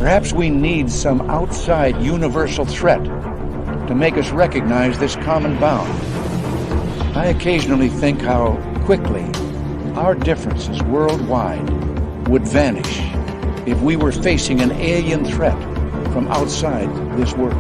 Perhaps we need some outside universal threat to make us recognize this common bound. I occasionally think how quickly our differences worldwide would vanish if we were facing an alien threat from outside this world.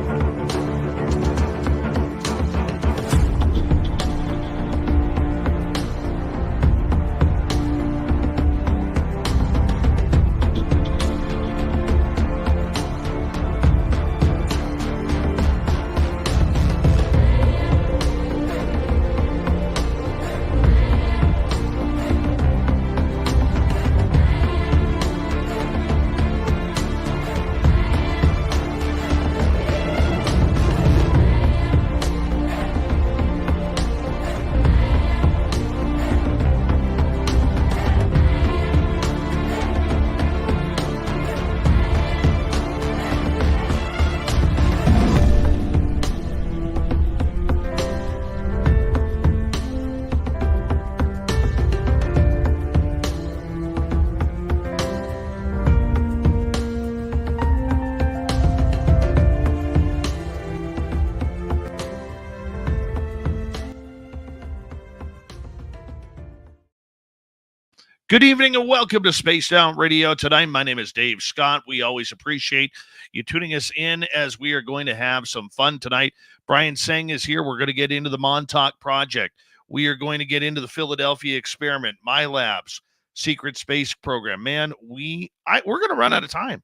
Good evening and welcome to Spaced Out Radio tonight. My name is Dave Scott. We always appreciate you tuning us in as we are going to have some fun tonight. Brian Tseng is here. We're going to get into the Montauk Project. We are going to get into the Philadelphia experiment, MILABS, secret space program. Man, we're going to run out of time.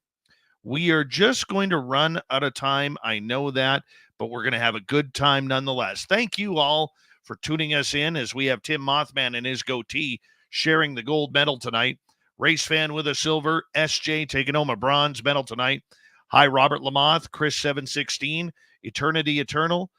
We are just going to run out of time. I know that, but we're going to have a good time nonetheless. Thank you all for tuning us in as we have Tim Mothman and his goatee sharing the gold medal tonight. Race fan with a silver. SJ taking home a bronze medal tonight. Hi, Robert Lamoth, Chris 716, Eternity Eternal,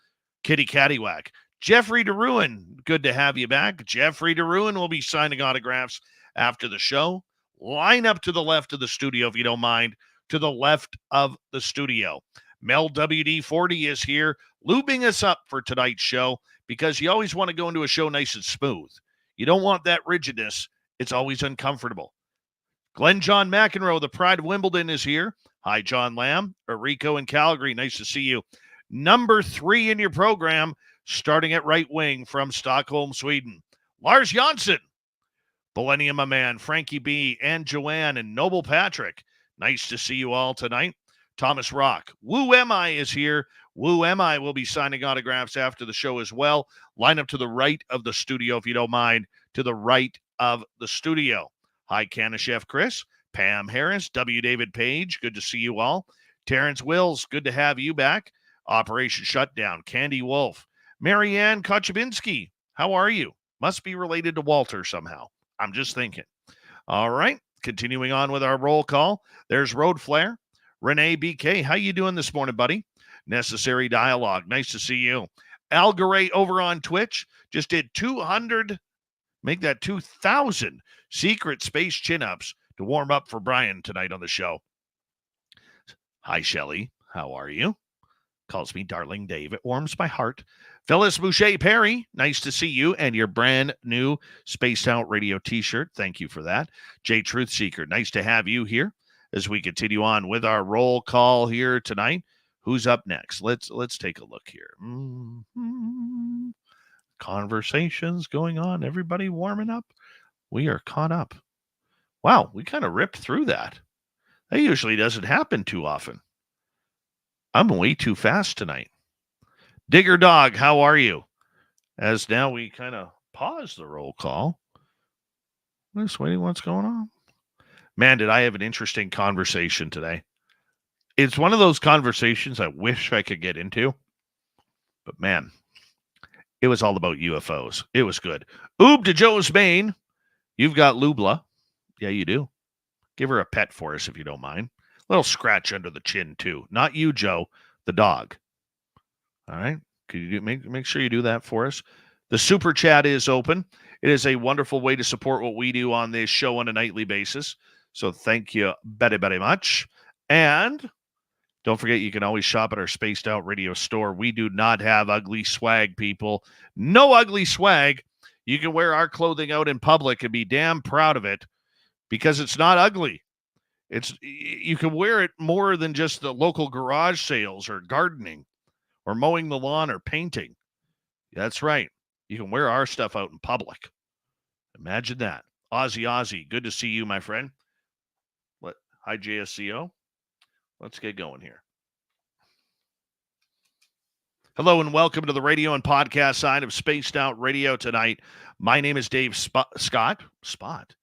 Kitty Caddywhack. Jeffrey DeRuin, good to have you back. Jeffrey DeRuin will be signing autographs after the show. Line up to the left of the studio, if you don't mind, to the left of the studio. Mel WD40 is here, lubing us up for tonight's show because you always want to go into a show nice and smooth. You don't want that rigidness. It's always uncomfortable. Glenn John McEnroe, the pride of Wimbledon, is here. Hi, John Lamb. Rico in Calgary, nice to see you. Number 3 in your program, starting at right wing from Stockholm, Sweden. Lars Jansson. Millennium a Man, Frankie B, and Joanne, and Noble Patrick. Nice to see you all tonight. Thomas Rock. Woo M.I. is here. Woo M.I. will be signing autographs after the show as well. Line up to the right of the studio, if you don't mind, to the right of the studio. Hi, Chef Chris. Pam Harris. W. David Page. Good to see you all. Terrence Wills. Good to have you back. Operation Shutdown. Candy Wolf. Marianne Kochabinski. How are you? Must be related to Walter somehow. I'm just thinking. All right. Continuing on with our roll call. There's Road Flare. Renee BK. How you doing this morning, buddy? Necessary Dialogue. Nice to see you. Algaray over on Twitch just did 200, make that 2,000 secret space chin-ups to warm up for Brian tonight on the show. Hi, Shelly. How are you? Calls me Darling Dave. It warms my heart. Phyllis Boucher Perry, nice to see you and your brand new Spaced Out Radio t-shirt. Thank you for that. Jay Truth Seeker, nice to have you here as we continue on with our roll call here tonight. Who's up next? Let's take a look here. Conversations going on. Everybody warming up. We are caught up. Wow, we kind of ripped through that. That usually doesn't happen too often. I'm way too fast tonight. Digger Dog, how are you? As now we kind of pause the roll call. I'm just waiting what's going on. Man, did I have an interesting conversation today. It's one of those conversations I wish I could get into. But man, it was all about UFOs. It was good. Oob to Joe's Maine. You've got Lubla. Yeah, you do. Give her a pet for us if you don't mind. A little scratch under the chin too. Not you, Joe, the dog. All right. Could you make sure you do that for us? The super chat is open. It is a wonderful way to support what we do on this show on a nightly basis. So thank you very, very much. And don't forget, you can always shop at our Spaced Out Radio store. We do not have ugly swag, people. No ugly swag. You can wear our clothing out in public and be damn proud of it because it's not ugly. You can wear it more than just the local garage sales or gardening or mowing the lawn or painting. That's right. You can wear our stuff out in public. Imagine that. Ozzy, good to see you, my friend. Hi, JSCO. Let's get going here. Hello and welcome to the radio and podcast side of Spaced Out Radio tonight. My name is Dave Scott. Spot?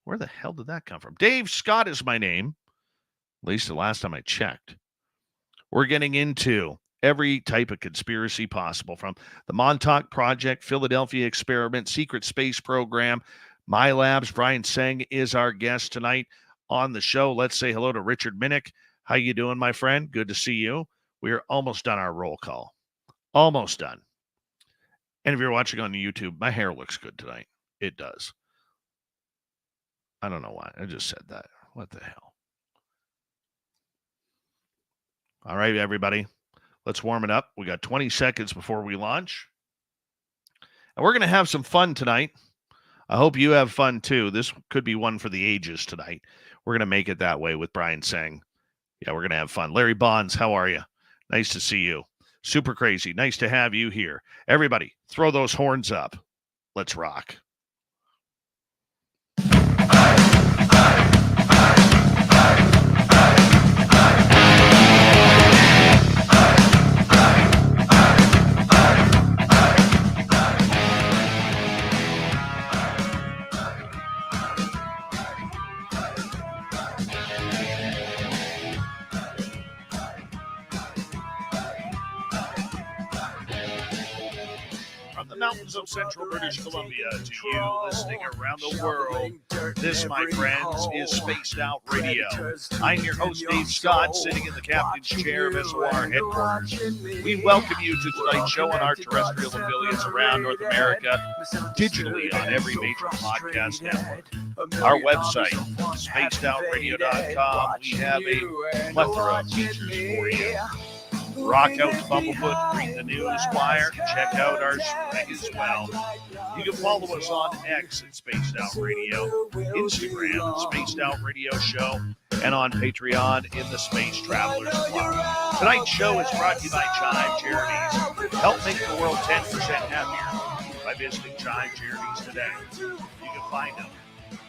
Where the hell did that come from? Dave Scott is my name, at least the last time I checked. We're getting into every type of conspiracy possible, from the Montauk Project, Philadelphia Experiment, Secret Space Program, MILABS. Brian Tseng is our guest tonight on the show. Let's say hello to Richard Minnick. How you doing, my friend? Good to see you. We're almost done our roll call. Almost done. And if you're watching on YouTube, my hair looks good tonight. It does. I don't know why. I just said that. What the hell? All right, everybody. Let's warm it up. We got 20 seconds before we launch. And we're going to have some fun tonight. I hope you have fun too. This could be one for the ages tonight. We're going to make it that way with Brian Tseng. Yeah, we're going to have fun. Larry Bonds, how are you? Nice to see you. Super crazy. Nice to have you here. Everybody, throw those horns up. Let's rock. Mountains of central British Columbia to you listening around the world. This, my friends, is Spaced Out Radio. I'm your host, Dave Scott, sitting in the captain's chair of SOR headquarters. We welcome you to tonight's show on our terrestrial affiliates around North America, digitally on every major podcast network. Our website, spacedoutradio.com. We have a plethora of features for you. Rock out Bumblefoot, read the news wire, check out our swag as well. You can follow us on X at Spaced Out Radio, Instagram at Spaced Out Radio Show, and on Patreon in the Space Travelers Club. Tonight's show is brought to you by Chive Charities. Help make the world 10% happier by visiting Chive Charities today. You can find them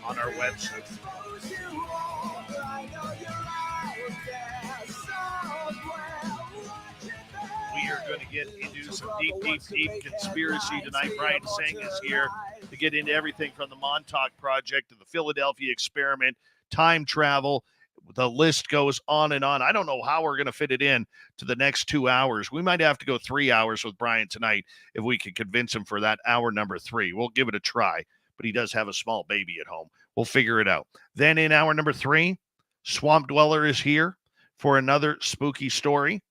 on our website. We are going to get into some deep conspiracy tonight. Brian Tseng is here to get into everything from the Montauk Project to the Philadelphia Experiment, time travel. The list goes on and on. I don't know how we're going to fit it in to the next 2 hours. We might have to go 3 hours with Brian tonight if we can convince him for that hour number 3. We'll give it a try, but he does have a small baby at home. We'll figure it out. Then in hour number 3, Swamp Dweller is here for another spooky story.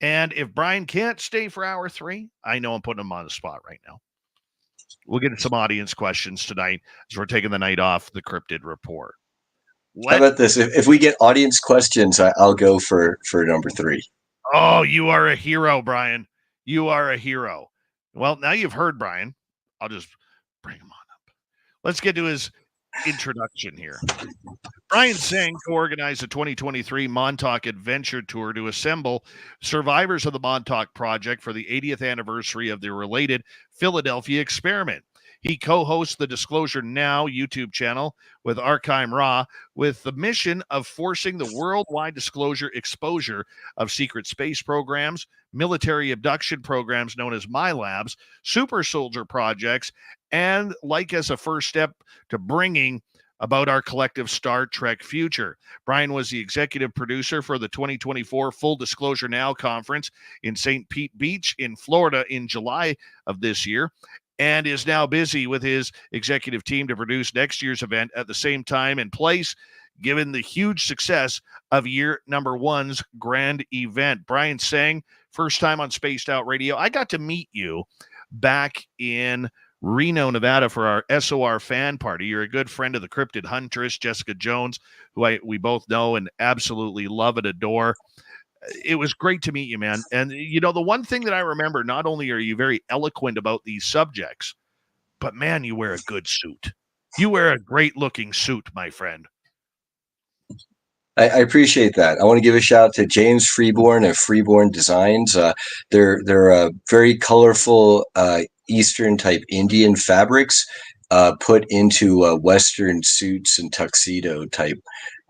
And if Brian can't stay for hour 3, I know I'm putting him on the spot right now. We'll get some audience questions tonight as we're taking the night off the Cryptid Report. How about this? If we get audience questions, I'll go for number 3. Oh, you are a hero, Brian. You are a hero. Well, now you've heard Brian. I'll just bring him on up. Let's get to his introduction here. Brian Tseng co-organized the 2023 Montauk Adventure Tour to assemble survivors of the Montauk Project for the 80th anniversary of the related Philadelphia Experiment. He co-hosts the Disclosure Now YouTube channel with Arkheim Ra with the mission of forcing the worldwide disclosure exposure of secret space programs, military abduction programs known as MILABS, super soldier projects, and like as a first step to bringing about our collective Star Trek future. Brian was the executive producer for the 2024 Full Disclosure Now conference in St. Pete Beach in Florida in July of this year, and is now busy with his executive team to produce next year's event at the same time and place, given the huge success of year number 1's grand event. Brian Tseng, first time on Spaced Out Radio. I got to meet you back in Reno, Nevada for our SOR fan party. You're a good friend of the Cryptid Huntress, Jessica Jones, who we both know and absolutely love and adore. It was great to meet you, man. And, you know, the one thing that I remember, not only are you very eloquent about these subjects, but, man, you wear a good suit. You wear a great-looking suit, my friend. I appreciate that. I want to give a shout out to James Freeborn of Freeborn Designs. They're very colorful Eastern type Indian fabrics put into Western suits and tuxedo type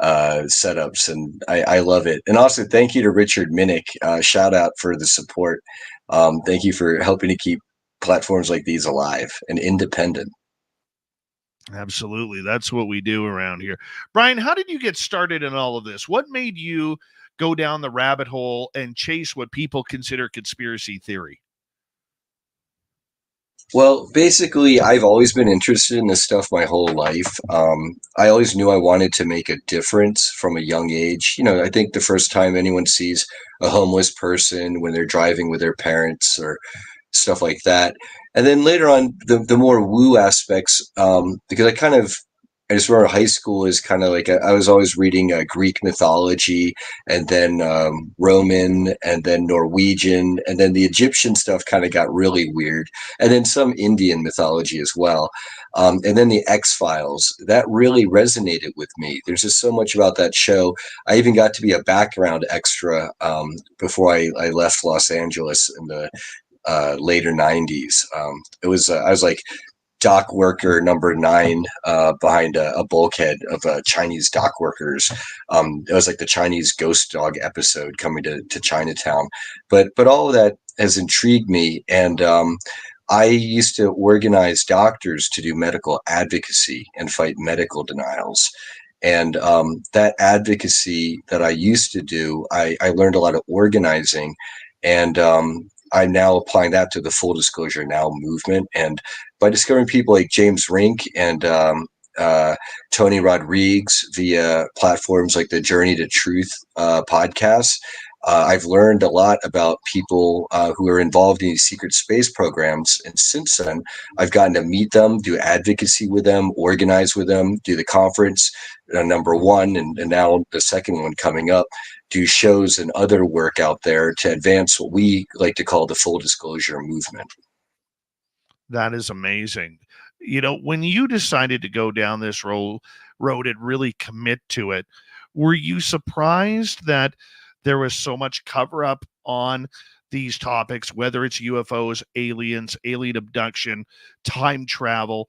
setups, and I love it. And also, thank you to Richard Minnick. Shout out for the support. Thank you for helping to keep platforms like these alive and independent. Absolutely. That's what we do around here. Brian, how did you get started in all of this? What made you go down the rabbit hole and chase what people consider conspiracy theory? Well, basically, I've always been interested in this stuff my whole life. I always knew I wanted to make a difference from a young age. I think the first time anyone sees a homeless person when they're driving with their parents or stuff like that. And then later on, the more woo aspects, because I just remember high school is kind of like I was always reading Greek mythology and then Roman and then Norwegian and then the Egyptian stuff kind of got really weird and then some Indian mythology as well. And then the X-Files, that really resonated with me. There's just so much about that show. I even got to be a background extra before I left Los Angeles in the later 90s. I was like dock worker number 9 behind a bulkhead of Chinese dock workers. It was like the Chinese ghost dog episode coming to Chinatown. But all of that has intrigued me. And I used to organize doctors to do medical advocacy and fight medical denials. And that advocacy that I used to do, I learned a lot of organizing. And I'm now applying that to the Full Disclosure Now movement. And by discovering people like James Rink and Tony Rodriguez via platforms like the Journey to Truth podcast, I've learned a lot about people who are involved in these secret space programs. And since then, I've gotten to meet them, do advocacy with them, organize with them, do the conference, number 1, and now the second one coming up, do shows and other work out there to advance what we like to call the full disclosure movement. That is amazing. When you decided to go down this road and really commit to it, were you surprised that there was so much cover up on these topics, whether it's UFOs, aliens, alien abduction, time travel,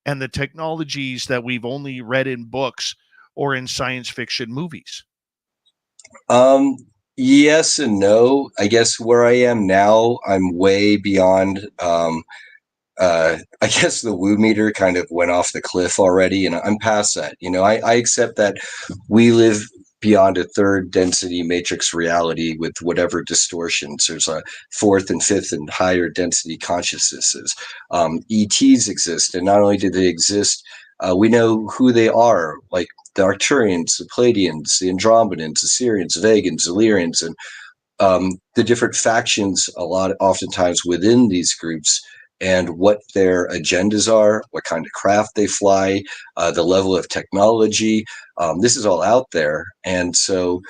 and the technologies that we've only read in books or in science fiction movies? Yes and no. I guess where I am now, I'm way beyond. I guess the woo meter kind of went off the cliff already, and I'm past that. I accept that we live beyond a third density matrix reality with whatever distortions. There's a fourth and fifth and higher density consciousnesses. ETs exist, and not only do they exist, we know who they are, like the Arcturians, the Pleiadians, the Andromedans, the Sirians, Vegans, Illyrians, and the different factions oftentimes within these groups and what their agendas are, what kind of craft they fly, the level of technology. This is all out there. And so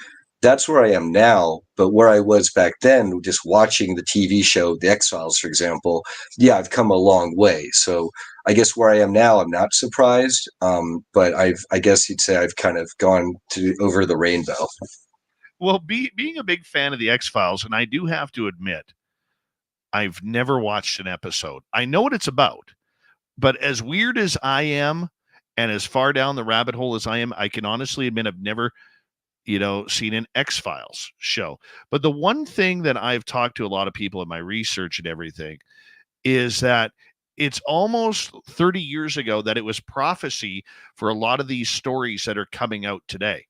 that's where I am now. But where I was back then, just watching the TV show, The X-Files, for example, yeah, I've come a long way. So I guess where I am now, I'm not surprised. But I guess you'd say I've kind of gone over the rainbow. Well, being a big fan of The X-Files, and I do have to admit, I've never watched an episode. I know what it's about, but as weird as I am and as far down the rabbit hole as I am, I can honestly admit I've never, seen an X-Files show. But the one thing that I've talked to a lot of people in my research and everything is that it's almost 30 years ago that it was prophecy for a lot of these stories that are coming out today.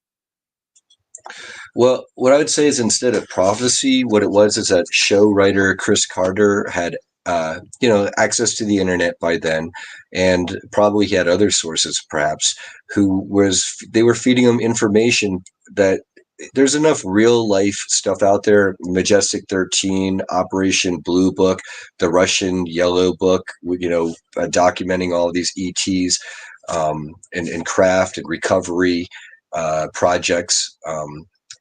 Well, what I would say is instead of prophecy, what it was is that show writer Chris Carter had, access to the internet by then, and probably he had other sources, perhaps, they were feeding him information that there's enough real life stuff out there. Majestic 13, Operation Blue Book, the Russian Yellow Book, documenting all of these ETs and craft and recovery projects,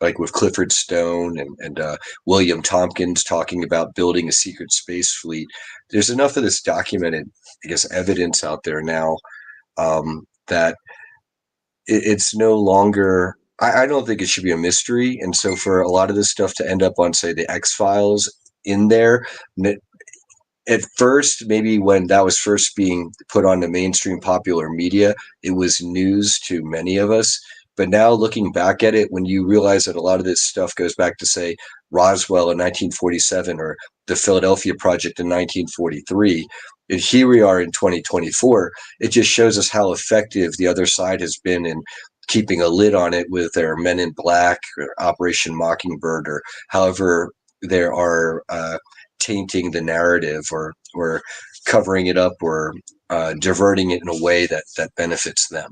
like with Clifford Stone and William Tompkins talking about building a secret space fleet. There's enough of this documented, I guess, evidence out there now that it's no longer I don't think it should be a mystery. And so for a lot of this stuff to end up on, say, the X-Files in there, at first, maybe when that was first being put on the mainstream popular media, it was news to many of us. But now looking back at it, when you realize that a lot of this stuff goes back to, say, Roswell in 1947 or the Philadelphia Project in 1943, and here we are in 2024, it just shows us how effective the other side has been in keeping a lid on it with their Men in Black or Operation Mockingbird, or however there are tainting the narrative, or covering it up, or diverting it in a way that benefits them.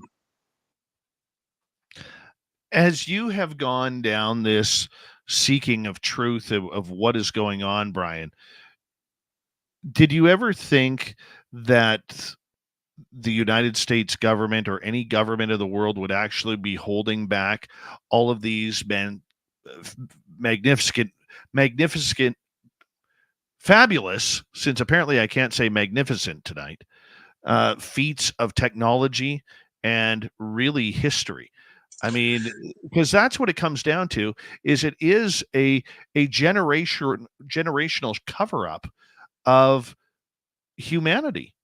As you have gone down this seeking of truth of what is going on, Brian, did you ever think that the United States government or any government of the world would actually be holding back all of these magnificent, fabulous, since apparently I can't say magnificent tonight, feats of technology and really history? I mean, because that's what it comes down to, is it is a generational cover-up of humanity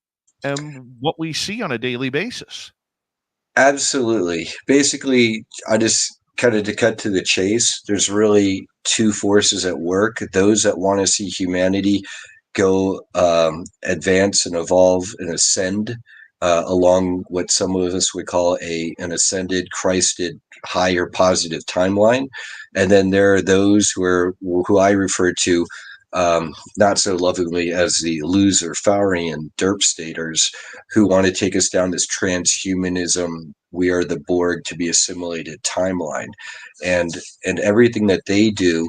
and what we see on a daily basis. Absolutely. Basically, I just kind of, to cut to the chase, there's really two forces at work. Those that want to see humanity go advance and evolve and ascend along what some of us would call an ascended, Christed, higher positive timeline. And then there are those who I refer to not so lovingly as the loser Faurian derp staters, who want to take us down this transhumanism, we are the Borg to be assimilated timeline. And everything that they do,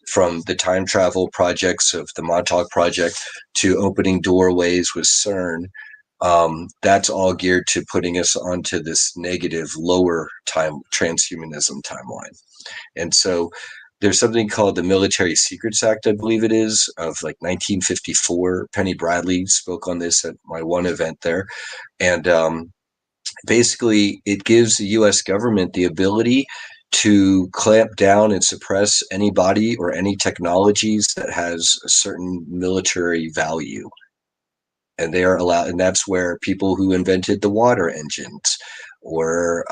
from the time travel projects of the Montauk Project to opening doorways with CERN, that's all geared to putting us onto this negative, lower time transhumanism timeline. And so there's something called the Military Secrets Act, I believe it is, of like 1954. Penny Bradley spoke on this at my one event there. And basically, it gives the U.S. government the ability to clamp down and suppress anybody or any technologies that has a certain military value. And they are allowed, and that's where people who invented the water engines, or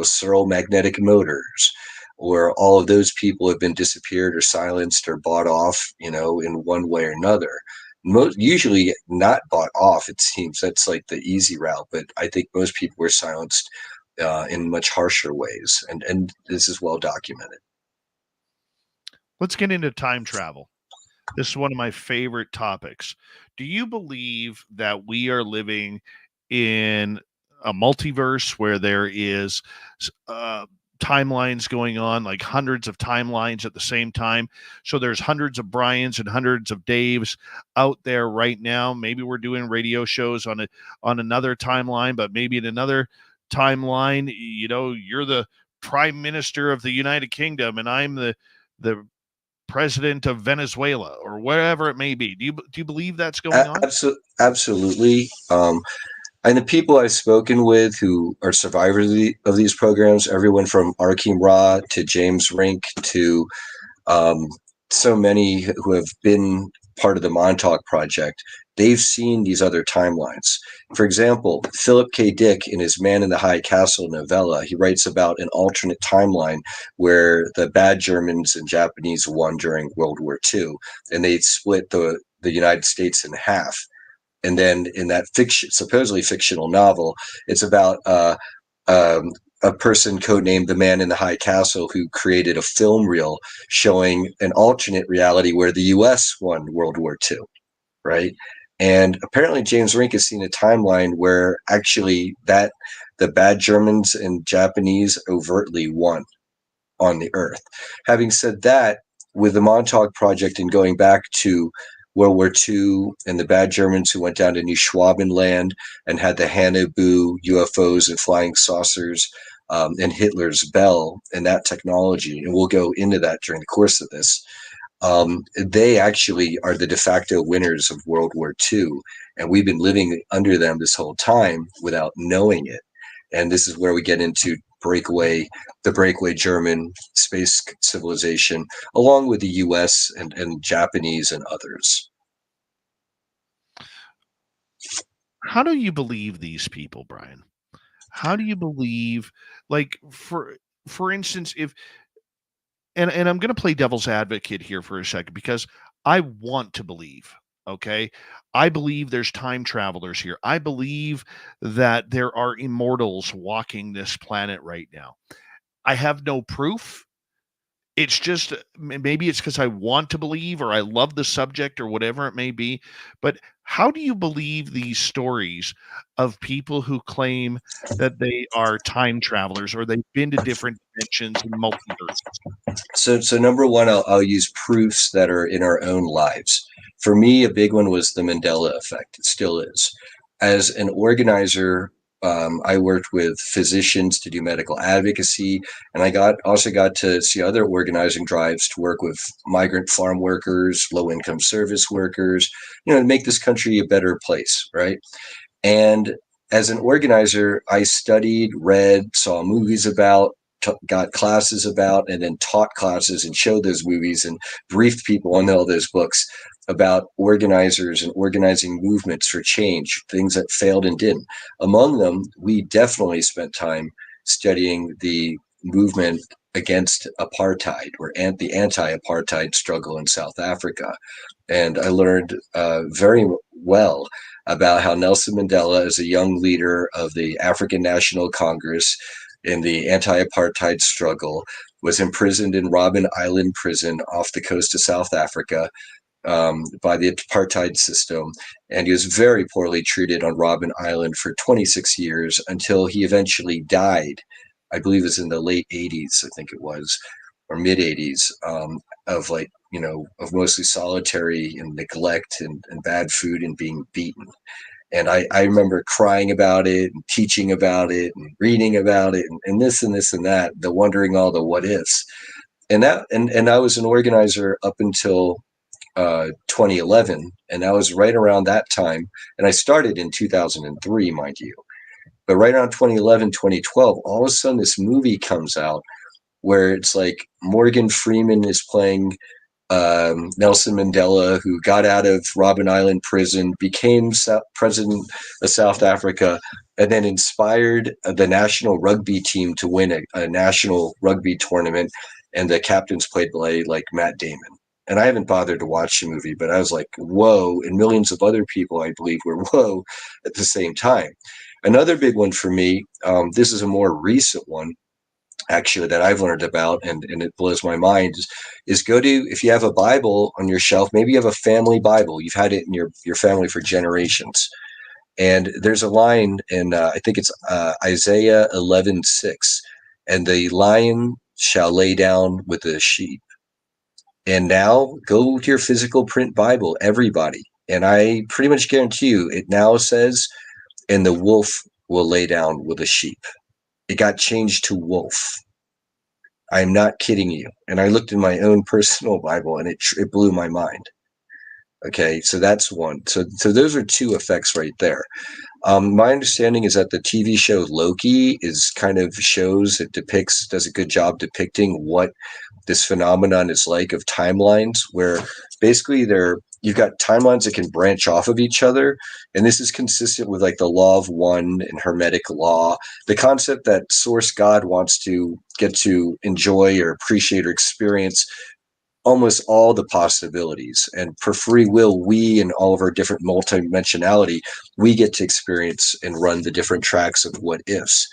Searle magnetic motors, or all of those people have been disappeared or silenced or bought off, in one way or another. Usually not bought off, it seems. That's like the easy route, but I think most people were silenced in much harsher ways, and this is well documented. Let's get into time travel. This is one of my favorite topics. Do you believe that we are living in a multiverse where there is timelines going on, like hundreds of timelines at the same time? So there's hundreds of Brians and hundreds of Daves out there right now. Maybe we're doing radio shows on another timeline, but maybe in another timeline, you're the Prime Minister of the United Kingdom and I'm the president of Venezuela, or wherever it may be. Do you believe that's going on? Absolutely. And the people I've spoken with who are survivors of these programs, everyone from Arkheim Ra to James Rink to so many who have been part of the Montauk Project, they've seen these other timelines. For example, Philip K. Dick, in his Man in the High Castle novella, he writes about an alternate timeline where the bad Germans and Japanese won during World War II, and they split the United States in half. And then in that supposedly fictional novel, it's about a person codenamed the Man in the High Castle who created a film reel showing an alternate reality where the U.S. won World War II, right? And apparently James Rink has seen a timeline where actually the bad Germans and Japanese overtly won on the Earth. Having said that, with the Montauk Project and going back to World War II and the bad Germans who went down to New Schwabenland and had the Hanabu UFOs and flying saucers and Hitler's Bell and that technology, and we'll go into that during the course of this, they actually are the de facto winners of World War II, and we've been living under them this whole time without knowing it. And this is where we get into the breakaway German space civilization, along with the U.S. and Japanese and others. How do you believe these people, Brian? How do you believe, like, for instance, if and I'm going to play devil's advocate here for a second, because I want to believe, okay? I believe there's time travelers here. I believe that there are immortals walking this planet right now. I have no proof. It's just, maybe it's because I want to believe, or I love the subject, or whatever it may be. But how do you believe these stories of people who claim that they are time travelers, or they've been to different dimensions and multiverses? So number one, I'll use proofs that are in our own lives. For me, a big one was the Mandela effect. It still is. As an organizer, I worked with physicians to do medical advocacy, and I also got to see other organizing drives to work with migrant farm workers, low-income service workers, to make this country a better place, right? And as an organizer, I studied, read, saw movies about, got classes about, and then taught classes and showed those movies and briefed people on all those books about organizers and organizing movements for change, things that failed and didn't. Among them, we definitely spent time studying the movement against apartheid, or the anti-apartheid struggle in South Africa. And I learned very well about how Nelson Mandela, as a young leader of the African National Congress in the anti-apartheid struggle, was imprisoned in Robben Island prison off the coast of South Africa by the apartheid system. And he was very poorly treated on Robben Island for 26 years until he eventually died. I believe it was in the late 80s, I think it was, or mid 80s, of mostly solitary and neglect and bad food and being beaten. And I remember crying about it and teaching about it and reading about it and this and this and that, the wondering all the what ifs. And I was an organizer up until 2011, and that was right around that time. And I started in 2003, mind you. But right around 2011, 2012, all of a sudden this movie comes out where it's like Morgan Freeman is playing Nelson Mandela, who got out of Robben Island prison, became president of South Africa, and then inspired the national rugby team to win a national rugby tournament. And the captains played by like Matt Damon. And I haven't bothered to watch the movie, but I was like, whoa. And millions of other people, I believe, were whoa at the same time. Another big one for me, this is a more recent one, actually, that I've learned about, and it blows my mind, is if you have a Bible on your shelf, maybe you have a family Bible, you've had it in your family for generations. And there's a line in, I think it's Isaiah 11:6, and the lion shall lay down with the sheep. And now go to your physical print Bible, everybody. And I pretty much guarantee you it now says, and the wolf will lay down with the sheep. It got changed to wolf. I'm not kidding you. And I looked in my own personal Bible, and it blew my mind. Okay, so that's one. So those are two effects right there. My understanding is that the TV show Loki is kind of does a good job depicting what this phenomenon is like, of timelines, where basically you've got timelines that can branch off of each other. And this is consistent with like the law of one and Hermetic law, the concept that source God wants to get to enjoy or appreciate or experience almost all the possibilities. And for free will, we and all of our different multidimensionality, we get to experience and run the different tracks of what ifs.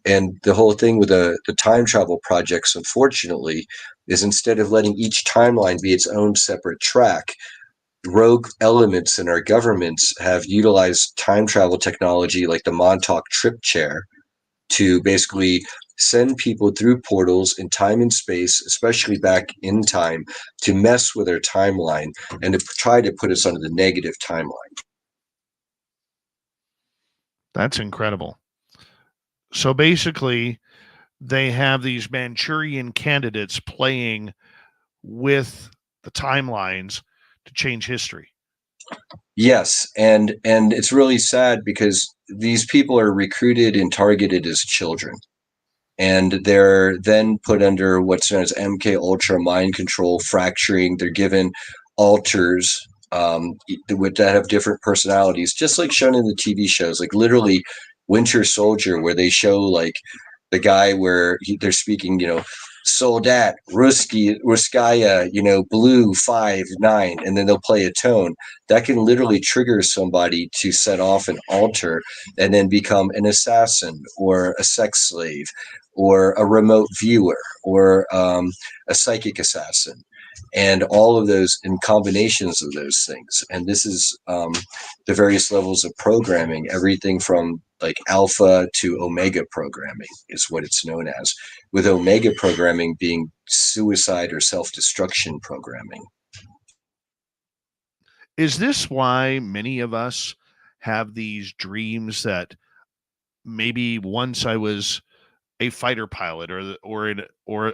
And the whole thing with the time travel projects, unfortunately, is instead of letting each timeline be its own separate track, rogue elements in our governments have utilized time travel technology like the Montauk trip chair to basically send people through portals in time and space, especially back in time, to mess with our timeline and to try to put us under the negative timeline. That's incredible. So basically, they have these Manchurian candidates playing with the timelines to change history. Yes, and it's really sad because these people are recruited and targeted as children. and they're then put under what's known as MK Ultra mind control, fracturing. They're given alters that have different personalities, just like shown in the TV shows, like literally Winter Soldier, where they show like the guy where they're speaking, Soldat, Ruskaya, Blue 5-9, and then they'll play a tone that can literally trigger somebody to set off an altar and then become an assassin or a sex slave or a remote viewer or a psychic assassin. And all of those in combinations of those things. And this is the various levels of programming, everything from like alpha to omega programming is what it's known as, with omega programming being suicide or self-destruction programming. Is this why many of us have these dreams that maybe once I was a fighter pilot or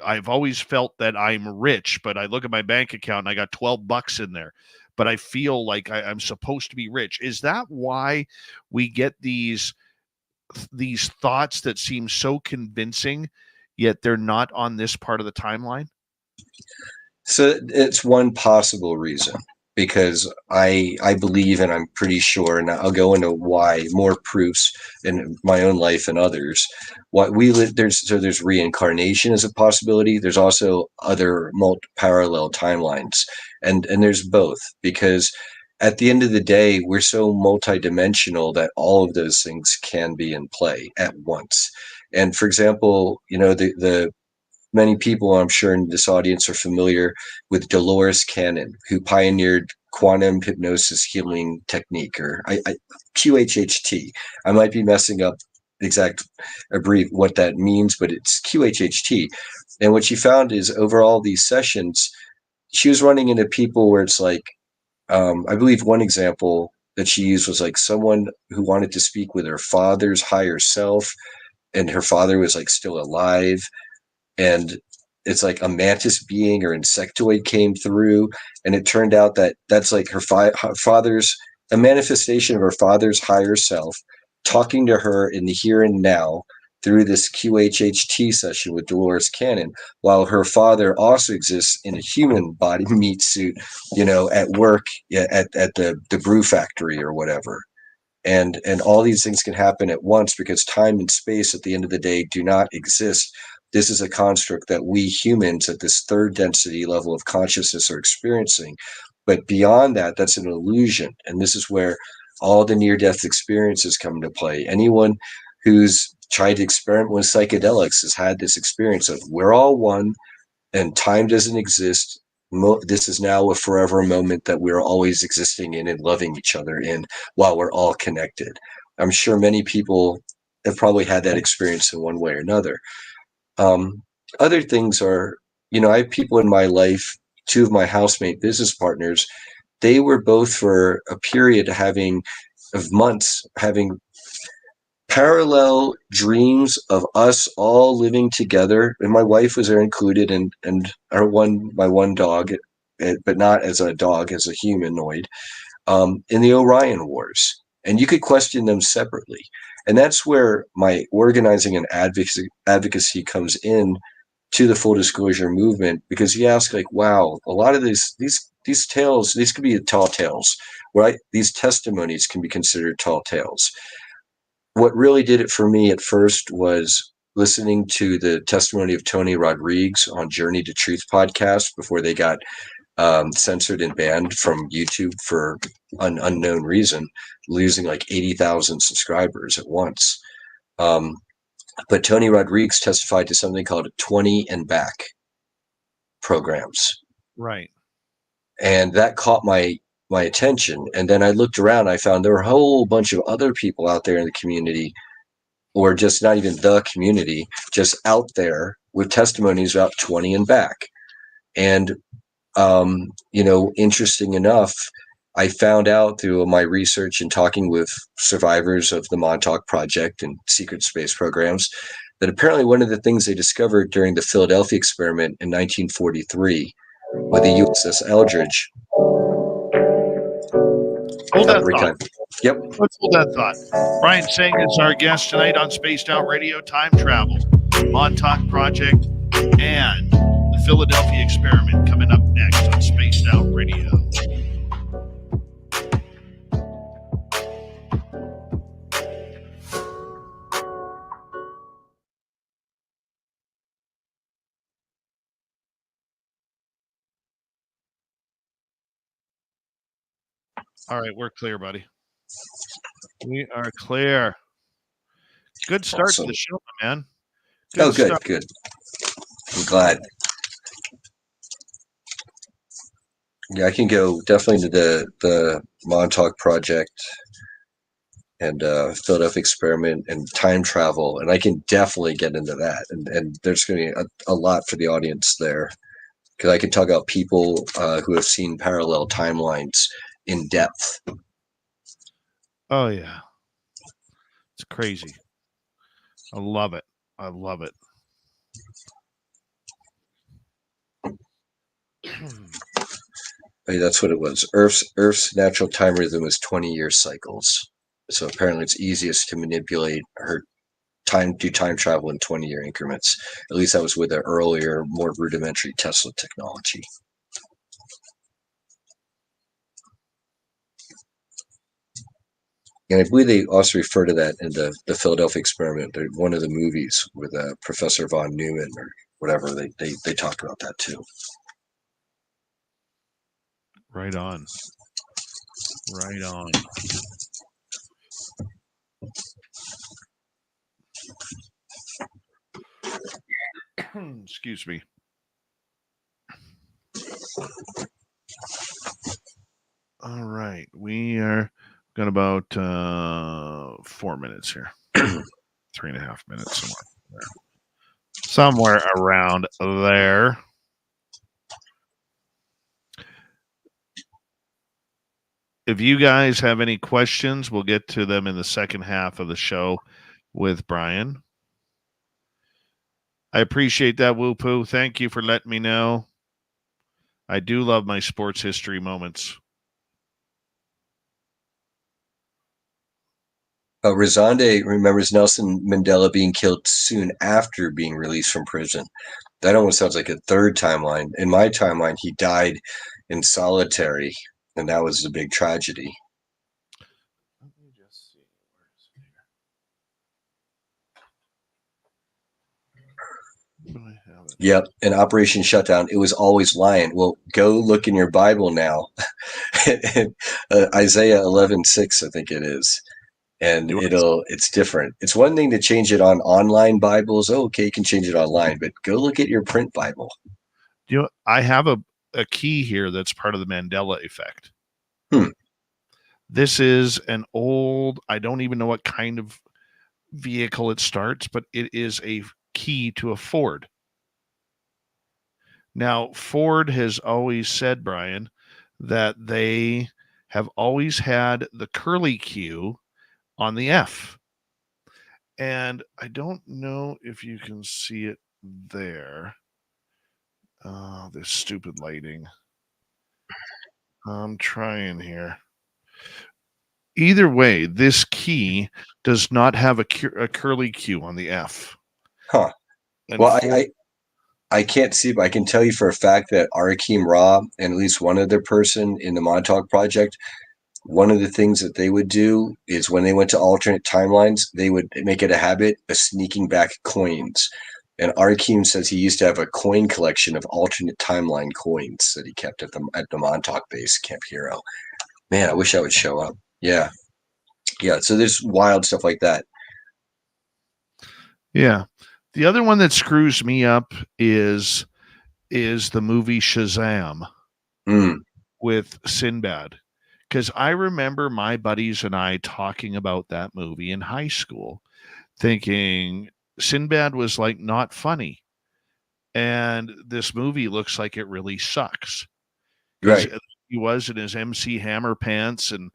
I've always felt that I'm rich, but I look at my bank account and I got $12 in there, but I feel like I'm supposed to be rich? Is that why we get these thoughts that seem so convincing, yet they're not on this part of the timeline? So it's one possible reason, because I believe, and I'm pretty sure, and I'll go into why, more proofs in my own life and others. What we live, there's reincarnation as a possibility. There's also other parallel timelines, and there's both, because at the end of the day, we're so multidimensional that all of those things can be in play at once. And for example, the many people, I'm sure, in this audience are familiar with Dolores Cannon, who pioneered quantum hypnosis healing technique, or QHHT. I might be messing up what that means, but it's QHHT. And what she found is, over all these sessions, she was running into people where it's like, I believe one example that she used was like someone who wanted to speak with her father's higher self, and her father was like still alive. And it's like a mantis being or insectoid came through, and it turned out that that's like her father's, a manifestation of her father's higher self talking to her in the here and now through this QHHT session with Dolores Cannon, while her father also exists in a human body meat suit, at work at the brew factory or whatever. And all these things can happen at once, because time and space at the end of the day do not exist. This is a construct that we humans at this third density level of consciousness are experiencing. But beyond that, that's an illusion. And this is where all the near-death experiences come into play. Anyone who's tried to experiment with psychedelics has had this experience of, we're all one and time doesn't exist. This is now a forever moment that we're always existing in and loving each other in, while we're all connected. I'm sure many people have probably had that experience in one way or another. Other things are, I have people in my life, two of my housemate business partners, they were both for a period of months having parallel dreams of us all living together. And my wife was there included, and my one dog, but not as a dog, as a humanoid, in the Orion Wars. And you could question them separately. And that's where my organizing and advocacy comes in to the full disclosure movement, because you ask, like, wow, a lot of these tales, these could be tall tales, right? These testimonies can be considered tall tales. What really did it for me at first was listening to the testimony of Tony Rodriguez on Journey to Truth podcast before they got censored and banned from YouTube for an unknown reason, losing like 80,000 subscribers at once. But Tony Rodriguez testified to something called 20 and back programs. Right. And that caught my attention. And then I looked around, I found there were a whole bunch of other people out there in the community, or just not even the community, just out there with testimonies about 20 and back. And interesting enough, I found out through my research and talking with survivors of the Montauk Project and secret space programs that apparently one of the things they discovered during the Philadelphia experiment in 1943 with the USS Eldridge. Hold that thought. Yep. Let's hold that thought. Brian Tseng is our guest tonight on Spaced Out Radio, Time Travel. Montauk Project, and the Philadelphia Experiment coming up next on Spaced Out Radio. All right, we're clear, buddy. We are clear. Good start to the show, man. Good. I'm glad. Yeah, I can go definitely to the Montauk Project and Philadelphia Experiment and time travel, and I can definitely get into that. And there's going to be a lot for the audience there, because I can talk about people who have seen parallel timelines in depth. Oh, yeah. It's crazy. I love it. That's what it was. Earth's natural time rhythm is 20-year cycles. So apparently it's easiest to manipulate her time travel in 20-year increments. At least that was with the earlier, more rudimentary Tesla technology. And I believe they also refer to that in the Philadelphia Experiment, one of the movies with Professor von Neumann or whatever. They talk about that too. Right on. Excuse me. All right. We are got about 4 minutes here. 3.5 minutes somewhere around there. If you guys have any questions, we'll get to them in the second half of the show with Brian. I appreciate that, Woo Poo. Thank you for letting me know. I do love my sports history moments. Razande remembers Nelson Mandela being killed soon after being released from prison. That almost sounds like a third timeline. In my timeline, he died in solitary, and that was a big tragedy. Let me just see. Where is it? I have it. Yep, in Operation Shutdown, it was always lying. Well, go look in your Bible now. Isaiah 11:6, I think it is. And it's different. It's one thing to change it on online Bibles. Oh, okay, you can change it online, but go look at your print Bible. You know, I have a key here that's part of the Mandela effect. This is an old, I don't even know what kind of vehicle it starts, but it is a key to a Ford. Now, Ford has always said, Brian, that they have always had the curly Q on the F. And I don't know if you can see it there. Oh, this stupid lighting. I'm trying here. Either way, this key does not have a curly Q on the F. Huh. And well, I can't see, but I can tell you for a fact that Arkheim Ra and at least one other person in the Montauk Project, one of the things that they would do is when they went to alternate timelines, they would make it a habit of sneaking back coins. And Arkheim says he used to have a coin collection of alternate timeline coins that he kept at the Montauk base, Camp Hero. Man, I wish I would show up. Yeah. So there's wild stuff like that. Yeah. The other one that screws me up is the movie Shazam with Sinbad. Because I remember my buddies and I talking about that movie in high school, thinking Sinbad was like not funny. And this movie looks like it really sucks. Right. He was in his MC Hammer pants and,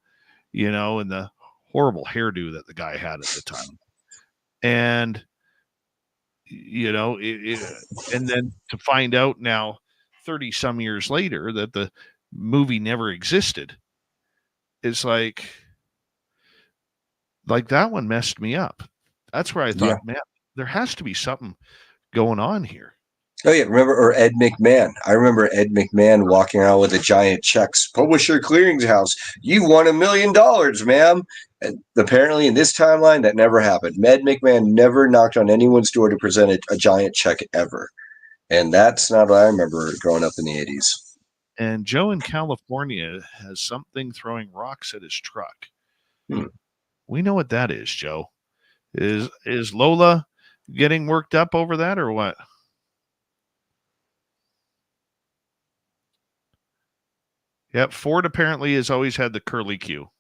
and the horrible hairdo that the guy had at the time. And, and then to find out now 30 some years later that the movie never existed. It's like that one messed me up. That's where I thought, man, there has to be something going on here. Oh yeah, or Ed McMahon. I remember Ed McMahon walking around with a giant checks. Publisher Clearinghouse, you won $1 million, ma'am. And apparently, in this timeline, that never happened. Ed McMahon never knocked on anyone's door to present a giant check ever, and that's not what I remember growing up in the '80s. And Joe in California has something throwing rocks at his truck. We know what that is, Joe. Is Lola getting worked up over that or what? Yep, Ford apparently has always had the curly Q.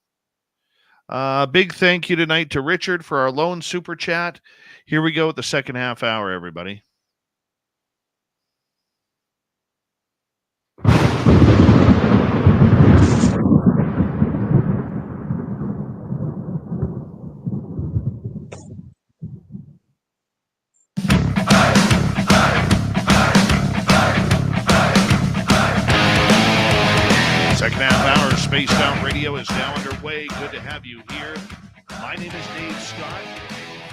Big thank you tonight to Richard for our lone super chat. Here we go with the second half hour, everybody. Second half hour of Spaced Out Radio is now underway. Good to have you here. My name is Dave Scott.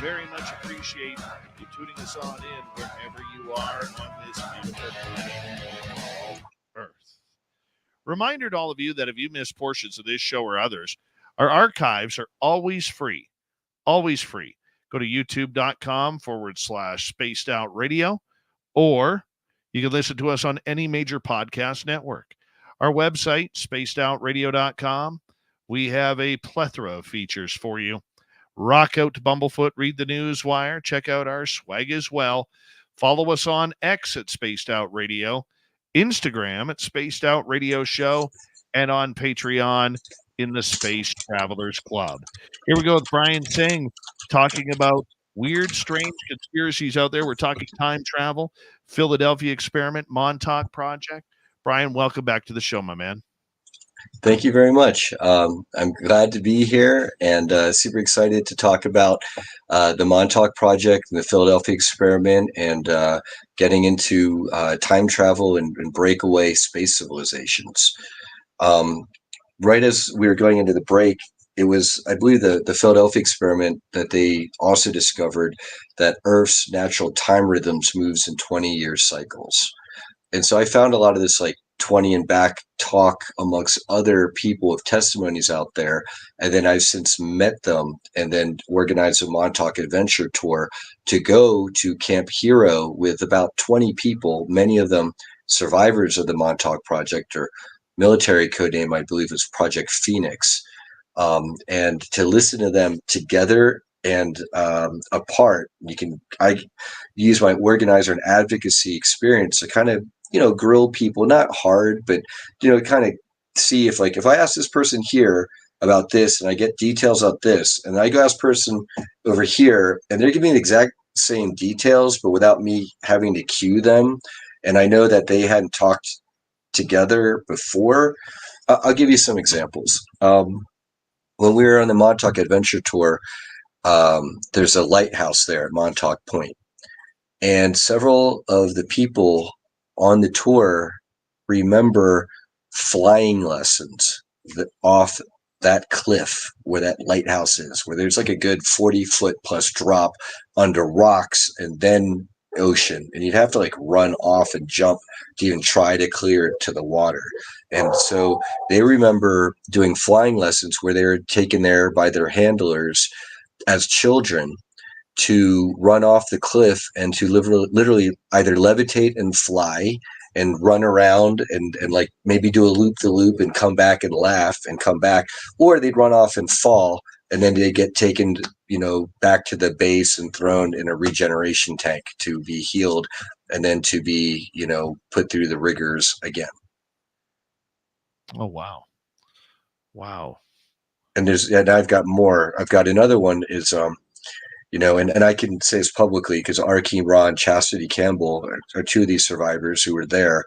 Very much appreciate you tuning us on in wherever you are on this beautiful planet called Earth. Reminder to all of you that if you missed portions of this show or others, our archives are always free. Always free. Go to youtube.com/Spaced Out Radio, or you can listen to us on any major podcast network. Our website, spacedoutradio.com. We have a plethora of features for you. Rock out to Bumblefoot, read the news wire, check out our swag as well. Follow us on X at Spaced Out Radio, Instagram at Spaced Out Radio Show, and on Patreon in the Space Travelers Club. Here we go with Brian Tseng talking about weird, strange conspiracies out there. We're talking time travel, Philadelphia experiment, Montauk Project. Brian, welcome back to the show, my man. Thank you very much. I'm glad to be here and super excited to talk about the Montauk Project and the Philadelphia experiment and getting into time travel and breakaway space civilizations. Right as we were going into the break, it was, I believe, the Philadelphia experiment that they also discovered that Earth's natural time rhythms moves in 20-year cycles. And so I found a lot of this like 20 and back talk amongst other people with testimonies out there. And then I've since met them and then organized a Montauk Adventure Tour to go to Camp Hero with about 20 people, many of them survivors of the Montauk Project, or military code name, I believe, is Project Phoenix. And to listen to them together and apart, I use my organizer and advocacy experience to kind of, grill people, not hard, but, kind of see if I ask this person here about this and I get details of this, and I go ask person over here and they're giving the exact same details, but without me having to cue them. And I know that they hadn't talked together before. I'll give you some examples. When we were on the Montauk Adventure Tour, there's a lighthouse there at Montauk Point. And several of the people on the tour remember flying lessons off that cliff where that lighthouse is, where there's like a good 40-foot plus drop under rocks and then ocean. And you'd have to run off and jump to even try to clear it to the water. And so they remember doing flying lessons where they were taken there by their handlers as children to run off the cliff and to literally either levitate and fly and run around and maybe do a loop-the-loop and come back and laugh and come back, or they'd run off and fall and then they get taken, back to the base and thrown in a regeneration tank to be healed and then to be, put through the rigors again. Oh, wow. Wow. And I've got more. I've got another one is, and I can say this publicly because Arkheim Ra and Chastity Campbell are two of these survivors who were there.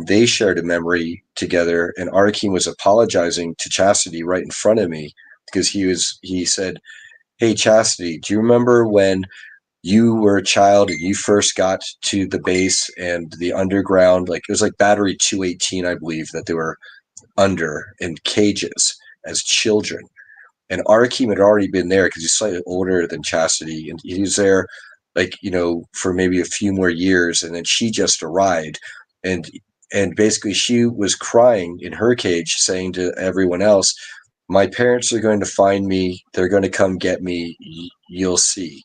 They shared a memory together, and Arkheim was apologizing to Chastity right in front of me because he said, "Hey, Chastity, do you remember when you were a child and you first got to the base and the underground, it was like Battery 218, I believe, that they were under in cages as children?" And Arkheim had already been there because he's slightly older than Chastity, and he was there like, for maybe a few more years, and then she just arrived, and basically she was crying in her cage, saying to everyone else, my parents are going to find me, they're going to come get me, you'll see.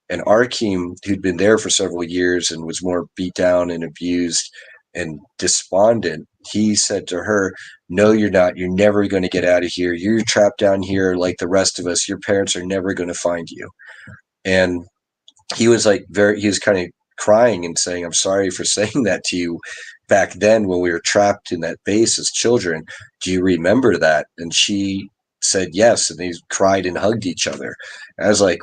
And Arkheim, who'd been there for several years and was more beat down and abused and despondent, he said to her, no, you're not. You're never going to get out of here. You're trapped down here like the rest of us. Your parents are never going to find you. And he was like he was kind of crying and saying, I'm sorry for saying that to you back then when we were trapped in that base as children. Do you remember that? And she said yes. And they cried and hugged each other. I was like,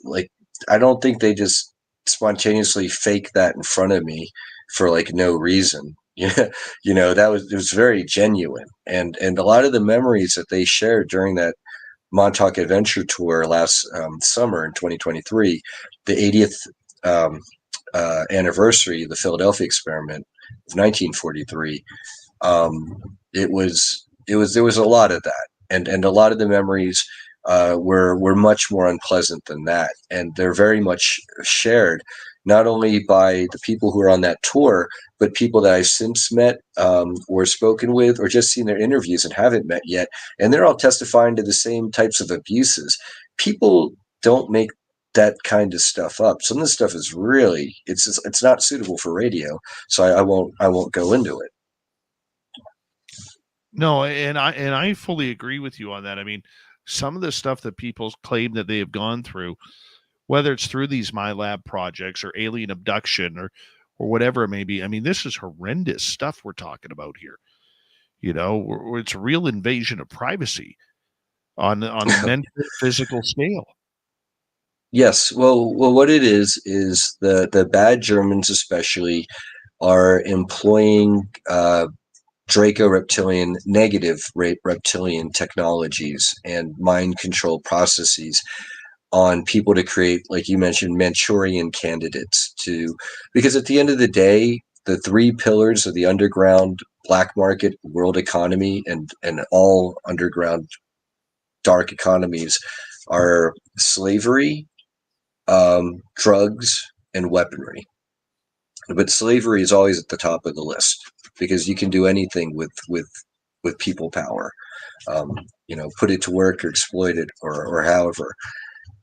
like, I don't think they just spontaneously fake that in front of me for like no reason. Yeah, it was very genuine, and a lot of the memories that they shared during that Montauk Adventure Tour last summer in 2023, the 80th anniversary of the Philadelphia experiment of 1943. There was a lot of that, and a lot of the memories were much more unpleasant than that, and they're very much shared not only by the people who are on that tour, but people that I've since met or spoken with, or just seen their interviews and haven't met yet, and they're all testifying to the same types of abuses. People don't make that kind of stuff up. Some of this stuff is really it's not suitable for radio, so I won't go into it. No, and I fully agree with you on that. I mean, some of the stuff that people claim that they have gone through, whether it's through these MILAB projects or alien abduction or whatever it may be. I mean, this is horrendous stuff we're talking about here. It's a real invasion of privacy on the mental, physical scale. Yes. Well, what it is the bad Germans especially are employing Draco reptilian, negative reptilian technologies and mind control processes on people to create, like you mentioned, Manchurian candidates because at the end of the day, the three pillars of the underground black market world economy and all underground dark economies are slavery, drugs, and weaponry. But slavery is always at the top of the list because you can do anything with people power, put it to work or exploit it or however.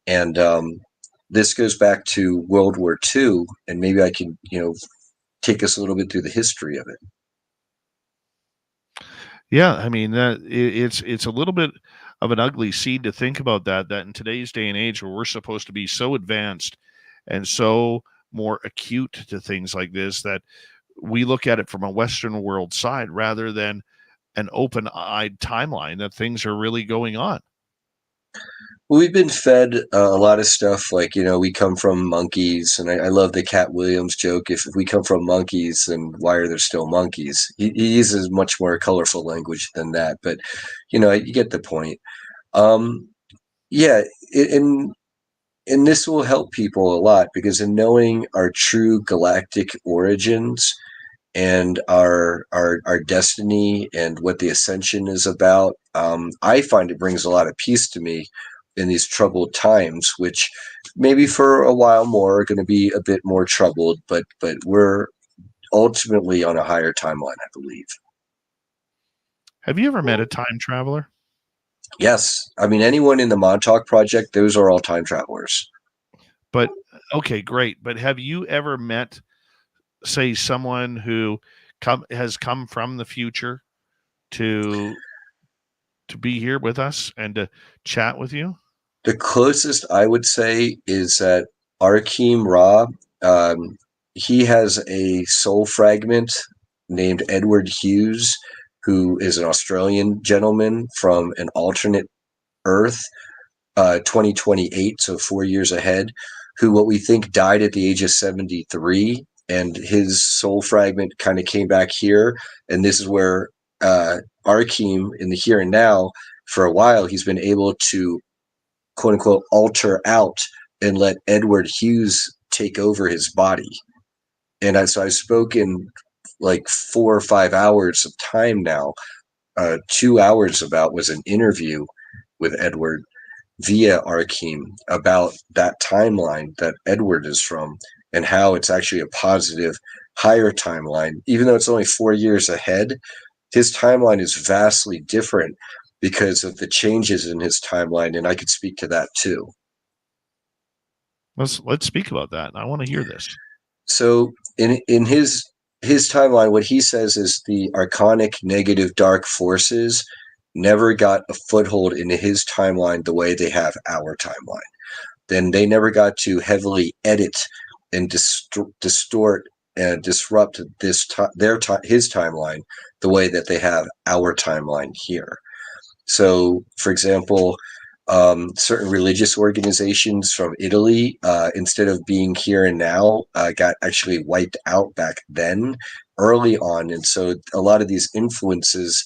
And this goes back to World War II, and maybe I can, take us a little bit through the history of it. Yeah, I mean it's a little bit of an ugly seed to think about that in today's day and age where we're supposed to be so advanced and so more acute to things like this that we look at it from a Western world side rather than an open-eyed timeline that things are really going on. Well, we've been fed a lot of stuff like, we come from monkeys, and I love the Cat Williams joke. If we come from monkeys, then why are there still monkeys? He uses much more colorful language than that, but you get the point. Yeah, and this will help people a lot because in knowing our true galactic origins and our destiny and what the ascension is about, I find it brings a lot of peace to me in these troubled times, which maybe for a while more are going to be a bit more troubled, but we're ultimately on a higher timeline, I believe. Have you ever met a time traveler? Yes. I mean, anyone in the Montauk Project, those are all time travelers. But, okay, great. But have you ever met, say, someone who has come from the future to be here with us and to chat with you? The closest I would say is that Arkheim Ra, he has a soul fragment named Edward Hughes, who is an Australian gentleman from an alternate Earth, 2028, so 4 years ahead, who what we think died at the age of 73, and his soul fragment kind of came back here, and this is where Arkheim, in the here and now, for a while, he's been able to quote unquote alter out and let Edward Hughes take over his body. And so I've spoken like 4 or 5 hours of time now. 2 hours about was an interview with Edward via Arkheim about that timeline that Edward is from and how it's actually a positive, higher timeline. Even though it's only 4 years ahead, his timeline is vastly different because of the changes in his timeline, and I could speak to that too. Let's speak about that. I want to hear this. So in his timeline, what he says is the archonic negative dark forces never got a foothold into his timeline the way they have our timeline. Then they never got to heavily edit and distort and disrupt his timeline the way that they have our timeline here. So, for example, certain religious organizations from Italy, instead of being here and now, got actually wiped out back then, early on. And so a lot of these influences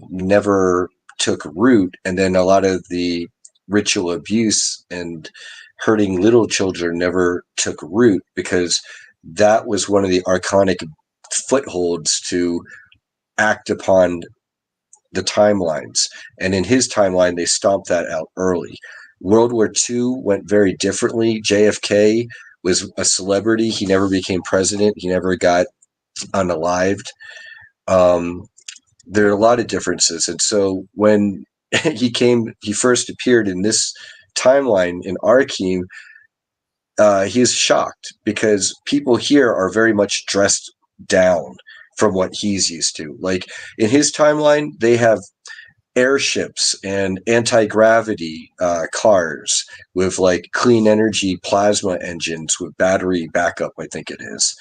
never took root. And then a lot of the ritual abuse and hurting little children never took root, because that was one of the archonic footholds to act upon the timelines. And in his timeline, they stomped that out early. World War II went very differently. JFK was a celebrity. He never became president. He never got unalived. There are a lot of differences. And so when he first appeared in this timeline in Arkheim, he is shocked because people here are very much dressed down from what he's used to. Like in his timeline, they have airships and anti-gravity cars with like clean energy plasma engines with battery backup, I think it is.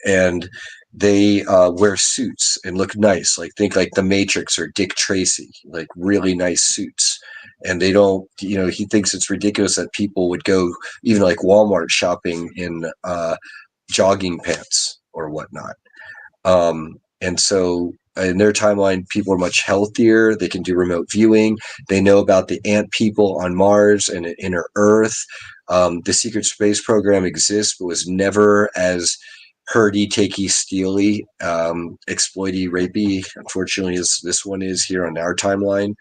And they wear suits and look nice. Like think like the Matrix or Dick Tracy, like really nice suits. And they don't, he thinks it's ridiculous that people would go even like Walmart shopping in jogging pants or whatnot. And so in their timeline, people are much healthier. They can do remote viewing. They know about the ant people on Mars and inner Earth. The secret space program exists, but was never as herdy, takey, steely, exploity, rapey. Unfortunately, as this one is here on our timeline.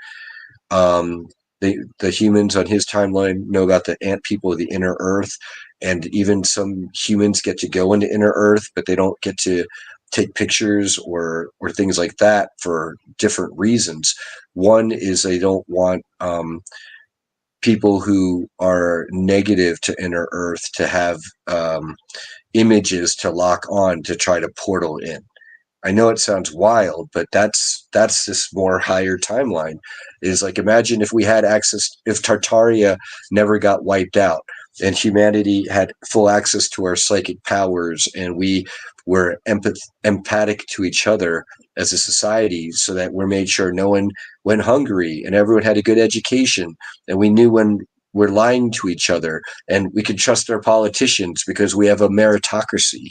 The humans on his timeline know about the ant people of the inner Earth, and even some humans get to go into inner Earth, but they don't get to take pictures or things like that for different reasons. One is they don't want people who are negative to inner Earth to have images to lock on to try to portal in. I know it sounds wild, but that's this more higher timeline. Is like, imagine if we had access, if Tartaria never got wiped out and humanity had full access to our psychic powers, and we were empathic to each other as a society, so that we're made sure no one went hungry and everyone had a good education, and we knew when we're lying to each other, and we could trust our politicians because we have a meritocracy.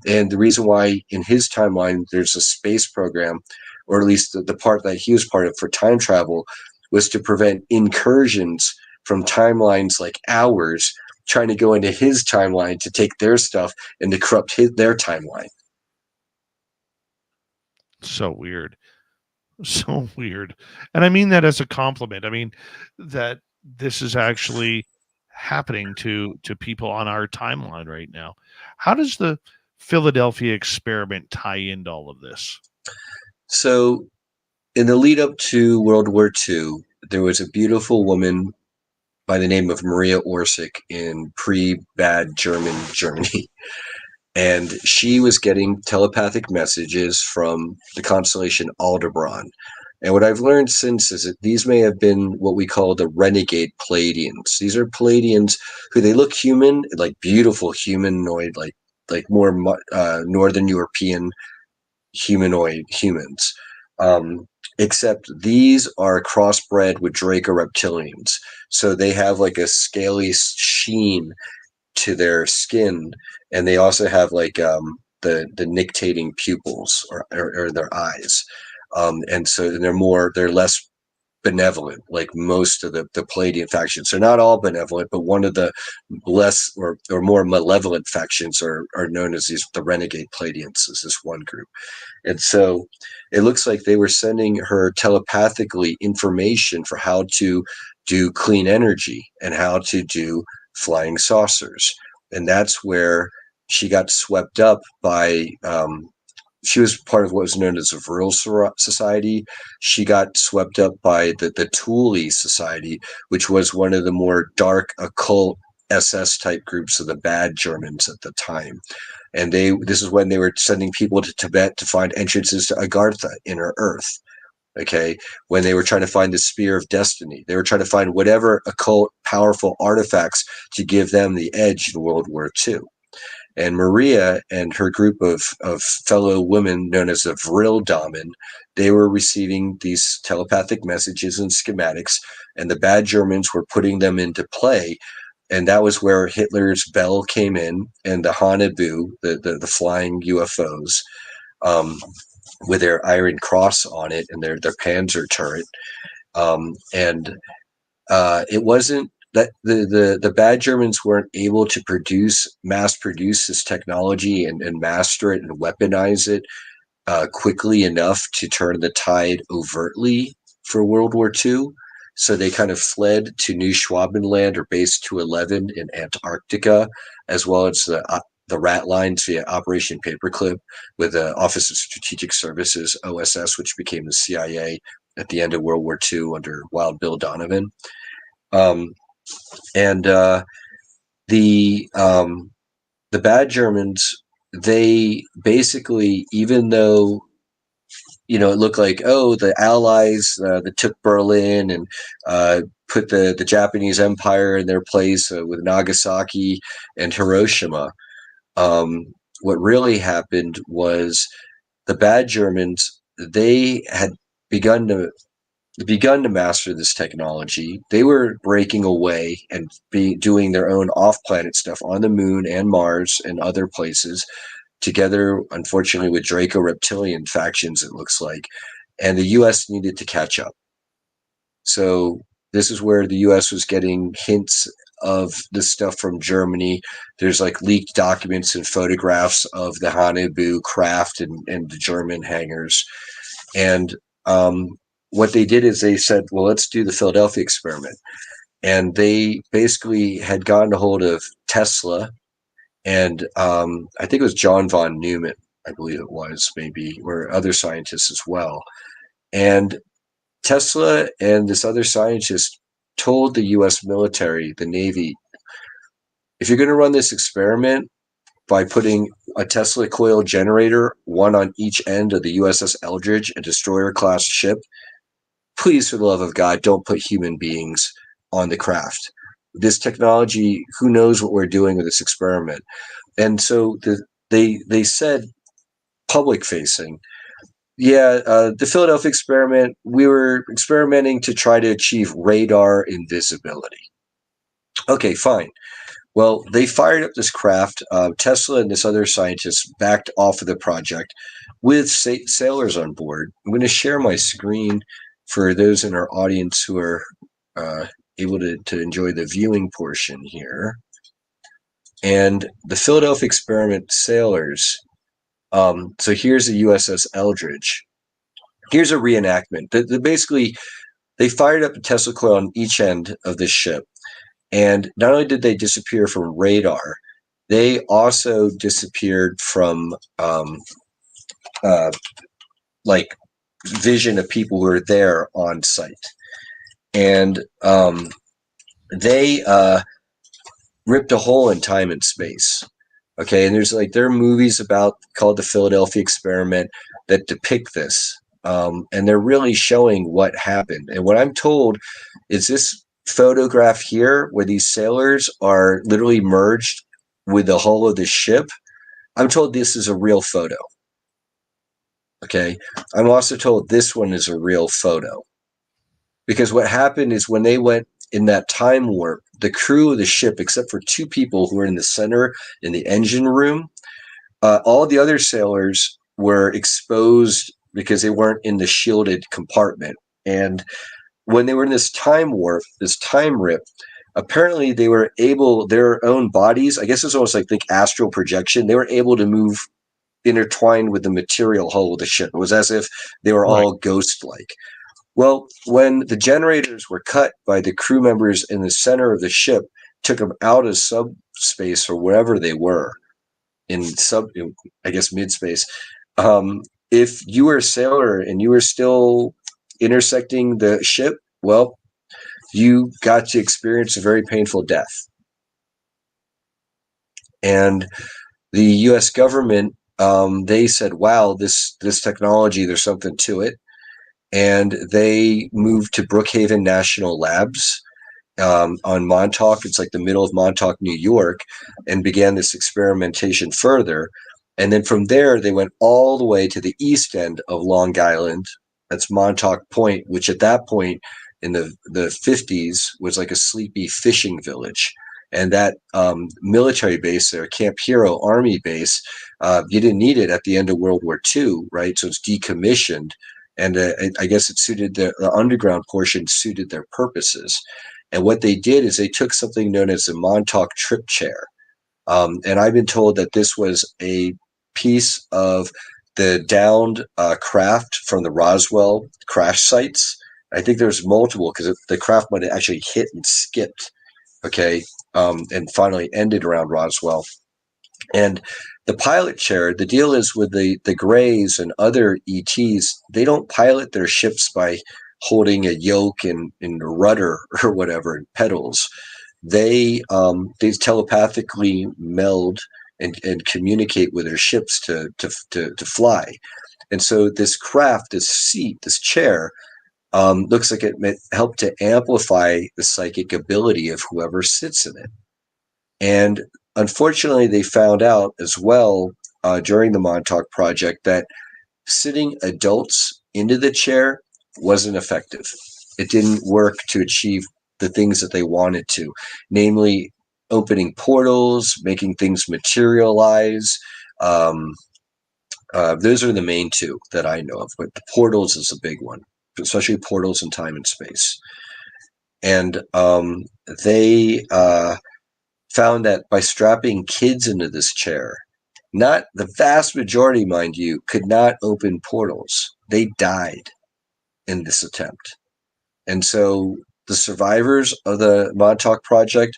And the reason why in his timeline there's a space program, or at least the part that he was part of for time travel, was to prevent incursions from timelines like ours trying to go into his timeline to take their stuff and to corrupt their timeline. So weird. So weird. And I mean that as a compliment. I mean that this is actually happening to people on our timeline right now. How does the Philadelphia experiment tie into all of this? So in the lead up to World War II, there was a beautiful woman by the name of Maria Orsic in pre-bad Germany. And she was getting telepathic messages from the constellation Aldebaran. And what I've learned since is that these may have been what we call the renegade Pleiadians. These are Pleiadians who, they look human, like beautiful humanoid, like more Northern European humanoid humans. Except these are crossbred with Draco reptilians. So they have like a scaly sheen to their skin, and they also have like the nictating pupils or their eyes. And so they're less benevolent, like most of the Palladian factions. They're not all benevolent, but one of the less or more malevolent factions are known as the renegade Palladians, is this one group. And so it looks like they were sending her telepathically information for how to do clean energy and how to do flying saucers. And that's where she got swept up by she was part of what was known as the Vril Society. She got swept up by the Thule Society, which was one of the more dark occult SS type groups of the bad Germans at the time. And this is when they were sending people to Tibet to find entrances to Agartha, inner Earth. Okay, when they were trying to find the Spear of Destiny, they were trying to find whatever occult, powerful artifacts to give them the edge in World War II. And Maria and her group of fellow women known as the Vril Damen, they were receiving these telepathic messages and schematics, and the bad Germans were putting them into play. And that was where Hitler's Bell came in, and the Haunebu, the flying UFOs, with their Iron Cross on it and their Panzer turret. It wasn't that the bad Germans weren't able to mass produce this technology and master it and weaponize it quickly enough to turn the tide overtly for World War II. So they kind of fled to New Schwabenland or Base 211 in Antarctica, as well as the rat lines via Operation Paperclip with the Office of Strategic Services, OSS, which became the CIA at the end of World War II under Wild Bill Donovan. The bad Germans, they basically, even though it looked like, the Allies that took Berlin and put the Japanese Empire in their place with Nagasaki and Hiroshima, what really happened was the bad Germans, they had begun to master this technology. They were breaking away and doing their own off-planet stuff on the moon and Mars and other places, together, unfortunately, with Draco Reptilian factions, it looks like. And the U.S. needed to catch up. So this is where the U.S. was getting hints of this stuff from Germany. There's like leaked documents and photographs of the Haunebu craft and the German hangars. And what they did is they said, well, let's do the Philadelphia experiment. And they basically had gotten a hold of Tesla and I think it was John von Neumann, I believe it was, maybe, or other scientists as well. And Tesla and this other scientist told the U.S. military, the Navy, if you're going to run this experiment by putting a Tesla coil generator, one on each end of the USS Eldridge, a destroyer-class ship, please, for the love of God, don't put human beings on the craft. This technology, who knows what we're doing with this experiment? And so they said, public-facing, the Philadelphia experiment, we were experimenting to try to achieve radar invisibility. Okay, fine. Well, they fired up this craft. Tesla and this other scientist backed off of the project with sailors on board. I'm going to share my screen for those in our audience who are able to enjoy the viewing portion here. And the Philadelphia experiment sailors, so here's the USS Eldridge. Here's a reenactment. Basically, they fired up a Tesla coil on each end of this ship. And not only did they disappear from radar, they also disappeared from vision of people who were there on site. And they ripped a hole in time and space. Okay, and there are movies called the Philadelphia Experiment that depict this. And they're really showing what happened. And what I'm told is this photograph here where these sailors are literally merged with the hull of the ship. I'm told this is a real photo. Okay, I'm also told this one is a real photo. Because what happened is when they went in that time warp, the crew of the ship, except for two people who were in the center in the engine room, all the other sailors were exposed because they weren't in the shielded compartment. And when they were in this time warp, this time rip, apparently they were able, their own bodies, I guess it's almost like astral projection, they were able to move intertwined with the material hull of the ship. It was as if they were all ghost-like. Well, when the generators were cut by the crew members in the center of the ship, took them out of subspace or wherever they were, I guess mid-space. If you were a sailor and you were still intersecting the ship, well, you got to experience a very painful death. And the U.S. government, they said, wow, this technology, there's something to it. And they moved to Brookhaven National Labs on Montauk. It's like the middle of Montauk, New York, and began this experimentation further. And then from there, they went all the way to the east end of Long Island. That's Montauk Point, which at that point in the 50s was like a sleepy fishing village. And that military base there, Camp Hero Army base, you didn't need it at the end of World War II, right? So it's decommissioned. And I guess it suited the underground portion suited their purposes. And what they did is they took something known as the Montauk Trip Chair. And I've been told that this was a piece of the downed craft from the Roswell crash sites. I think there's multiple because the craft might have actually hit and skipped, okay, and finally ended around Roswell. And the pilot chair, the deal is with the Greys and other ETs, they don't pilot their ships by holding a yoke and a rudder or whatever and pedals. They telepathically meld and communicate with their ships to fly. And so this craft, this seat, this chair, looks like it helped to amplify the psychic ability of whoever sits in it. And unfortunately, they found out as well during the Montauk Project that sitting adults into the chair wasn't effective. It didn't work to achieve the things that they wanted to, namely opening portals, making things materialize. Those are the main two that I know of, but the portals is a big one, especially portals in time and space. And they found that by strapping kids into this chair, not the vast majority, mind you, could not open portals. They died in this attempt. And so the survivors of the Montauk Project,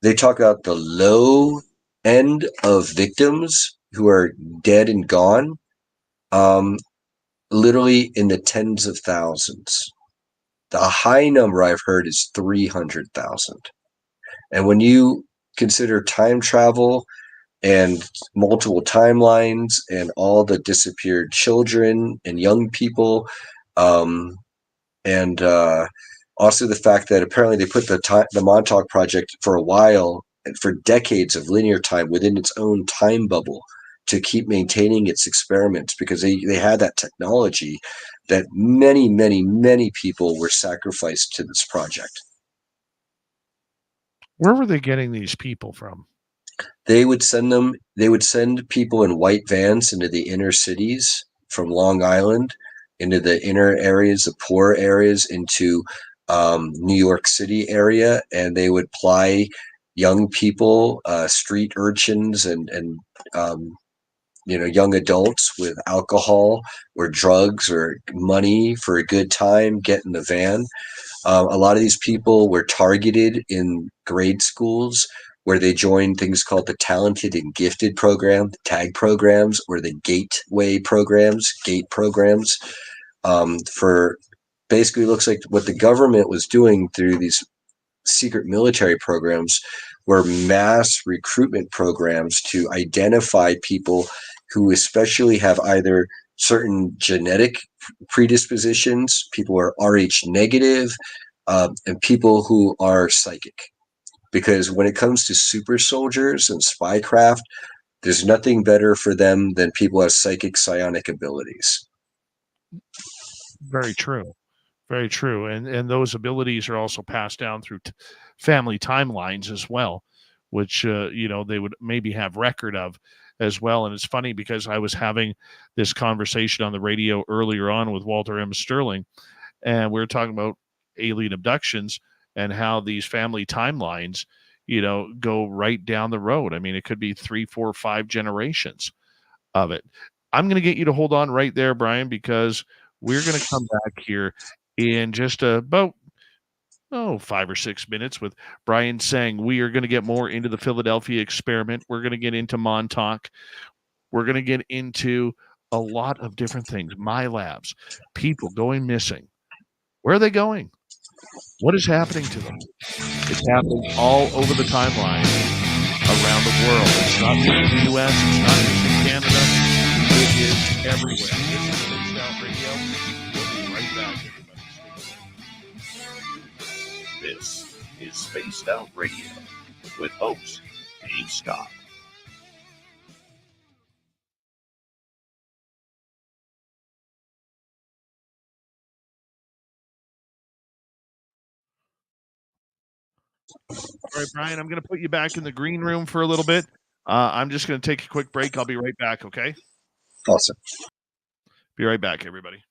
they talk about the low end of victims who are dead and gone, literally in the tens of thousands. The high number I've heard is 300,000. And when you consider time travel and multiple timelines and all the disappeared children and young people, and also the fact that apparently they put the Montauk Project for a while and for decades of linear time within its own time bubble to keep maintaining its experiments because they had that technology that many, many, many people were sacrificed to this project. Where were they getting these people from? They would send people in white vans into the inner cities from Long Island, into the inner areas, the poor areas, into New York City area, and they would ply young people, street urchins, and young adults with alcohol or drugs or money for a good time, get in the van. A lot of these people were targeted in grade schools where they joined things called the Talented and Gifted program, the TAG programs, or the GATE programs. For basically looks like what the government was doing through these secret military programs were mass recruitment programs to identify people who especially have either certain genetic predispositions, people who are Rh negative, and people who are psychic. Because when it comes to super soldiers and spycraft, there's nothing better for them than people who have psychic psionic abilities. Very true. Very true. And those abilities are also passed down through family timelines as well, which, they would maybe have record of as well. And it's funny because I was having this conversation on the radio earlier on with Walter M. Sterling, and we were talking about alien abductions and how these family timelines, go right down the road. I mean, it could be 3, 4, 5 generations of it. I'm going to get you to hold on right there, Brian, because we're going to come back here in just about 5 or 6 minutes with Brian Tseng. We are going to get more into the Philadelphia experiment. We're going to get into Montauk. We're going to get into a lot of different things. MILABS, people going missing. Where are they going? What is happening to them? It's happening all over the timeline around the world. It's not just in the U.S. It's not just in Canada. It is everywhere. This is Spaced Out Radio. We'll be right back, everybody. This is Spaced Out Radio with host Dave Scott. All right, Brian, I'm going to put you back in the green room for a little bit. I'm just going to take a quick break. I'll be right back, okay? Awesome. Be right back, everybody.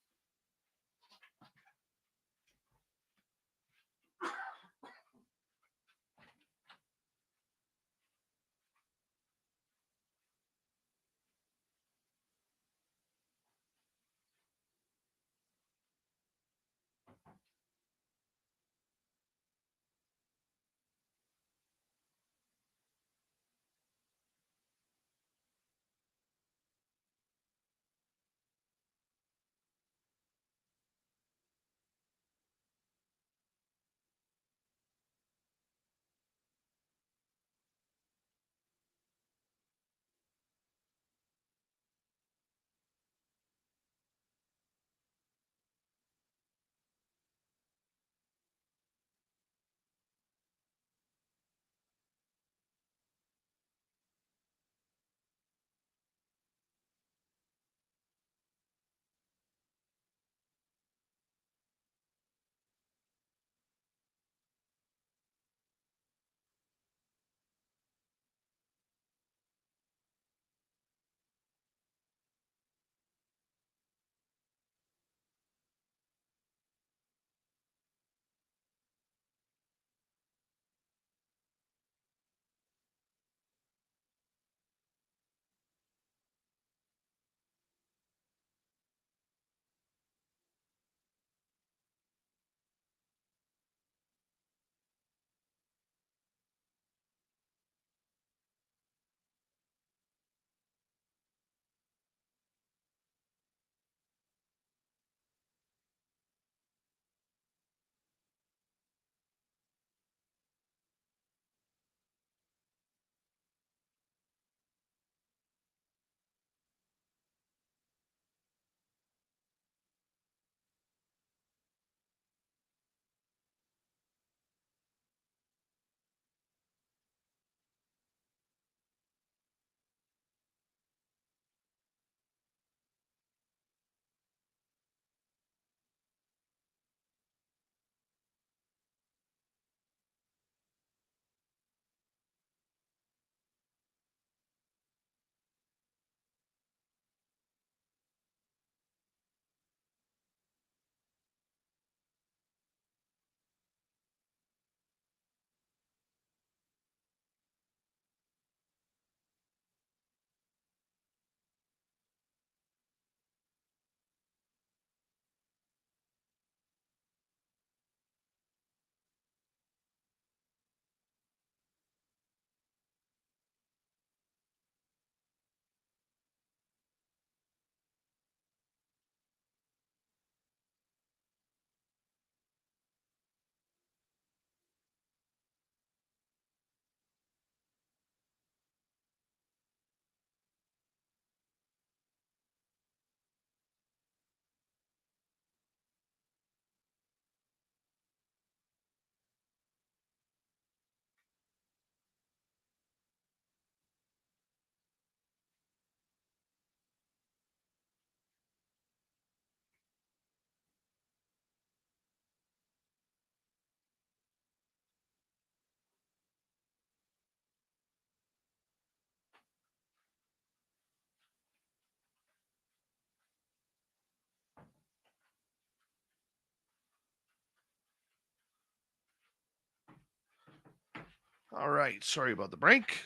All right. Sorry about the break.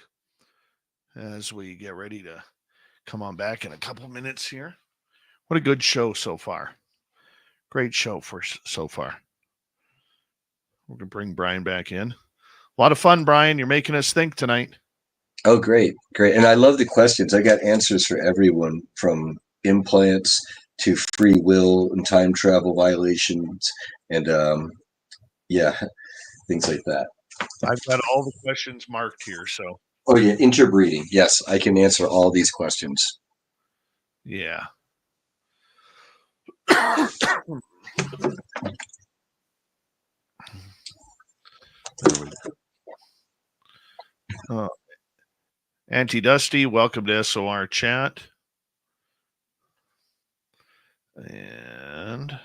As we get ready to come on back in a couple minutes here. What a good show so far. Great show for so far. We're going to bring Brian back in. A lot of fun, Brian. You're making us think tonight. Oh, great. Great. And I love the questions. I got answers for everyone from implants to free will and time travel violations and, yeah, things like that. I've got all the questions marked here, so. Oh, yeah, interbreeding. Yes, I can answer all these questions. Yeah. Auntie Dusty, welcome to SOR chat. And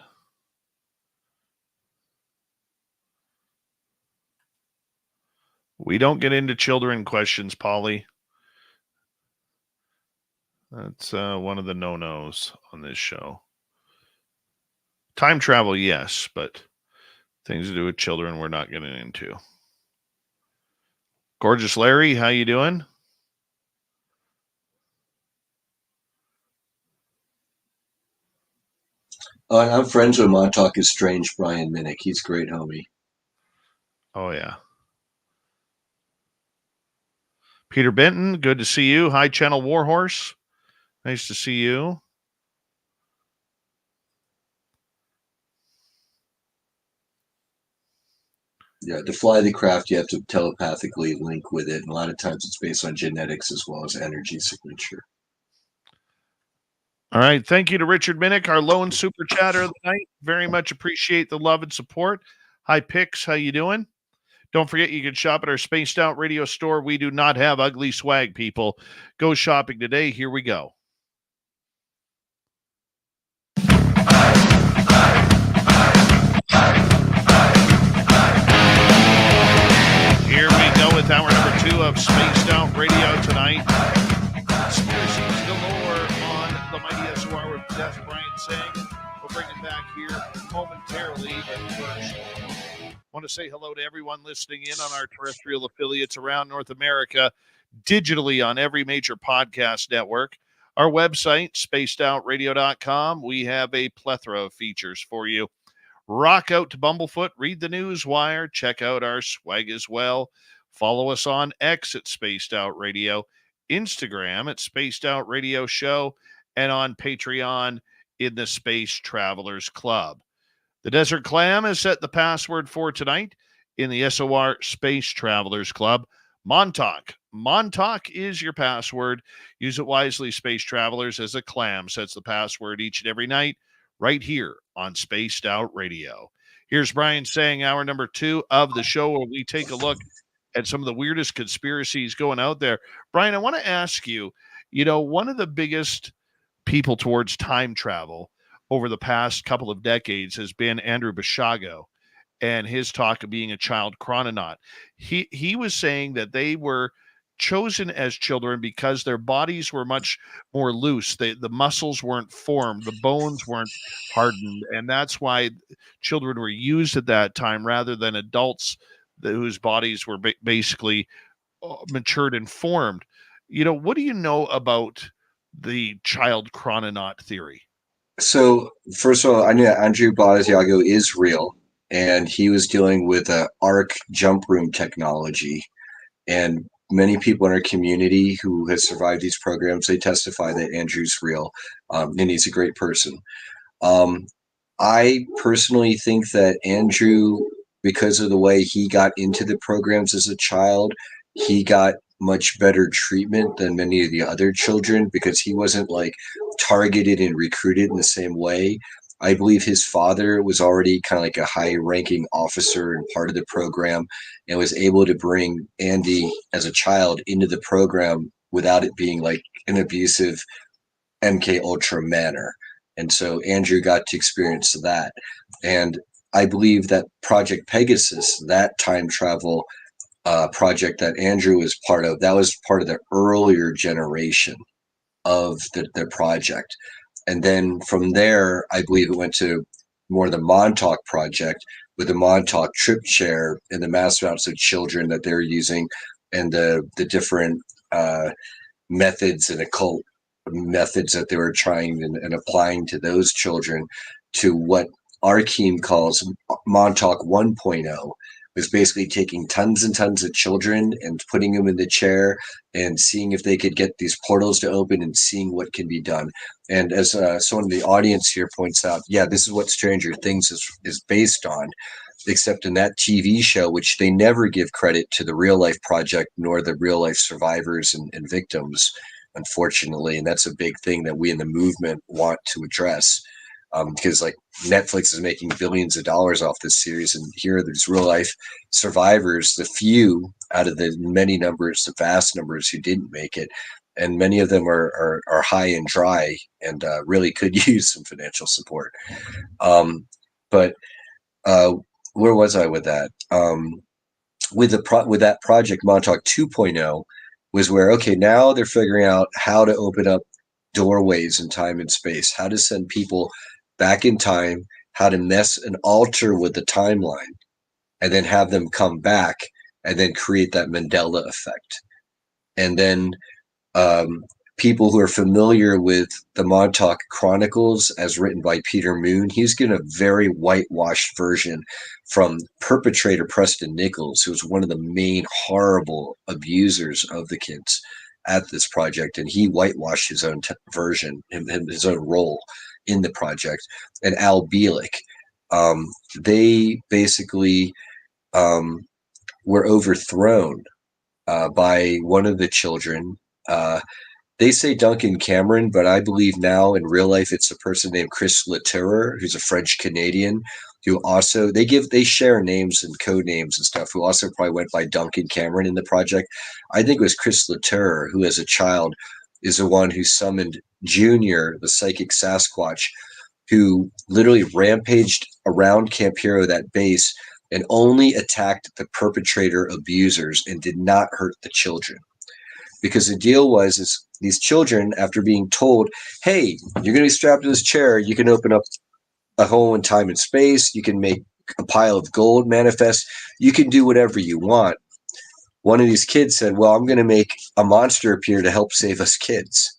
we don't get into children questions, Polly. That's one of the no-nos on this show. Time travel, yes, but things to do with children we're not getting into. Gorgeous Larry, how you doing? I'm friends with Montauk is Strange Brian Minnick. He's a great homie. Oh, yeah. Peter Benton, good to see you. Hi, Channel Warhorse. Nice to see you. Yeah, to fly the craft, you have to telepathically link with it. And a lot of times it's based on genetics as well as energy signature. All right. Thank you to Richard Minnick, our lone super chatter of the night. Very much appreciate the love and support. Hi, Pix. How you doing? Don't forget, you can shop at our Spaced Out Radio store. We do not have ugly swag, people. Go shopping today. Here we go. Here we go with hour number 2 of Spaced Out Radio tonight. Conspiracies galore on the mighty SOR with Death Brian Tseng. We'll bring him back here momentarily. But first, I want to say hello to everyone listening in on our terrestrial affiliates around North America, digitally on every major podcast network. Our website, spacedoutradio.com, we have a plethora of features for you. Rock out to Bumblefoot, read the Newswire, check out our swag as well. Follow us on X at Spaced Out Radio, Instagram at Spaced Out Radio Show, and on Patreon in the Space Travelers Club. The Desert Clam has set the password for tonight in the SOR Space Travelers Club. Montauk. Montauk is your password. Use it wisely, Space Travelers, as a clam sets the password each and every night right here on Spaced Out Radio. Here's Brian saying hour number 2 of the show, where we take a look at some of the weirdest conspiracies going out there. Brian, I want to ask you, one of the biggest people towards time travel over the past couple of decades has been Andrew Basiago and his talk of being a child chrononaut. He was saying that they were chosen as children because their bodies were much more loose. The muscles weren't formed, the bones weren't hardened, and that's why children were used at that time rather than adults whose bodies were basically matured and formed. What do you know about the child chrononaut theory? So, first of all, I knew that Andrew Basiago is real, and he was dealing with arc jump room technology. And many people in our community who have survived these programs, they testify that Andrew's real, and he's a great person. I personally think that Andrew, because of the way he got into the programs as a child, he got much better treatment than many of the other children because he wasn't like targeted and recruited in the same way. I believe his father was already kind of like a high-ranking officer and part of the program and was able to bring Andy as a child into the program without it being like an abusive MK Ultra manner. And so Andrew got to experience that. And I believe that Project Pegasus, that time travel project that Andrew was part of, that was part of the earlier generation of the project. And then from there, I believe it went to more the Montauk Project with the Montauk trip chair and the mass amounts of children that they're using, and the different methods and occult methods that they were trying and applying to those children, to what Arkheim calls Montauk 1.0, was basically taking tons and tons of children and putting them in the chair and seeing if they could get these portals to open and seeing what can be done. And as someone in the audience here points out, yeah, this is what Stranger Things is based on, except in that TV show, which they never give credit to the real life project nor the real life survivors and victims, unfortunately. And that's a big thing that we in the movement want to address, because like Netflix is making billions of dollars off this series, and here there's real life survivors, the few out of the many numbers, the vast numbers who didn't make it, and many of them are high and dry and really could use some financial support. But where was I with that? With that project Montauk 2.0 was where, okay, now they're figuring out how to open up doorways in time and space, how to send people back in time, how to mess and alter with the timeline, and then have them come back and then create that Mandela effect. And then people who are familiar with the Montauk Chronicles as written by Peter Moon, he's given a very whitewashed version from perpetrator Preston Nichols, who was one of the main horrible abusers of the kids at this project. And he whitewashed his own version, his own role in the project. And Al Bielek, they basically were overthrown by one of the children. They say Duncan Cameron, but I believe now in real life it's a person named Chris Latour, who's a French Canadian, who also they share names and code names and stuff, who also probably went by Duncan Cameron in the project. I think it was Chris Latour, who as a child is the one who summoned Junior, the psychic Sasquatch, who literally rampaged around Camp Hero, that base, and only attacked the perpetrator abusers and did not hurt the children. Because the deal was these children, after being told, hey, you're going to be strapped to this chair, you can open up a hole in time and space, you can make a pile of gold manifest, you can do whatever you want. One of these kids said, well, I'm going to make a monster appear to help save us kids.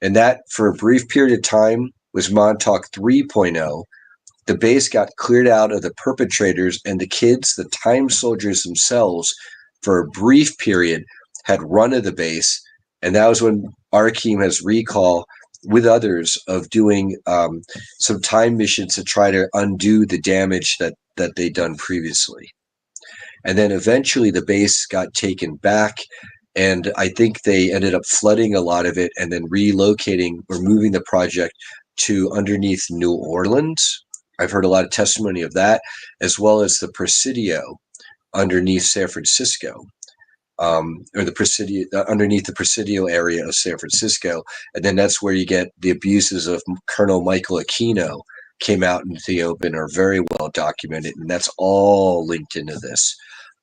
And that, for a brief period of time, was Montauk 3.0. The base got cleared out of the perpetrators, and the kids, the time soldiers themselves, for a brief period, had run of the base. And that was when Arkheim has recall with others of doing some time missions to try to undo the damage that they'd done previously. And then eventually the base got taken back, and I think they ended up flooding a lot of it and then relocating or moving the project to underneath New Orleans. I've heard a lot of testimony of that, as well as the Presidio underneath San Francisco. Or the Presidio, underneath the Presidio area of San Francisco. And then that's where you get the abuses of Colonel Michael Aquino came out into the open, are very well documented. And that's all linked into this.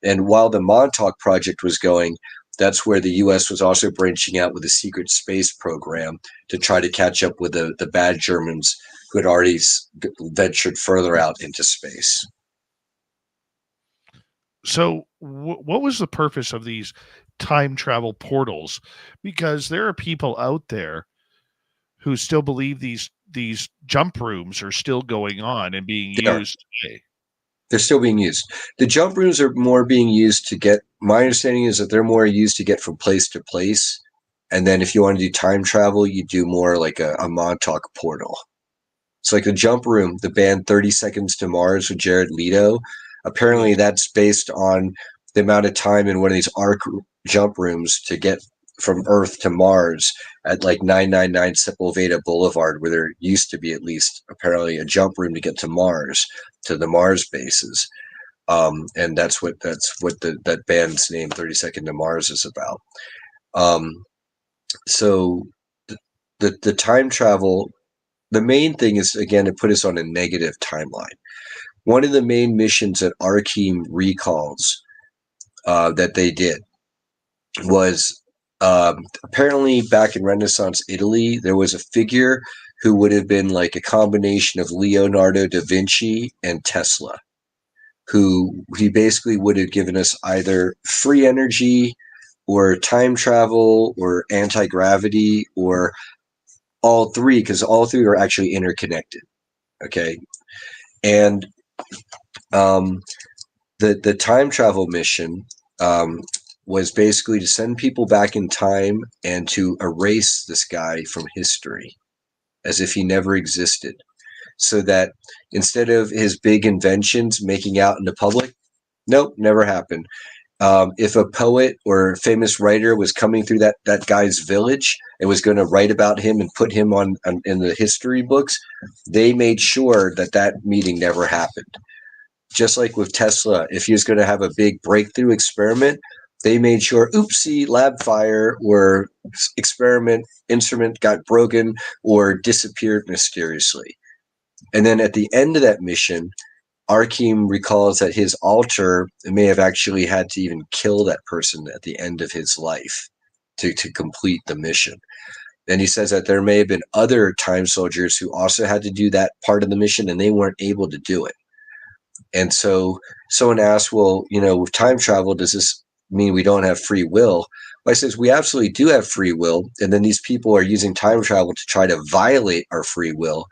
And while the Montauk Project was going, that's where the U.S. was also branching out with a secret space program to try to catch up with the bad Germans who had already ventured further out into space. So what was the purpose of these time travel portals? Because there are people out there who still believe these jump rooms are still going on and being used today. They're still being used. The jump rooms are more being used to get, my understanding is that they're more used to get from place to place. And then if you want to do time travel, you do more like a Montauk portal. So like the jump room, the band 30 Seconds to Mars with Jared Leto, apparently that's based on the amount of time in one of these arc jump rooms to get from Earth to Mars at like 999 Sepulveda Boulevard, where there used to be at least apparently a jump room to get to Mars, to the Mars bases. And that's what that band's name 30 Second to Mars is about. So the time travel, the main thing is, again, to put us on a negative timeline. One of the main missions that Arkheim recalls that they did was apparently back in Renaissance Italy, there was a figure who would have been like a combination of Leonardo da Vinci and Tesla, who he basically would have given us either free energy or time travel or anti-gravity or all three, because all three are actually interconnected. Okay. And the time travel mission was basically to send people back in time and to erase this guy from history as if he never existed, so that instead of his big inventions making out in the public, nope, never happened. If a poet or famous writer was coming through that guy's village and was going to write about him and put him on in the history books, they made sure that meeting never happened. Just like with Tesla, if he was going to have a big breakthrough experiment, they made sure, oopsie, lab fire or experiment instrument got broken or disappeared mysteriously. And then at the end of that mission, Arkheim recalls that his alter may have actually had to even kill that person at the end of his life to complete the mission. And he says that there may have been other time soldiers who also had to do that part of the mission and they weren't able to do it. And so someone asked, well, with time travel, does this mean we don't have free will? Well, I says we absolutely do have free will. And then these people are using time travel to try to violate our free will.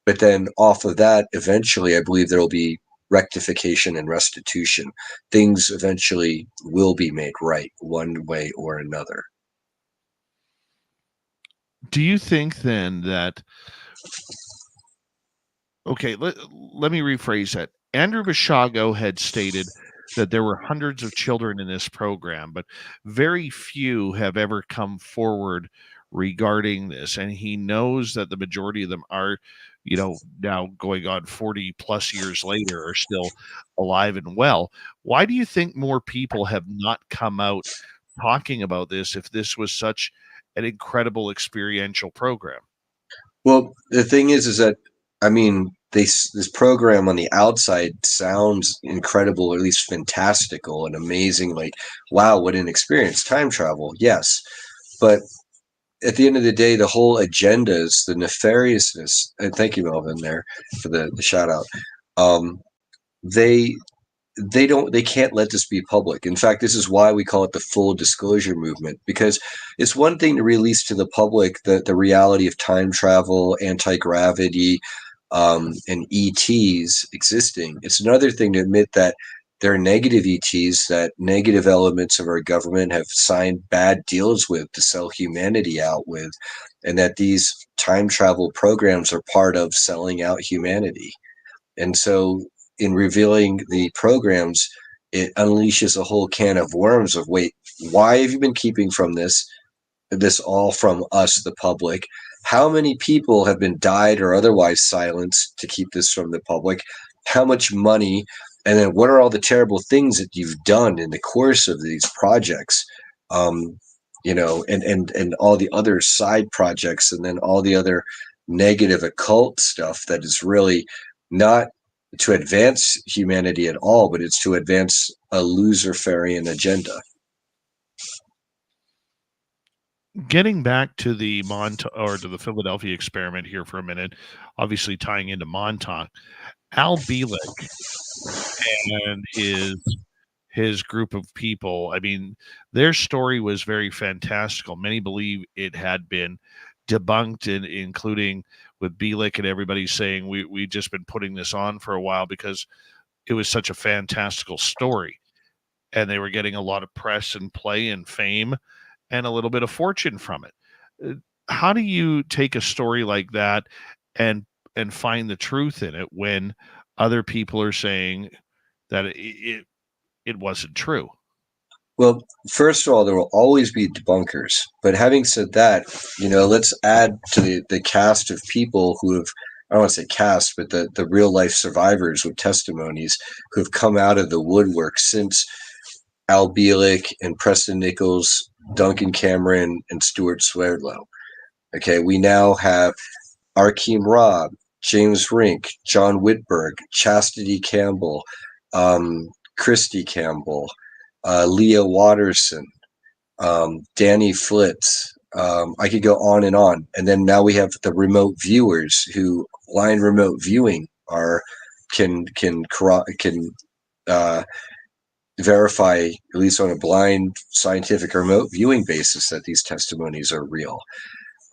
But then off of that, eventually, I believe there will be rectification and restitution. Things eventually will be made right one way or another. Do you think then that, okay, let me rephrase that. Andrew Bashago had stated that there were hundreds of children in this program, but very few have ever come forward regarding this. And he knows that the majority of them are, now going on 40 plus years later, are still alive and well. Why do you think more people have not come out talking about this if this was such an incredible experiential program? Well, the thing is that, this program on the outside sounds incredible, or at least fantastical and amazing. Like, wow, what an experience. Time travel. Yes. But at the end of the day, the whole agendas, the nefariousness, and thank you, Melvin, there for the shout out. They can't let this be public. In fact, this is why we call it the full disclosure movement, because it's one thing to release to the public the reality of time travel, anti-gravity, and ETs existing. It's another thing to admit that there are negative ETs, that negative elements of our government have signed bad deals with to sell humanity out with, and that these time travel programs are part of selling out humanity. And so in revealing the programs, it unleashes a whole can of worms of, wait, why have you been keeping from this all from us, the public? How many people have been died or otherwise silenced to keep this from the public? How much money? And then what are all the terrible things that you've done in the course of these projects? And all the other side projects, and then all the other negative occult stuff that is really not to advance humanity at all, but it's to advance a Luciferian agenda. Getting back to the to the Philadelphia experiment here for a minute, obviously tying into Montauk, Al Bielek and his group of people, their story was very fantastical. Many believe it had been debunked, including with Bielek and everybody saying we've just been putting this on for a while because it was such a fantastical story. And they were getting a lot of press and play and fame and a little bit of fortune from it. How do you take a story like that and find the truth in it when other people are saying that it wasn't true? Well, first of all, there will always be debunkers. But having said that, let's add to the cast of people who have, I don't want to say cast, but the real life survivors with testimonies who have come out of the woodwork since Al Bielek and Preston Nichols, Duncan Cameron, and Stuart Swerdlow. Okay, we now have Arkheim Ra, James Rink, John Whitberg, Chastity Campbell, Christy Campbell, Leah Watterson, Danny Flitz, I could go on and on. And then now we have the remote viewers who blind remote viewing can verify, at least on a blind scientific remote viewing basis, that these testimonies are real.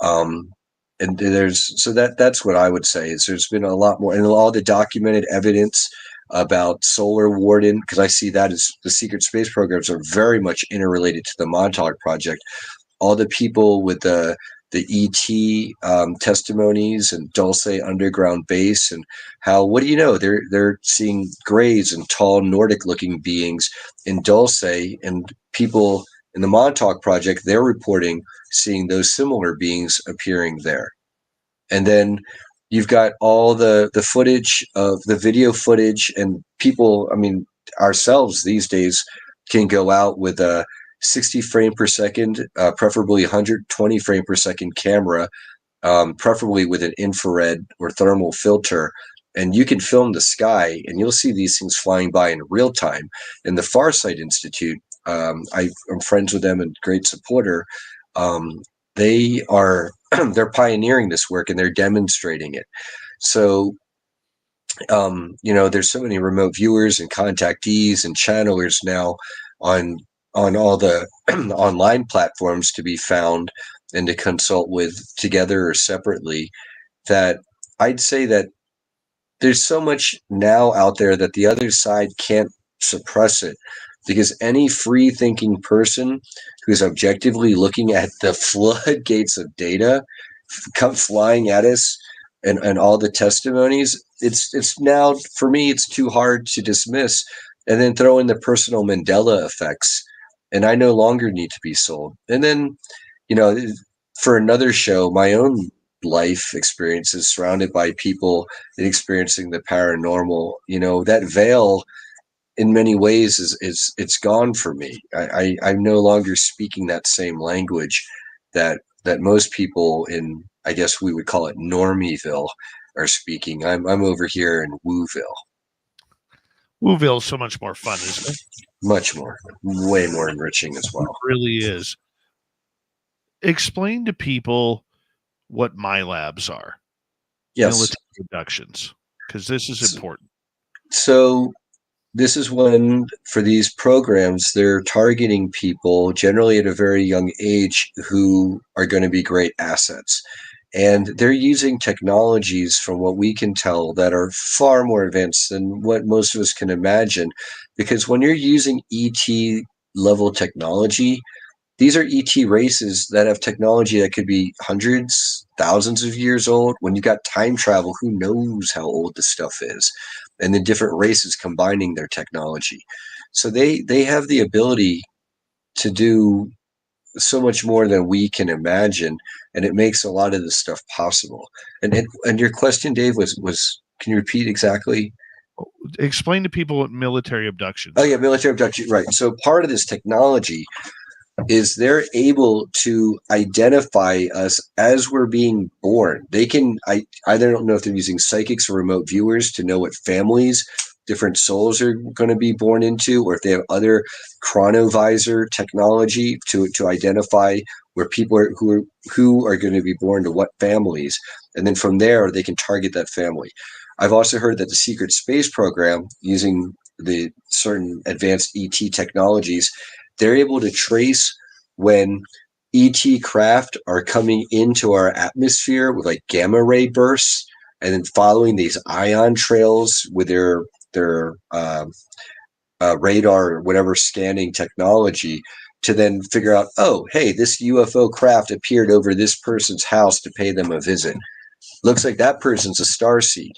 And that's what I would say is there's been a lot more, and all the documented evidence about solar warden, because I see that as the secret space programs are very much interrelated to the Montauk Project. All the people with the ET testimonies and Dulce underground base, and how, what do you know, they're seeing grays and tall Nordic looking beings in Dulce, and people in the Montauk Project, they're reporting seeing those similar beings appearing there. And then you've got all the footage of the video footage, and people, I mean, ourselves these days can go out with a 60 frame per second, preferably 120 frame per second camera, preferably with an infrared or thermal filter. And you can film the sky and you'll see these things flying by in real time. And the Farsight Institute, I'm friends with them and great supporter. They're pioneering this work and they're demonstrating it. So, there's so many remote viewers and contactees and channelers now on all the online platforms to be found and to consult with together or separately, that I'd say that there's so much now out there that the other side can't suppress it, because any free thinking person who's objectively looking at the floodgates of data come flying at us and all the testimonies, it's now, for me, it's too hard to dismiss. And then throw in the personal Mandela effects, and I no longer need to be sold. And then, for another show, my own life experiences surrounded by people experiencing the paranormal, that veil in many ways it's gone for me. I'm no longer speaking that same language that most people in, I guess we would call it Normieville, are speaking. I'm over here in Wooville. Wooville is so much more fun, isn't it? Much more, way more enriching as well. It really is. Explain to people what MILABS are. Yes. Military abductions, because this is important. So this is when, for these programs, they're targeting people generally at a very young age who are going to be great assets. And they're using technologies, from what we can tell, that are far more advanced than what most of us can imagine. Because when you're using ET level technology, these are ET races that have technology that could be hundreds, thousands of years old. When you got time travel, who knows how old this stuff is? And then different races combining their technology. So they have the ability to do so much more than we can imagine, and it makes a lot of this stuff possible. And your question, Dave, was can you repeat exactly? Explain to people what military abductions. Oh yeah, military abduction, right. So part of this technology is they're able to identify us as we're being born. They can, I don't know if they're using psychics or remote viewers to know what families different souls are going to be born into, or if they have other chronovisor technology to identify where people are who are going to be born to what families, and then from there they can target that family. I've also heard that the secret space program, using the certain advanced ET technologies, they're able to trace when ET craft are coming into our atmosphere with like gamma ray bursts, and then following these ion trails with their radar or whatever scanning technology to then figure out, oh, hey, this UFO craft appeared over this person's house to pay them a visit. Looks like that person's a starseed.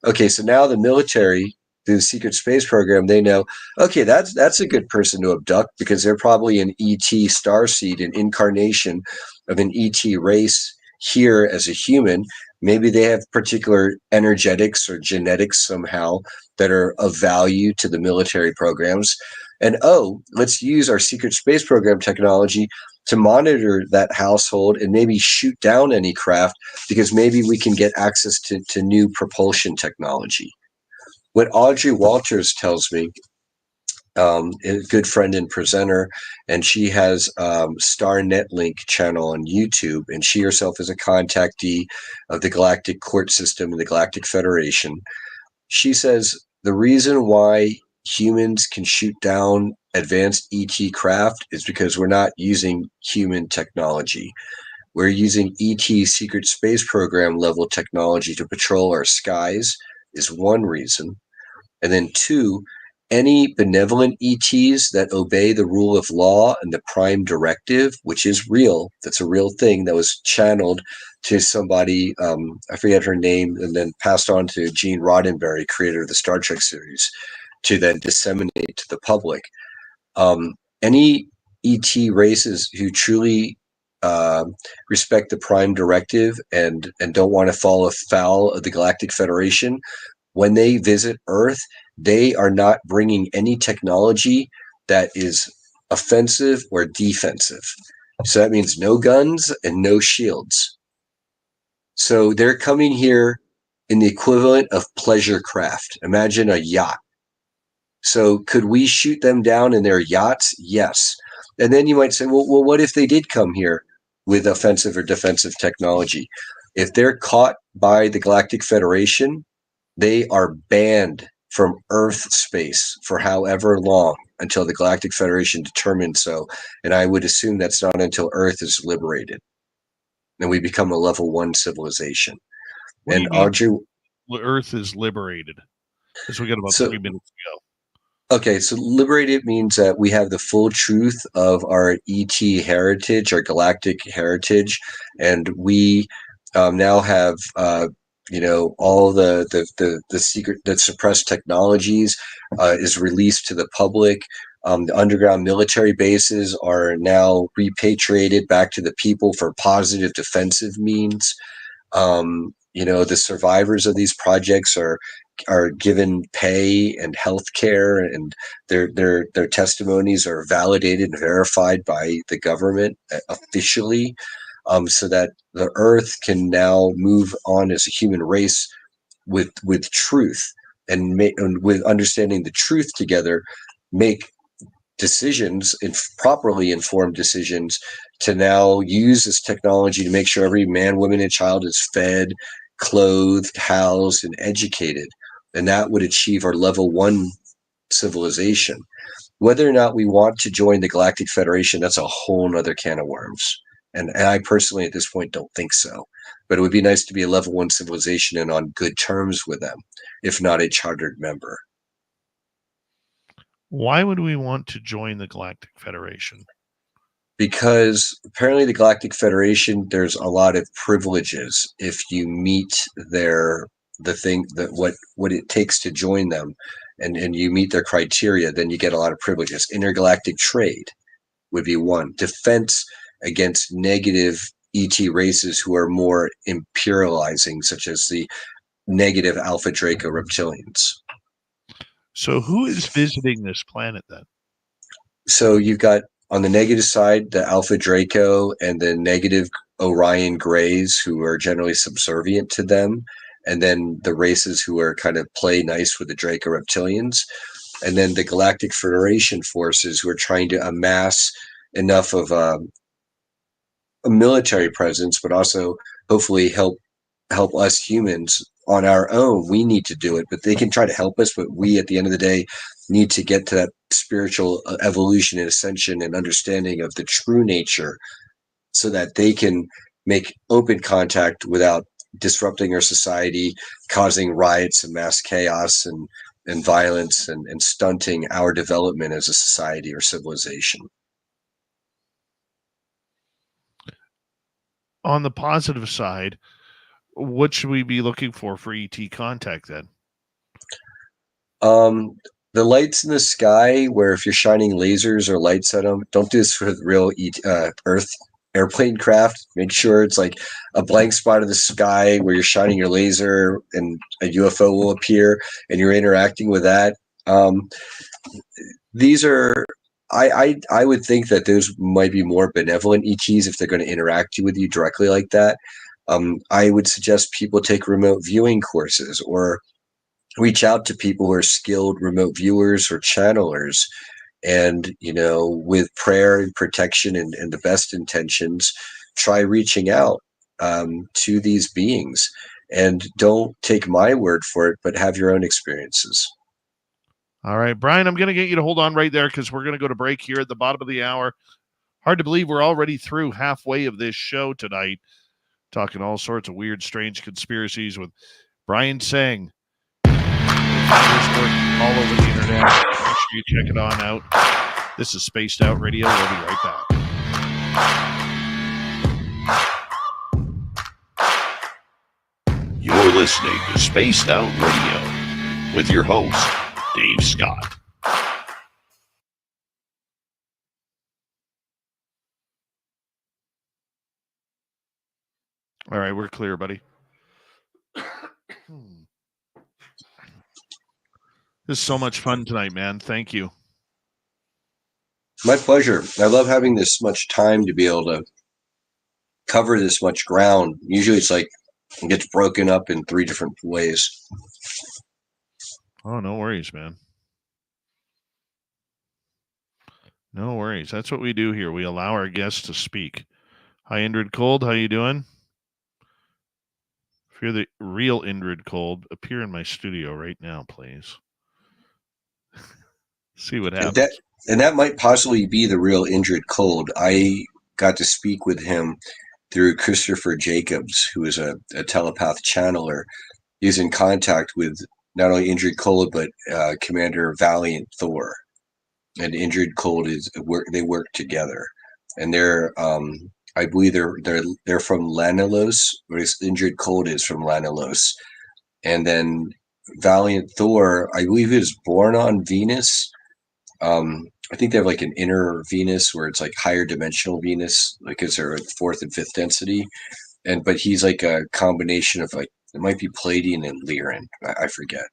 Okay, so now the military, through the secret space program, they know, okay, that's a good person to abduct because they're probably an ET starseed, an incarnation of an ET race here as a human. Maybe they have particular energetics or genetics somehow that are of value to the military programs. And let's use our secret space program technology to monitor that household and maybe shoot down any craft, because maybe we can get access to new propulsion technology. What Audrey Walters tells me, a good friend and presenter, and she has Star Netlink channel on YouTube, and she herself is a contactee of the Galactic Court System and the Galactic Federation. She says the reason why humans can shoot down advanced ET craft is because we're not using human technology. We're using ET secret space program level technology to patrol our skies is one reason. And then two, any benevolent ETs that obey the rule of law and the prime directive, which is real, that's a real thing that was channeled to somebody, I forget her name, and then passed on to Gene Roddenberry, creator of the Star Trek series, to then disseminate to the public. Any ET races who truly respect the prime directive and don't want to fall afoul of the Galactic Federation, when they visit Earth, they are not bringing any technology that is offensive or defensive. So that means no guns and no shields. So they're coming here in the equivalent of pleasure craft. Imagine a yacht. So could we shoot them down in their yachts? Yes. And then you might say, well, what if they did come here with offensive or defensive technology? If they're caught by the Galactic Federation, they are banned from Earth space for however long until the Galactic Federation determines so. And I would assume that's not until Earth is liberated and we become a level 1 civilization. What and do you mean Audrey, Earth is liberated? Because we got about 3 minutes to go. Okay, so liberated means that we have the full truth of our ET heritage, our galactic heritage, and we now have all the secret, the suppressed technologies is released to the public. The underground military bases are now repatriated back to the people for positive defensive means. The survivors of these projects are given pay and health care, and their testimonies are validated and verified by the government officially, so that the Earth can now move on as a human race with truth and with understanding the truth together, make decisions and properly informed decisions to now use this technology to make sure every man, woman, and child is fed, clothed, housed, and educated. And that would achieve our level 1 civilization. Whether or not we want to join the Galactic Federation, that's a whole nother can of worms. And I personally, at this point, don't think so. But it would be nice to be a level 1 civilization and on good terms with them, if not a chartered member. Why would we want to join the Galactic Federation? Because apparently the Galactic Federation, there's a lot of privileges if you meet what it takes to join them, and you meet their criteria, then you get a lot of privileges. Intergalactic trade would be one. Defense against negative ET races who are more imperializing, such as the negative Alpha Draco reptilians. So who is visiting this planet then? So you've got on the negative side, the Alpha Draco and the negative Orion Greys, who are generally subservient to them. And then the races who are kind of play nice with the Draco reptilians. And then the Galactic Federation forces who are trying to amass enough of a military presence, but also hopefully help us humans on our own. We need to do it, but they can try to help us. But we, at the end of the day, need to get to that spiritual evolution and ascension and understanding of the true nature so that they can make open contact without disrupting our society, causing riots and mass chaos and violence and stunting our development as a society or civilization. On the positive side, what should we be looking for ET contact then? The lights in the sky, where if you're shining lasers or lights at them, don't do this for the real Earth airplane craft. Make sure it's like a blank spot in the sky where you're shining your laser and a UFO will appear and you're interacting with that. These are, I would think that those might be more benevolent ETs if they're going to interact with you directly like that. I would suggest people take remote viewing courses or reach out to people who are skilled remote viewers or channelers, and with prayer and protection and the best intentions, try reaching out to these beings, and don't take my word for it, but have your own experiences. All right, Brian, I'm going to get you to hold on right there because we're going to go to break here at the bottom of the hour. Hard to believe we're already through halfway of this show tonight, talking all sorts of weird, strange conspiracies with Brian Tseng. All over the internet. Make sure you check it on out. This is Spaced Out Radio. We'll be right back. You're listening to Spaced Out Radio with your host, Dave Scott. All right, we're clear, buddy. This is so much fun tonight, man. Thank you. My pleasure. I love having this much time to be able to cover this much ground. Usually it's like it gets broken up in 3 different ways. Oh, no worries, man. No worries. That's what we do here. We allow our guests to speak. Hi, Indrid Cold. How you doing? If you're the real Indrid Cold, appear in my studio right now, please. See what happens. And that might possibly be the real Indrid Cold. I got to speak with him through Christopher Jacobs, who is a telepath channeler. He's in contact with not only Indrid Cold, but Commander Valiant Thor. And Indrid Cold they work together. And they're I believe they're from Lanalos, or Indrid Cold is from Lanalos. And then Valiant Thor, I believe he was born on Venus. I think they have like an inner Venus where it's like higher dimensional Venus, like because they're at 4th and 5th density. But he's like a combination of like, it might be Palladian and Lyran. I forget.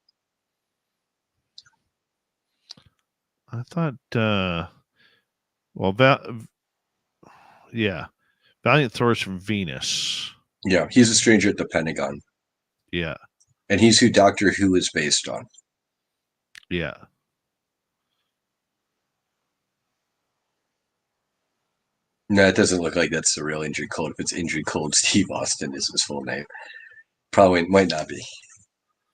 I thought, Valiant Thor's from Venus. Yeah, he's a stranger at the Pentagon. Yeah. And he's who Doctor Who is based on. Yeah. No, it doesn't look like that's the real Indrid Cold. If it's Indrid Cold, Steve Austin is his full name. Probably might not be.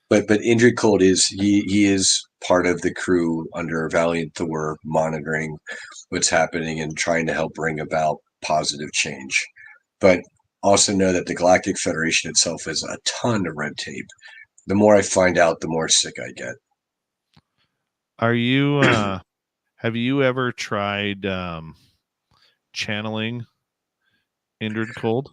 But Indrid Cold he is part of the crew under Valiant Thor, monitoring what's happening and trying to help bring about positive change. But also know that the Galactic Federation itself has a ton of red tape. The more I find out, the more sick I get. Are you have you ever tried channeling Indrid Cold?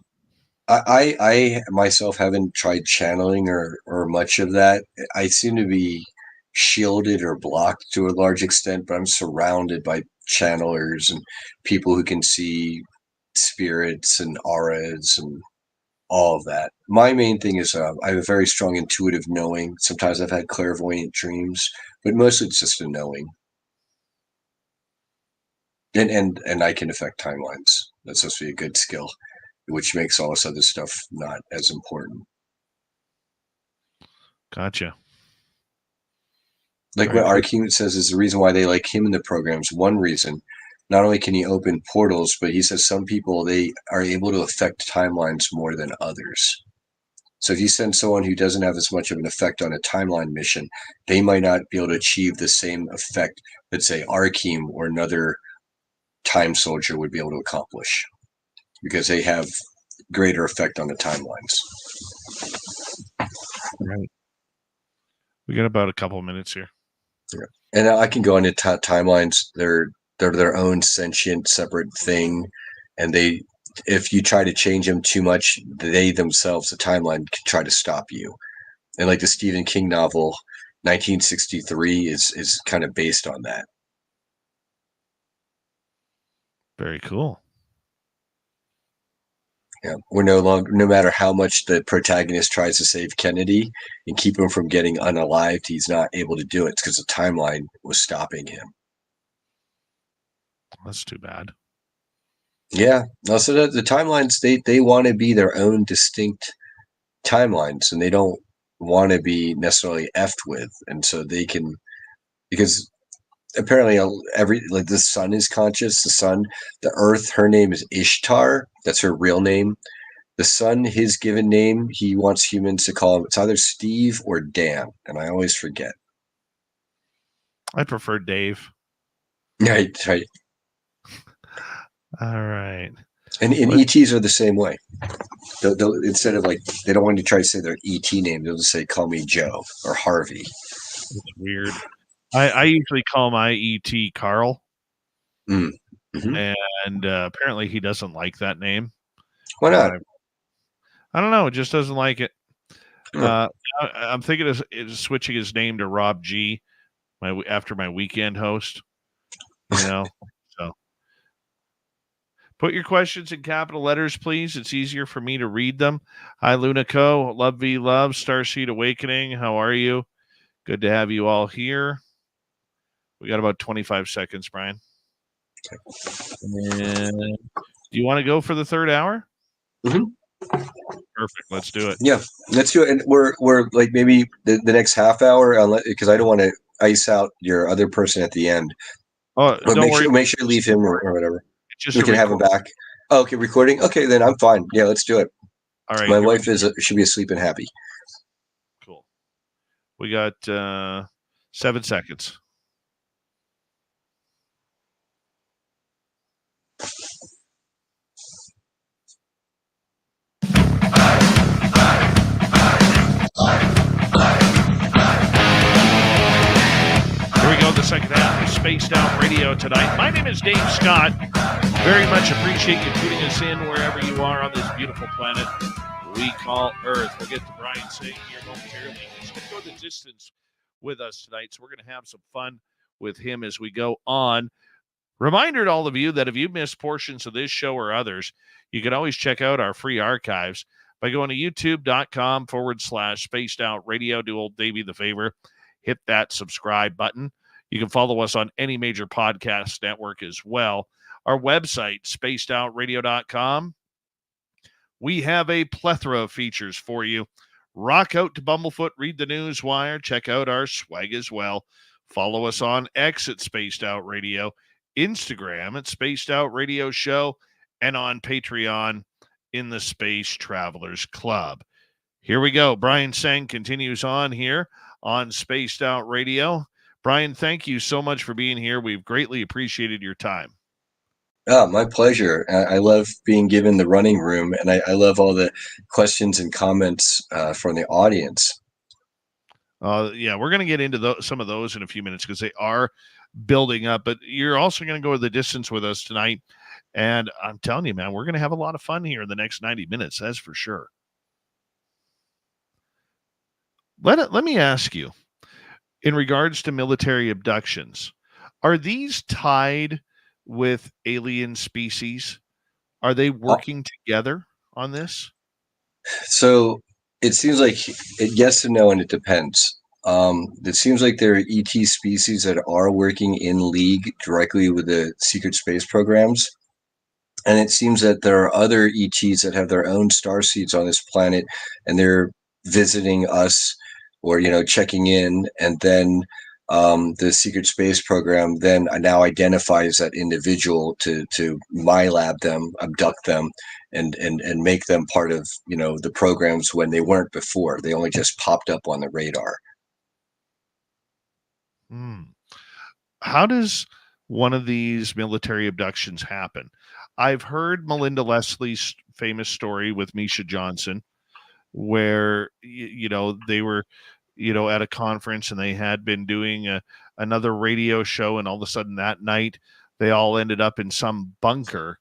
I myself haven't tried channeling or much of that. I seem to be shielded or blocked to a large extent, but I'm surrounded by channelers and people who can see spirits and auras and all of that. My main thing is I have a very strong intuitive knowing. Sometimes I've had clairvoyant dreams, but mostly it's just a knowing. And I can affect timelines. That's supposed to be a good skill, which makes all this other stuff not as important. Gotcha. Like what Arkheim says is the reason why they like him in the programs. One reason, not only can he open portals, but he says some people, they are able to affect timelines more than others. So if you send someone who doesn't have as much of an effect on a timeline mission, they might not be able to achieve the same effect that, say, Arkheim or another time soldier would be able to accomplish, because they have greater effect on the timelines. Right. We got about a couple of minutes here. Yeah. And I can go into timelines. They're their own sentient, separate thing, and if you try to change them too much, they themselves, the timeline, can try to stop you. And like the Stephen King novel 1963 is kind of based on that. Very cool. Yeah, we're no matter how much the protagonist tries to save Kennedy and keep him from getting unalived, he's not able to do it because the timeline was stopping him. That's too bad. Yeah. Also, the timelines, they want to be their own distinct timelines, and they don't want to be necessarily effed with, and so they can, because apparently like the sun is conscious. The sun, the Earth, her name is Ishtar. That's her real name. The sun, his given name, he wants humans to call him. It's either Steve or Dan, and I always forget. I prefer Dave. Right, right. All right. And ETs are the same way. They'll, instead of like, they don't want to try to say their ET name, they'll just say, call me Joe or Harvey. It's weird. I usually call my ET Carl. Mm-hmm. And apparently he doesn't like that name. Why not? I don't know. It just doesn't like it. I'm thinking of switching his name to Rob G, after my weekend host. So put your questions in capital letters, please. It's easier for me to read them. Hi, Luna Co. Love V Love, Starseed Awakening. How are you? Good to have you all here. We got about 25 seconds, Brian. And do you want to go for the third hour? Mm-hmm. Perfect. Let's do it. Yeah, let's do it. And we're like maybe the next half hour, because I don't want to ice out your other person at the end. Oh, but don't worry. Make sure you leave him or whatever. Just we can have him back. Oh, okay, recording. Okay, then I'm fine. Yeah, let's do it. All right. My wife should be asleep and happy. Cool. We got 7 seconds. Here we go, the second half of Spaced Out Radio tonight. My name is Dave Scott. Very much appreciate you tuning us in wherever you are on this beautiful planet we call Earth. We'll get to Brian Tseng here momentarily. He's going to go the distance with us tonight, so we're going to have some fun with him as we go on. Reminder to all of you that if you missed portions of this show or others, you can always check out our free archives by going to youtube.com/Spaced Out Radio. Do old Davey the favor. Hit that subscribe button. You can follow us on any major podcast network as well. Our website, spacedoutradio.com. We have a plethora of features for you. Rock out to Bumblefoot, read the news wire, check out our swag as well. Follow us on X at Spaced Out Radio, Instagram at Spaced Out Radio Show, and on Patreon in the Space Travelers Club. Here we go. Brian Tseng continues on here on Spaced Out Radio. Brian, thank you so much for being here. We've greatly appreciated your time. Oh, my pleasure. I love being given the running room, and I love all the questions and comments from the audience. Yeah, we're going to get into some of those in a few minutes because they are building up, but you're also going to go the distance with us tonight. And I'm telling you, man, we're going to have a lot of fun here in the next 90 minutes. That's for sure. Let me ask you, in regards to military abductions, are these tied with alien species? Are they working together on this? So it seems like yes and no, and it depends. It seems like there are ET species that are working in league directly with the secret space programs. And it seems that there are other ETs that have their own starseeds on this planet, and they're visiting us or, checking in. And then the secret space program then now identifies that individual to MILAB them, abduct them, and make them part of, the programs when they weren't before. They only just popped up on the radar. How does one of these military abductions happen? I've heard Melinda Leslie's famous story with Misha Johnson, where, they were, at a conference and they had been doing another radio show. And all of a sudden that night, they all ended up in some bunker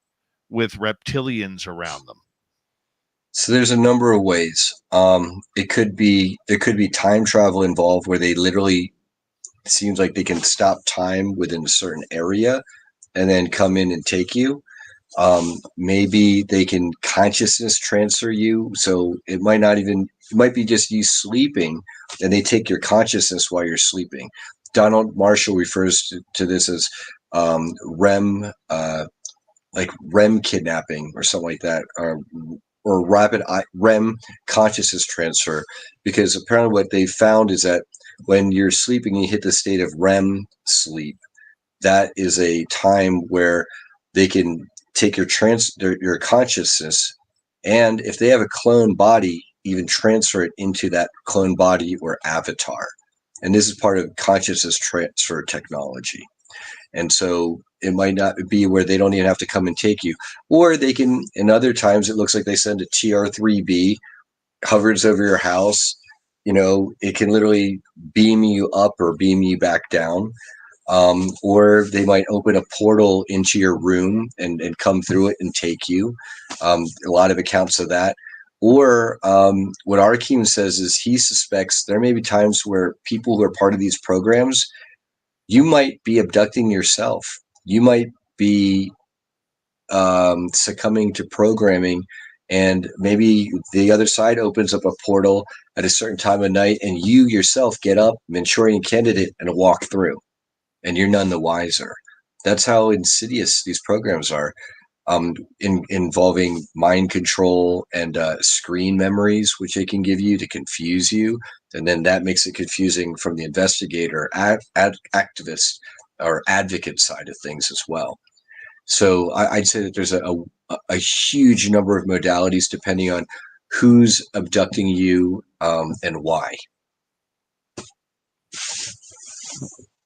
with reptilians around them. So there's a number of ways. There could be time travel involved where they literally, it seems like they can stop time within a certain area and then come in and take you. Maybe they can consciousness transfer you. So it might be just you sleeping and they take your consciousness while you're sleeping. Donald Marshall refers to this as REM, like REM kidnapping or something like that, or rapid REM consciousness transfer, because apparently what they found is that when you're sleeping, you hit the state of REM sleep. That is a time where they can take your consciousness, and if they have a clone body, even transfer it into that clone body or avatar. And this is part of consciousness transfer technology. And so it might not be where they don't even have to come and take you, or they can. In other times, it looks like they send a TR-3B, hovers over your house. It can literally beam you up or beam you back down. Or they might open a portal into your room and come through it and take you. A lot of accounts of that. Or what Arkheim says is he suspects there may be times where people who are part of these programs, you might be abducting yourself. You might be succumbing to programming, and maybe the other side opens up a portal at a certain time of night, and you yourself get up, Manchurian candidate, and walk through, and you're none the wiser. That's how insidious these programs are, involving mind control and screen memories, which they can give you to confuse you. And then that makes it confusing from the investigator, activist, or advocate side of things as well. So I'd say that there's a huge number of modalities depending on who's abducting you and why.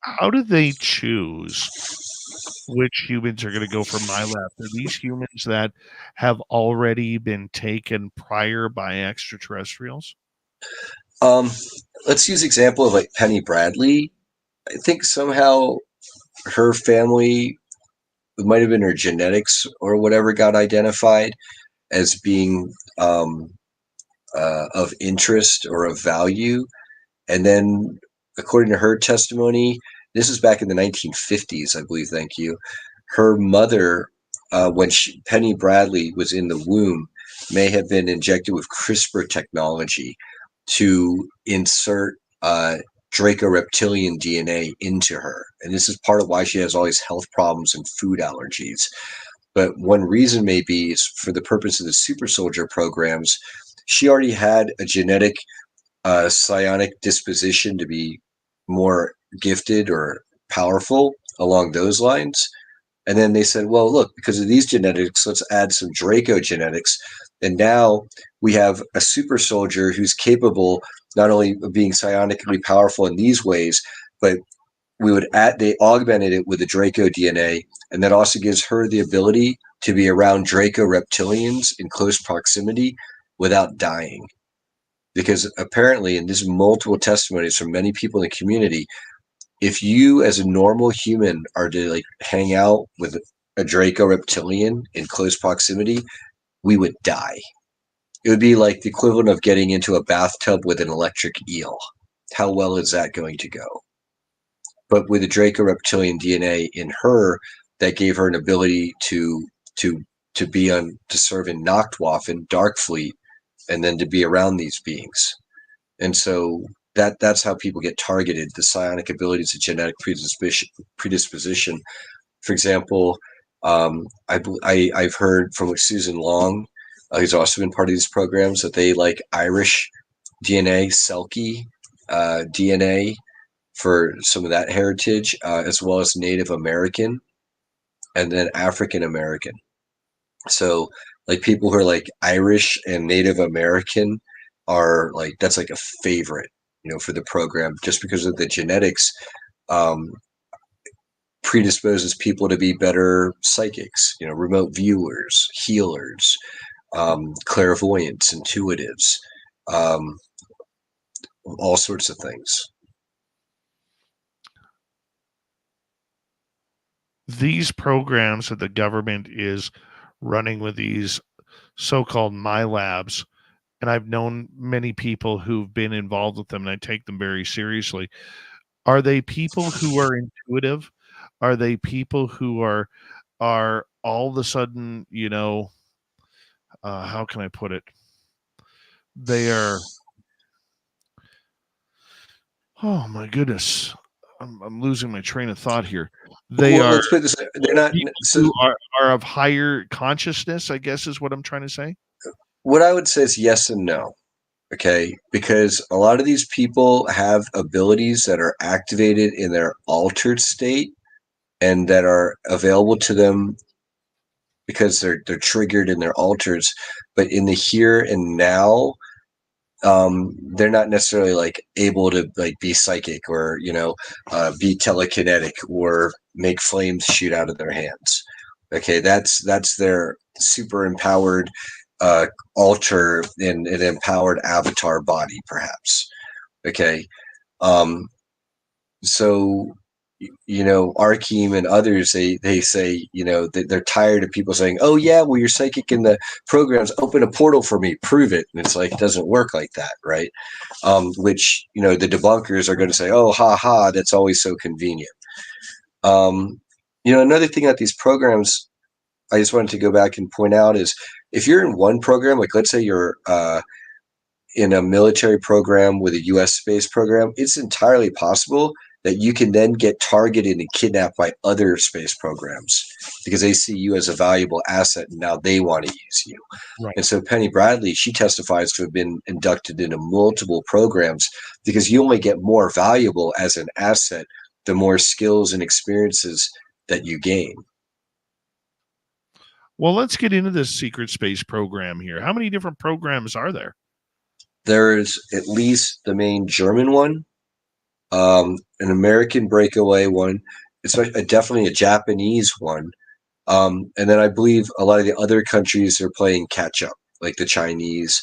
How do they choose which humans are going to go for MILABS? Are these humans that have already been taken prior by extraterrestrials? Let's use example of like Penny Bradley. I think somehow her family, it might have been her genetics or whatever, got identified as being of interest or of value. And then, according to her testimony, this is back in the 1950s, I believe, thank you. Her mother, when Penny Bradley was in the womb, may have been injected with CRISPR technology to insert Draco Reptilian DNA into her. And this is part of why she has all these health problems and food allergies. But one reason may be is for the purpose of the super soldier programs, she already had a genetic psionic disposition to be more gifted or powerful along those lines. And then they said, well, look, because of these genetics, let's add some Draco genetics. And now we have a super soldier who's capable not only of being psionically powerful in these ways, but they augmented it with the Draco DNA. And that also gives her the ability to be around Draco reptilians in close proximity without dying. Because apparently, and there's multiple testimonies from many people in the community, if you as a normal human are to like hang out with a Draco reptilian in close proximity, we would die. It would be like the equivalent of getting into a bathtub with an electric eel. How well is that going to go? But with the Draco reptilian DNA in her, that gave her an ability to serve in Nachtwaffen, Darkfleet, and then to be around these beings. And so that's how people get targeted. The psionic abilities, the genetic predisposition. For example, I've heard from Susan Long, who's also been part of these programs, that they like Irish DNA, Selkie DNA for some of that heritage, as well as Native American and then African American. So like people who are like Irish and Native American are like, that's like a favorite, for the program, just because of the genetics predisposes people to be better psychics, remote viewers, healers, clairvoyants, intuitives, all sorts of things. These programs that the government is running with these so-called MILABS, and I've known many people who've been involved with them, and I take them very seriously. Are they people who are intuitive? Are they people who are all of a sudden, how can I put it? They are, oh my goodness, I'm losing my train of thought here. Let's put this. They're not are of higher consciousness, I guess is what I'm trying to say. What I would say is yes and no. Okay, because a lot of these people have abilities that are activated in their altered state and that are available to them because they're triggered in their alters, but in the here and now, they're not necessarily like able to like be psychic or be telekinetic or make flames shoot out of their hands. Okay, that's their super empowered alter in an empowered avatar body, perhaps. Okay, um, so Arkheim and others, they say, that they're tired of people saying, "Oh yeah, well you're psychic in the programs. Open a portal for me, prove it." And it's like it doesn't work like that, right? Which the debunkers are going to say, "Oh, ha ha, that's always so convenient." Another thing that these programs, I just wanted to go back and point out is if you're in one program, like let's say you're in a military program with a U.S. space program, it's entirely possible that you can then get targeted and kidnapped by other space programs because they see you as a valuable asset and now they want to use you. Right. And so Penny Bradley, she testifies to have been inducted into multiple programs because you only get more valuable as an asset the more skills and experiences that you gain. Well, let's get into this secret space program here. How many different programs are there? There's at least the main German one, an American breakaway one, definitely a Japanese one, and then I believe a lot of the other countries are playing catch up, like the Chinese.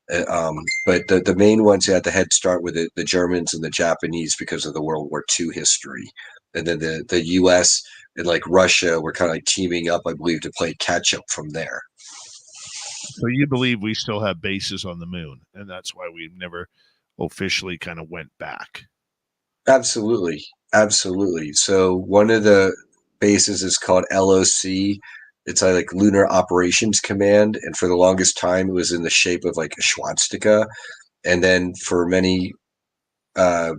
But the main ones that had the head start with the Germans and the Japanese because of the World War II history, and then the U.S. and like Russia were kind of like teaming up, I believe, to play catch up from there. So you believe we still have bases on the moon, and that's why we've never officially kind of went back. Absolutely. Absolutely. So one of the bases is called LOC. It's like Lunar Operations Command. And for the longest time, it was in the shape of like a swastika. And then for many uh,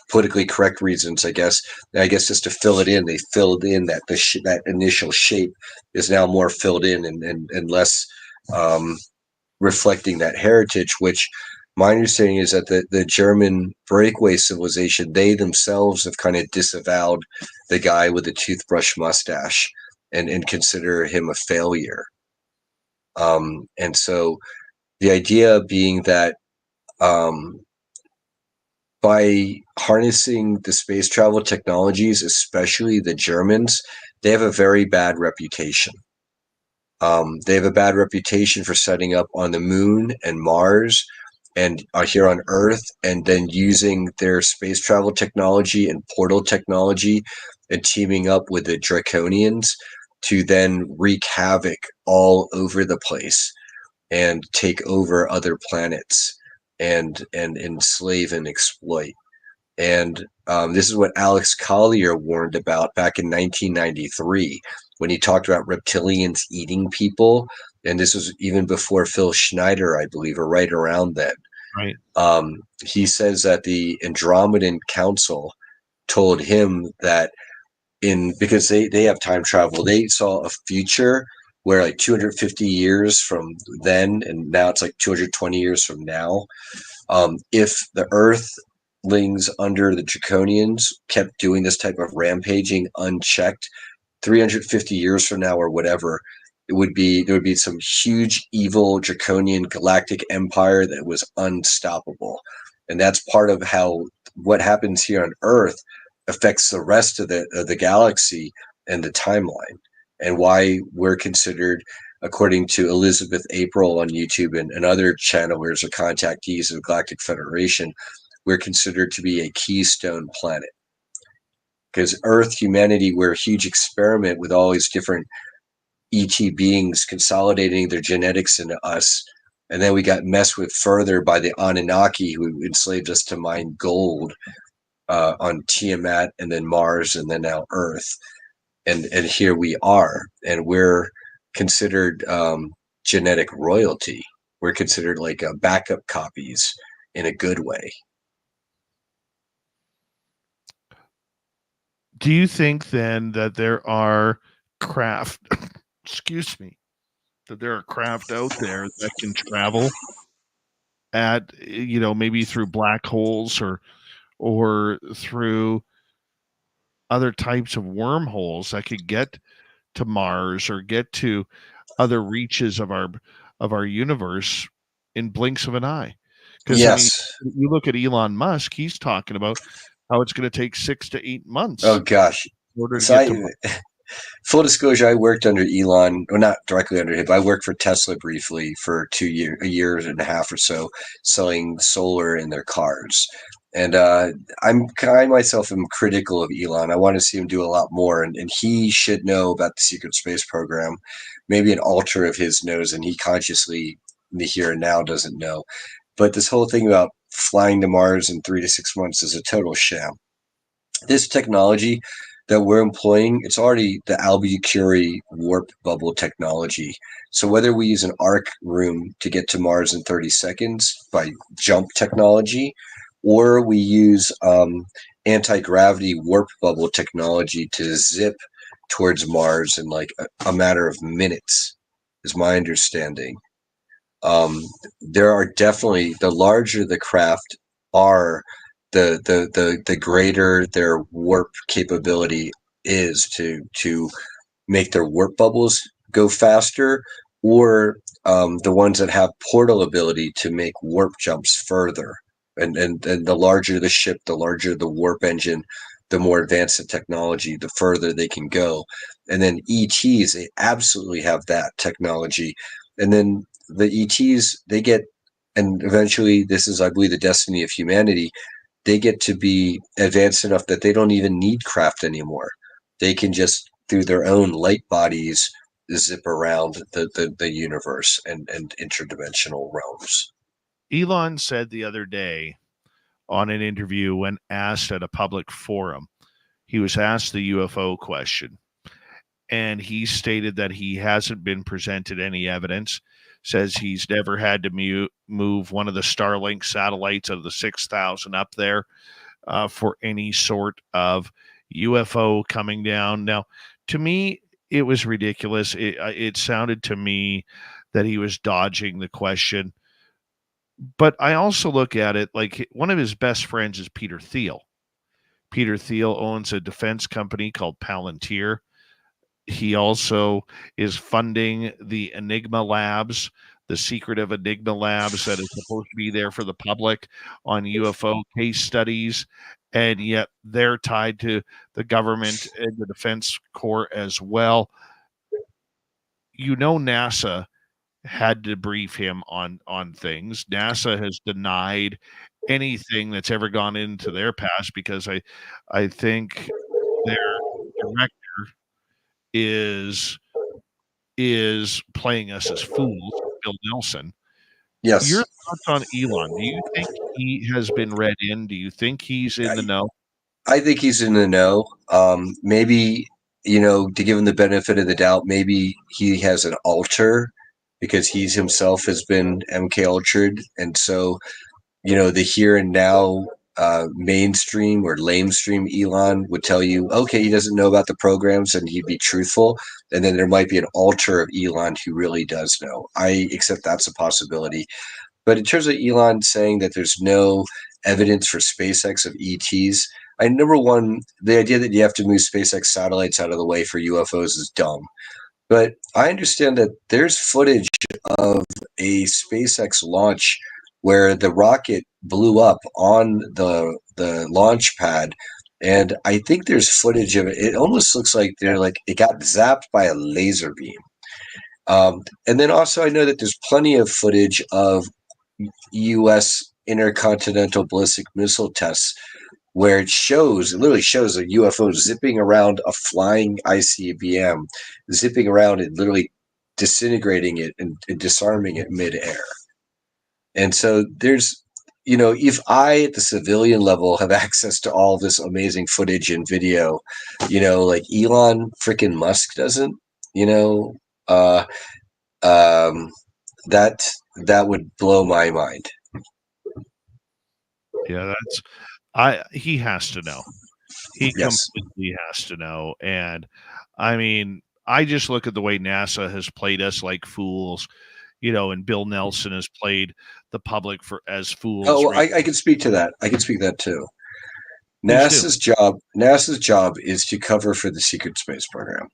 politically correct reasons, I guess just to fill it in, they filled in that initial shape is now more filled in and less reflecting that heritage, which my understanding is that the German breakaway civilization, they themselves have kind of disavowed the guy with the toothbrush mustache and consider him a failure. And so the idea being that by harnessing the space travel technologies, especially the Germans, they have a very bad reputation. They have a bad reputation for setting up on the moon and Mars and here on Earth, and then using their space travel technology and portal technology and teaming up with the Draconians to then wreak havoc all over the place and take over other planets and enslave and exploit. And this is what Alex Collier warned about back in 1993 when he talked about reptilians eating people. And this was even before Phil Schneider, I believe, or right around then. Right. He says that the Andromedan Council told him that because they have time travel, they saw a future where like 250 years from then, and now it's like 220 years from now, if the Earthlings under the Draconians kept doing this type of rampaging unchecked, 350 years from now or whatever, there would be some huge evil draconian galactic empire that was unstoppable. And that's part of how what happens here on Earth affects the rest of the galaxy and the timeline, and why we're considered, according to Elizabeth April on YouTube and other channelers or contactees of the Galactic Federation, we're considered to be a keystone planet. Because Earth, humanity, we're a huge experiment with all these different ET beings consolidating their genetics into us. And then we got messed with further by the Anunnaki, who enslaved us to mine gold on Tiamat and then Mars and then now Earth. And here we are. And we're considered genetic royalty. We're considered like backup copies in a good way. Do you think then that there are craft, excuse me, that there are craft out there that can travel at, maybe through black holes or through other types of wormholes that could get to Mars or get to other reaches of our universe in blinks of an eye. Because Yes. you look at Elon Musk, he's talking about how it's going to take 6 to 8 months Oh gosh. in order to So get to Mars. full disclosure, I worked under Elon, well, not directly under him, but I worked for Tesla briefly for a year and a half or so, selling solar in their cars. And I myself am critical of Elon. I want to see him do a lot more, and he should know about the secret space program. Maybe an alter of his knows, and he consciously, in the here and now, doesn't know. But this whole thing about flying to Mars in 3 to 6 months is a total sham. This technology that we're employing, it's already the Albuquerque warp bubble technology. So whether we use an arc room to get to Mars in 30 seconds by jump technology, or we use anti-gravity warp bubble technology to zip towards Mars in like a matter of minutes, is my understanding. There are definitely, the larger the craft are, the greater their warp capability is to make their warp bubbles go faster, or the ones that have portal ability to make warp jumps further. And the larger the ship, the larger the warp engine, the more advanced the technology, the further they can go. And then ETs, they absolutely have that technology. And then the ETs, they get, and eventually this is, I believe, the destiny of humanity, they get to be advanced enough that they don't even need craft anymore. They can just, through their own light bodies, zip around the universe and interdimensional realms. Elon said the other day on an interview, when asked at a public forum, he was asked the UFO question, and he stated that he hasn't been presented any evidence, says he's never had to move one of the Starlink satellites out of the 6,000 up there for any sort of UFO coming down. Now, to me, it was ridiculous. It sounded to me that he was dodging the question. But I also look at it like one of his best friends is Peter Thiel. Peter Thiel owns a defense company called Palantir. He also is funding the Enigma Labs, the secretive Enigma Labs that is supposed to be there for the public on UFO case studies. And yet they're tied to the government and the Defense Corps as well. NASA had to brief him on things. NASA has denied anything that's ever gone into their past because I think their director is playing us as fools, Bill Nelson. Yes. Your thoughts on Elon? Do you think he has been read in? Do you think he's in the know? I think he's in the know. Maybe, to give him the benefit of the doubt, maybe he has an alter because he's himself has been MK Ultra'd. And so, the here and now mainstream or lamestream Elon would tell you, okay, he doesn't know about the programs and he'd be truthful. And then there might be an alter of Elon who really does know. I accept that's a possibility. But in terms of Elon saying that there's no evidence for SpaceX of ETs, number one, the idea that you have to move SpaceX satellites out of the way for UFOs is dumb. But I understand that there's footage of a SpaceX launch where the rocket blew up on the launch pad, and I think there's footage of it. It almost looks like it got zapped by a laser beam. And then also I know that there's plenty of footage of U.S. intercontinental ballistic missile tests where it literally shows a UFO zipping around a flying ICBM, zipping around and literally disintegrating it and disarming it midair. And so there's, if I at the civilian level have access to all this amazing footage and video, like Elon freaking Musk doesn't, uh, that would blow my mind. Yeah, he has to know. He Yes. completely has to know. And I mean, I just look at the way NASA has played us like fools, and Bill Nelson has played the public as fools. Oh, Right? I can speak to that. I can speak to that too. Please do. NASA's job is to cover for the secret space program.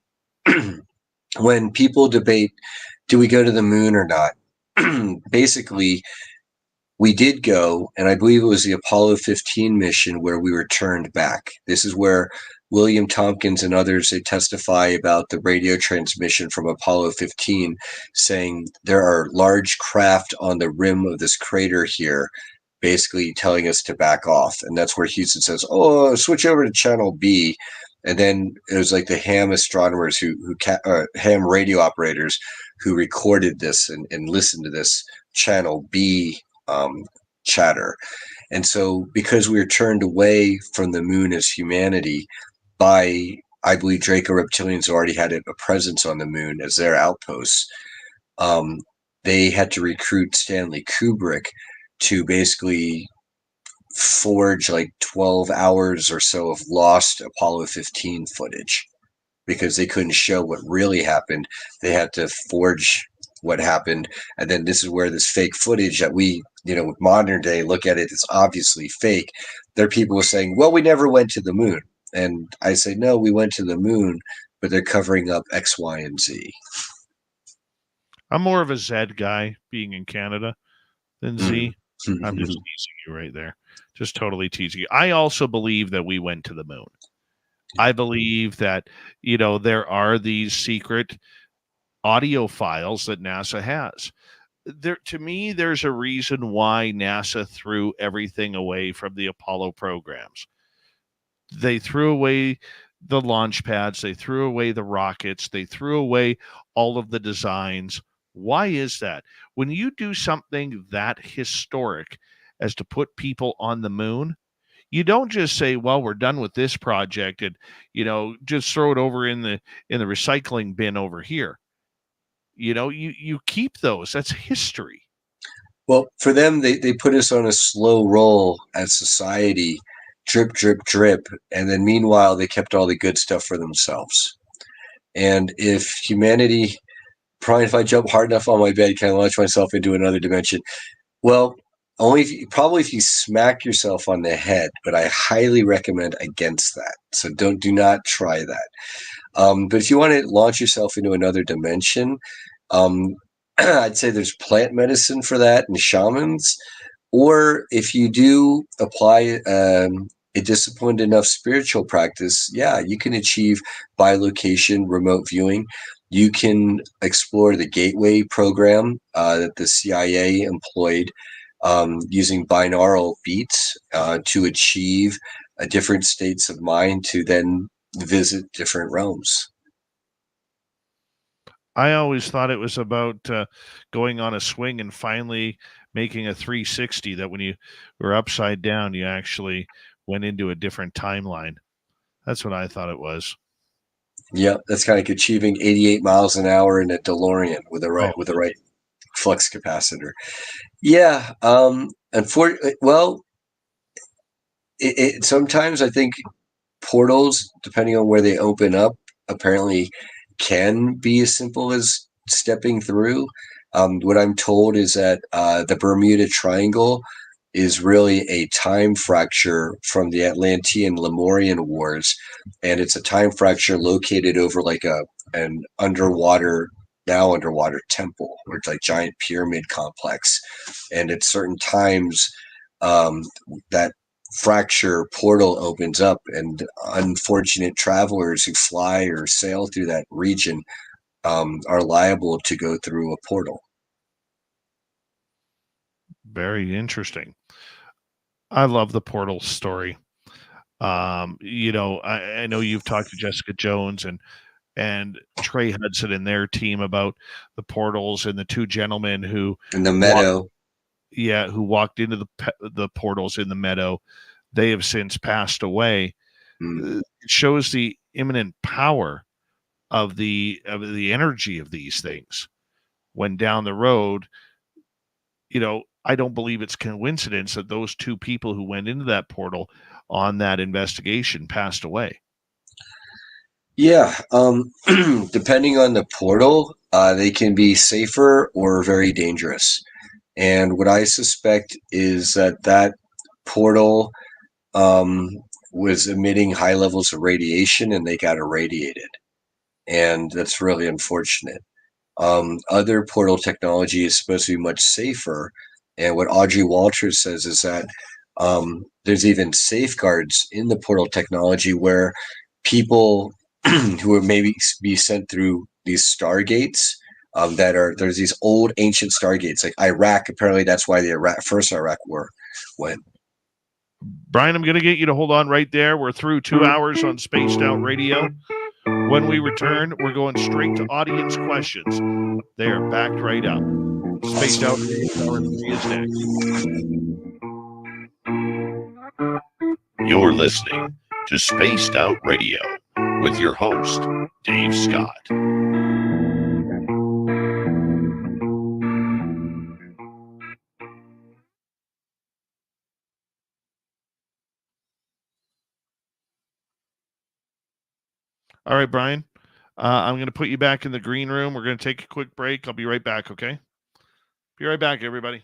When people debate, do we go to the moon or not? Basically, we did go, and I believe it was the Apollo 15 mission where we were turned back. This is where William Tompkins and others, they testify about the radio transmission from Apollo 15 saying there are large craft on the rim of this crater here, basically telling us to back off. And that's where Houston says, oh, switch over to channel B. And then it was like the ham astronomers ham radio operators who recorded this and listened to this channel B chatter. And so because we were turned away from the moon as humanity by, I believe, Draco reptilians already had a presence on the moon as their outposts, they had to recruit Stanley Kubrick to basically forge like 12 hours or so of lost Apollo 15 footage because they couldn't show what really happened. They had to forge what happened. And then this is where this fake footage that we, with modern day look at it, it's obviously fake. There are people saying, well, we never went to the moon. And I say, no, we went to the moon, but they're covering up X, Y, and Z. I'm more of a Z guy being in Canada than Z. I'm just teasing you right there. Just totally teasing you. I also believe that we went to the moon. I believe that, there are these secret audio files that NASA has. To me, there's a reason why NASA threw everything away from the Apollo programs. They threw away the launch pads. They threw away the rockets. They threw away all of the designs. Why is that? When you do something that historic as to put people on the moon, you don't just say, well, we're done with this project and, just throw it over in the recycling bin over here. You keep those. That's history. Well, for them, they put us on a slow roll as society, drip, drip, drip. And then meanwhile, they kept all the good stuff for themselves. And if humanity, probably if I jump hard enough on my bed, can I launch myself into another dimension? Well, probably if you smack yourself on the head, but I highly recommend against that. So do not try that. But if you want to launch yourself into another dimension, I'd say there's plant medicine for that and shamans. Or if you do apply a disciplined enough spiritual practice, you can achieve bilocation remote viewing. You can explore the Gateway program that the CIA employed using binaural beats to achieve different states of mind to then visit different realms. I always thought it was about going on a swing and finally making a 360, that when you were upside down, you actually went into a different timeline. That's what I thought it was. Yeah, that's kind of like achieving 88 miles an hour in a DeLorean with the right flux capacitor. Yeah. Unfortunately, well, sometimes I think portals, depending on where they open up, apparently can be as simple as stepping through. What I'm told is that the Bermuda Triangle is really a time fracture from the Atlantean Lemurian Wars, and it's a time fracture located over like an underwater temple, or it's like giant pyramid complex, and at certain times that fracture portal opens up, and unfortunate travelers who fly or sail through that region are liable to go through a portal. Very interesting. I love the portal story. I know you've talked to Jessica Jones and Trey Hudson and their team about the portals, and the two gentlemen who in the meadow. Who walked into the portals in the meadow. They have since passed away. It shows the imminent power of the energy of these things. When down the road, I don't believe it's coincidence that those two people who went into that portal on that investigation passed away. Yeah, depending on the portal, they can be safer or very dangerous. And what I suspect is that portal um, was emitting high levels of radiation and they got irradiated. And that's really unfortunate. Other portal technology is supposed to be much safer. And what Audrey Walters says is that there's even safeguards in the portal technology where people who would maybe be sent through these stargates there's these old ancient stargates like Iraq. Apparently, that's why the first Iraq war went. Brian, I'm going to get you to hold on right there. We're through 2 hours on Spaced Out Radio. When we return, we're going straight to audience questions. They are backed right up. Spaced Out Radio Hour 3 is next. You're listening to Spaced Out Radio with your host, Dave Scott. All right, Brian. I'm going to put you back in the green room. We're going to take a quick break. I'll be right back, okay? Be right back, everybody.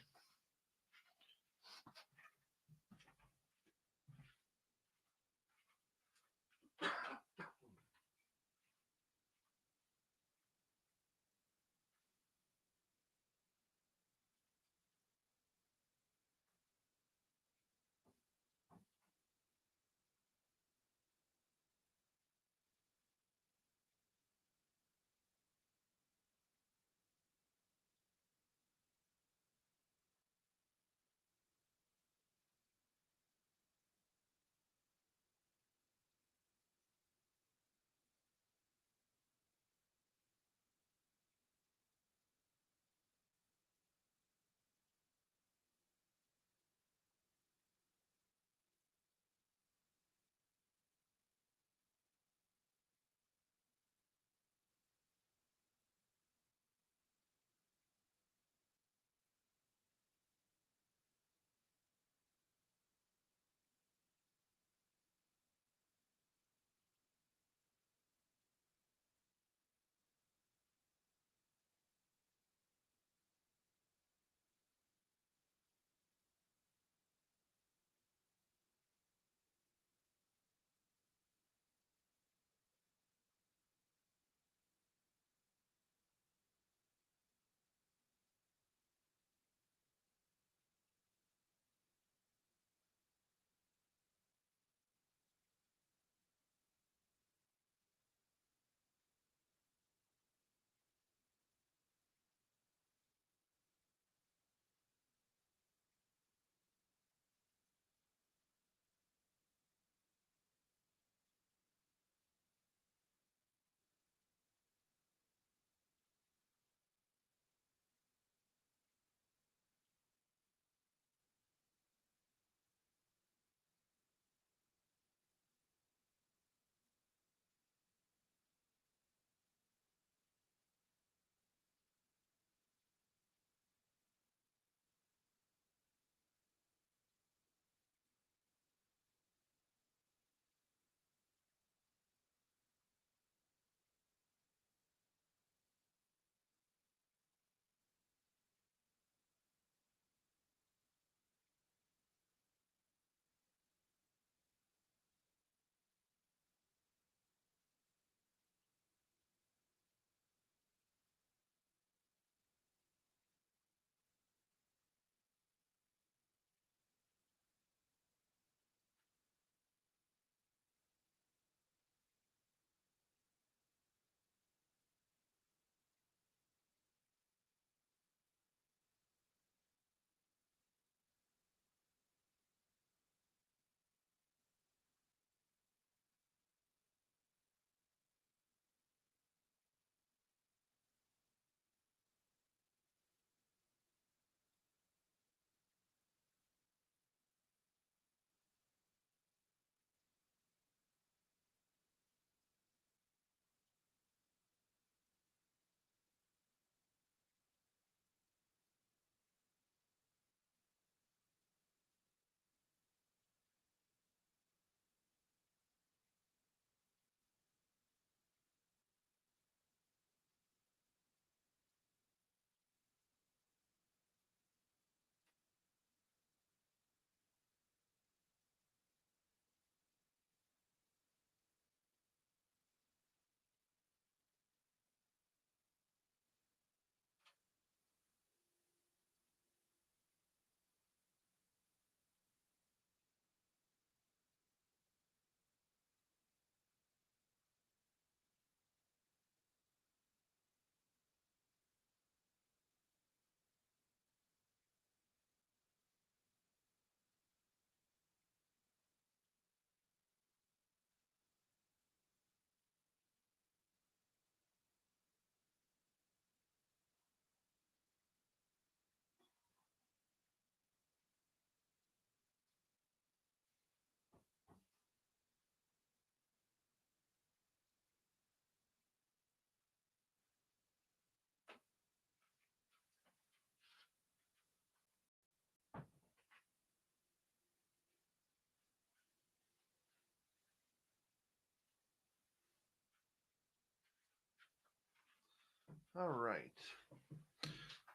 All right.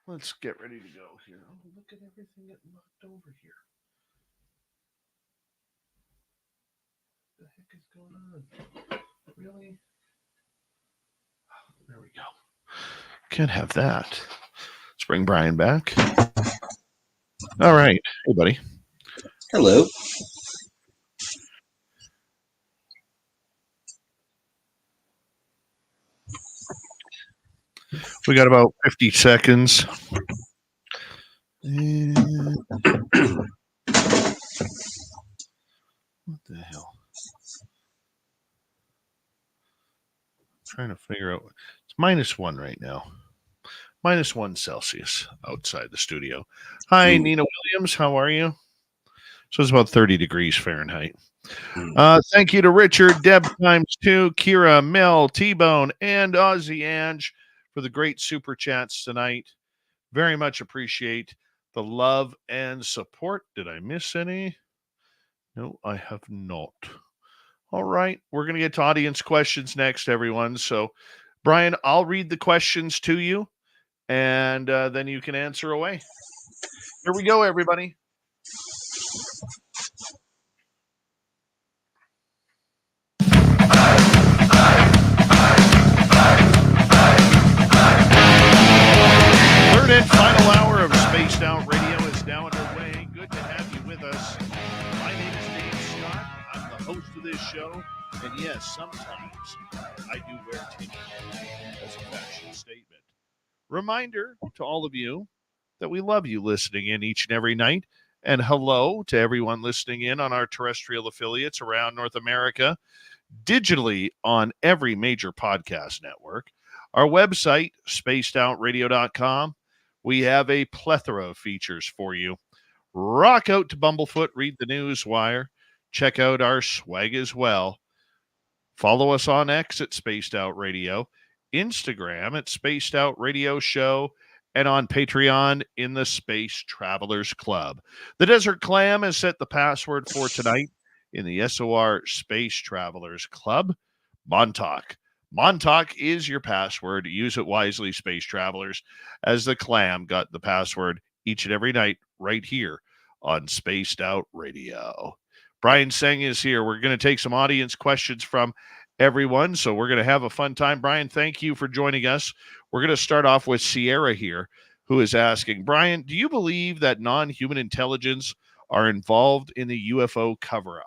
Let's get ready to go here. Oh, look at everything getting knocked over here. What the heck is going on? Really? There we go. Can't have that. Let's bring Brian back. All right. Hey, buddy. Hello. We got about 50 seconds. And... what the hell? I'm trying to figure out. It's -1 right now. -1 Celsius outside the studio. Hi, Nina Williams. How are you? So it's about 30 degrees Fahrenheit. Thank you to Richard, Deb ×2, Kira, Mel, T-Bone, and Ozzy Ange for the great super chats tonight. Very much appreciate the love and support. Did I miss any? No, I have not. All right. We're going to get to audience questions next, everyone. So, Brian, I'll read the questions to you, and then you can answer away. Here we go, everybody. Third and final hour of Spaced Out Radio is now underway. Good to have you with us. My name is Dave Scott. I'm the host of this show. And yes, sometimes I do wear tinted as a fashion statement. Reminder to all of you that we love you listening in each and every night. And hello to everyone listening in on our terrestrial affiliates around North America, digitally on every major podcast network. Our website, spacedoutradio.com. We have a plethora of features for you. Rock out to Bumblefoot, read the news wire, check out our swag as well. Follow us on X at Spaced Out Radio, Instagram at Spaced Out Radio Show, and on Patreon in the Space Travelers Club. The Desert Clam has set the password for tonight in the SOR Space Travelers Club. Montauk. Montauk is your password. Use it wisely, Space Travelers, as the Clam got the password each and every night right here on Spaced Out Radio. Brian Tseng is here. We're going to take some audience questions from everyone, so we're going to have a fun time. Brian, thank you for joining us. We're going to start off with Sierra here, who is asking, Brian, do you believe that non-human intelligence are involved in the UFO cover-up?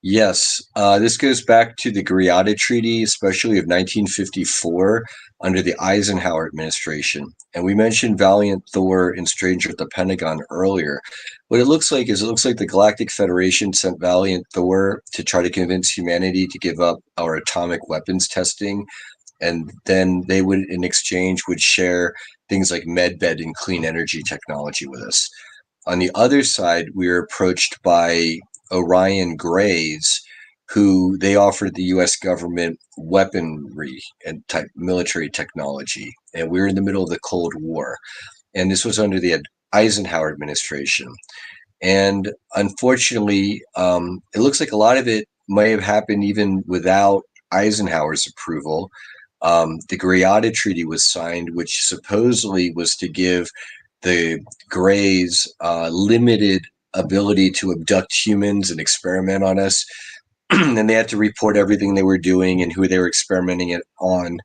Yes, this goes back to the Greada Treaty, especially of 1954, under the Eisenhower administration. And we mentioned Valiant Thor and Stranger at the Pentagon earlier. What it looks like is the Galactic Federation sent Valiant Thor to try to convince humanity to give up our atomic weapons testing. And then they would, in exchange, would share things like medbed and clean energy technology with us. On the other side, we were approached by Orion Grays, who they offered the U.S. government weaponry and military technology. And we were in the middle of the Cold War. And this was under the Eisenhower administration. And unfortunately, it looks like a lot of it may have happened even without Eisenhower's approval. The Greada Treaty was signed, which supposedly was to give the Greys limited ability to abduct humans and experiment on us. And they had to report everything they were doing and who they were experimenting it on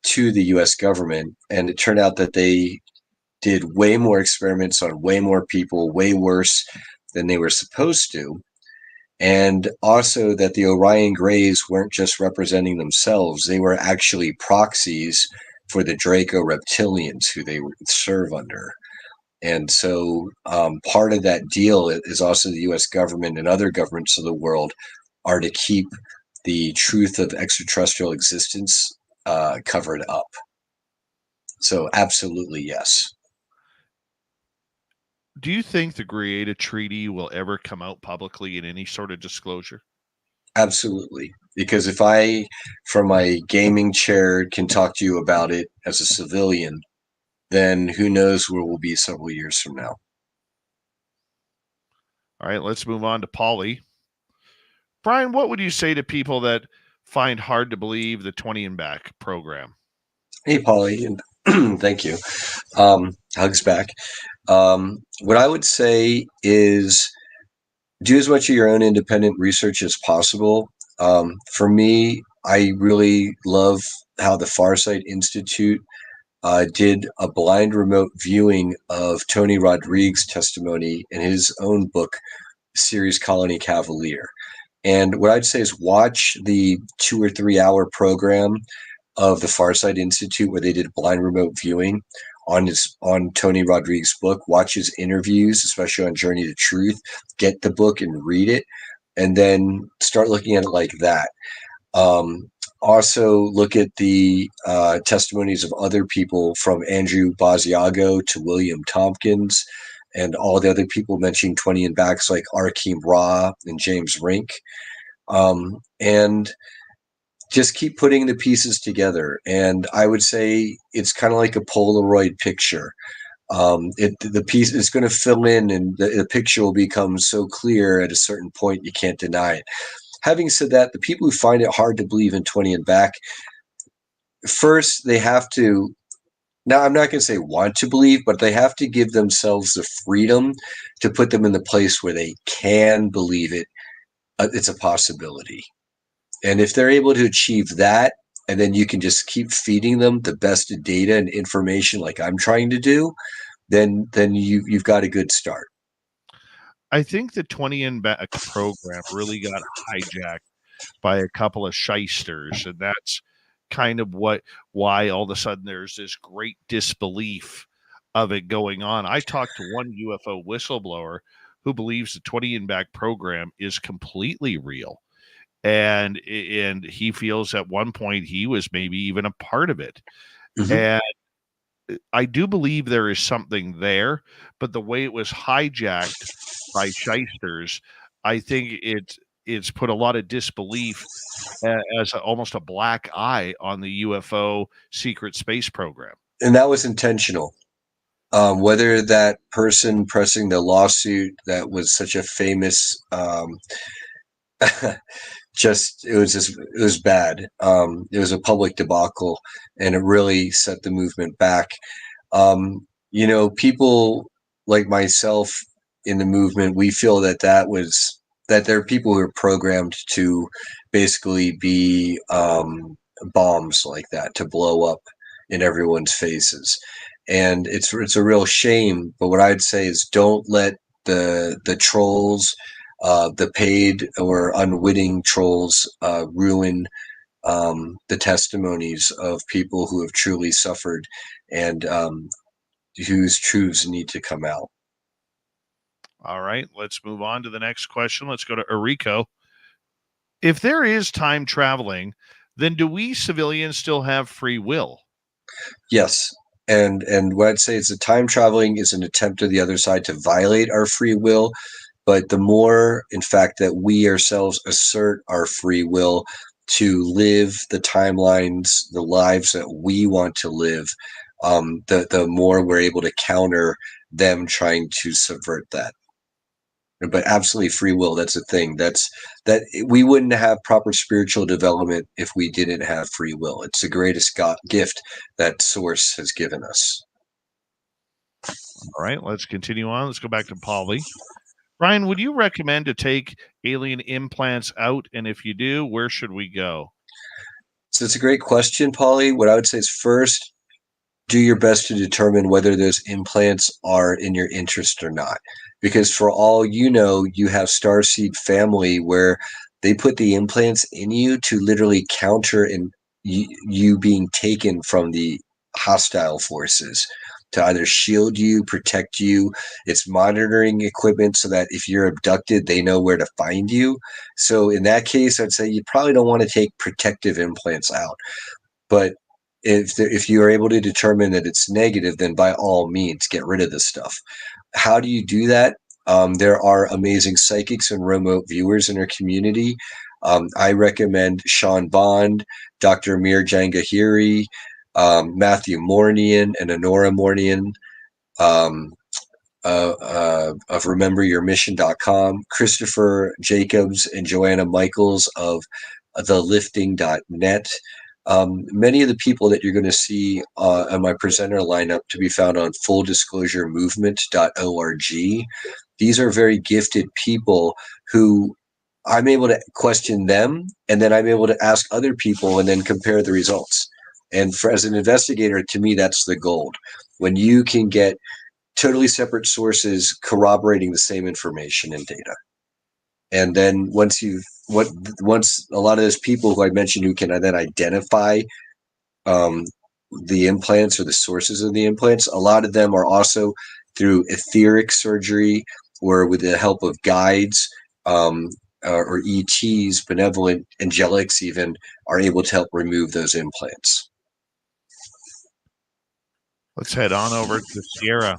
to the US government. And it turned out that they did way more experiments on way more people, way worse than they were supposed to. And also that the Orion Greys weren't just representing themselves, they were actually proxies for the Draco Reptilians who they would serve under. And so part of that deal is also the U.S. government and other governments of the world are to keep the truth of extraterrestrial existence covered up. So absolutely, yes. Do you think the Greada Treaty will ever come out publicly in any sort of disclosure? Absolutely. Because if I, from my gaming chair, can talk to you about it as a civilian, then who knows where we'll be several years from now. All right, let's move on to Polly. Brian, what would you say to people that find hard to believe the 20 and Back program? Hey, Polly, and thank you. Hugs back. What I would say is do as much of your own independent research as possible. For me, I really love how the Farsight Institute did a blind remote viewing of Tony Rodriguez's testimony in his own book, series Colony Cavalier. And what I'd say is watch the 2 or 3 hour program of the Farsight Institute where they did blind remote viewing on Tony Rodriguez's book. Watch his interviews, especially on Journey to Truth. Get the book and read it, and then start looking at it like that. Also, look at the testimonies of other people, from Andrew Basiago to William Tompkins, and all the other people mentioning 20 and backs like Arkheim Ra and James Rink. And just keep putting the pieces together. And I would say it's kind of like a Polaroid picture. The piece is going to fill in, and the picture will become so clear at a certain point you can't deny it. Having said that, the people who find it hard to believe in 20 and back, first they have to, now I'm not going to say want to believe, but they have to give themselves the freedom to put them in the place where they can believe it. It's a possibility. And if they're able to achieve that, and then you can just keep feeding them the best data and information like I'm trying to do, then you've got a good start. I think the 20 and back program really got hijacked by a couple of shysters, and that's kind of why all of a sudden there's this great disbelief of it going on. I talked to one UFO whistleblower who believes the 20 and back program is completely real, and he feels at one point he was maybe even a part of it. And I do believe there is something there, but the way it was hijacked by shysters, I think it's put a lot of disbelief as almost a black eye on the UFO secret space program. And that was intentional. Whether that person pressing the lawsuit that was such a famous, it was bad. It was a public debacle, and it really set the movement back. People like myself in the movement, we feel that there are people who are programmed to basically be bombs like that, to blow up in everyone's faces. And it's a real shame. But what I'd say is don't let the trolls, the paid or unwitting trolls, ruin the testimonies of people who have truly suffered and whose truths need to come out. All right, let's move on to the next question. Let's go to Errico. If there is time traveling, then do we civilians still have free will? Yes. And what I'd say is that time traveling is an attempt of the other side to violate our free will. But the more, in fact, that we ourselves assert our free will to live the timelines, the lives that we want to live, the more we're able to counter them trying to subvert that. But absolutely free will, that's a thing. That we wouldn't have proper spiritual development if we didn't have free will. It's the greatest gift that Source has given us. All right, let's continue on. Let's go back to Polly. Brian, would you recommend to take alien implants out? And if you do, where should we go? So it's a great question, Polly. What I would say is, first, do your best to determine whether those implants are in your interest or not. Because for all you know, you have Starseed family where they put the implants in you to literally counter you being taken from the hostile forces, to either shield you, protect you. It's monitoring equipment so that if you're abducted, they know where to find you. So in that case, I'd say you probably don't want to take protective implants out. But if you are able to determine that it's negative, then by all means, get rid of this stuff. How do you do that? There are amazing psychics and remote viewers in our community. I recommend Sean Bond, Dr. Amir Jangahiri, Matthew Mornian and Honora Mornian of RememberYourMission.com, Christopher Jacobs and Joanna Michaels of TheLifting.net. Many of the people that you're going to see on my presenter lineup to be found on fulldisclosuremovement.org. These are very gifted people who I'm able to question them, and then I'm able to ask other people and then compare the results. And as an investigator, to me, that's the gold. When you can get totally separate sources corroborating the same information and data. And then once a lot of those people who I mentioned who can then identify the implants or the sources of the implants, a lot of them are also through etheric surgery or with the help of guides or ETs, benevolent angelics even, are able to help remove those implants. Let's head on over to Sierra.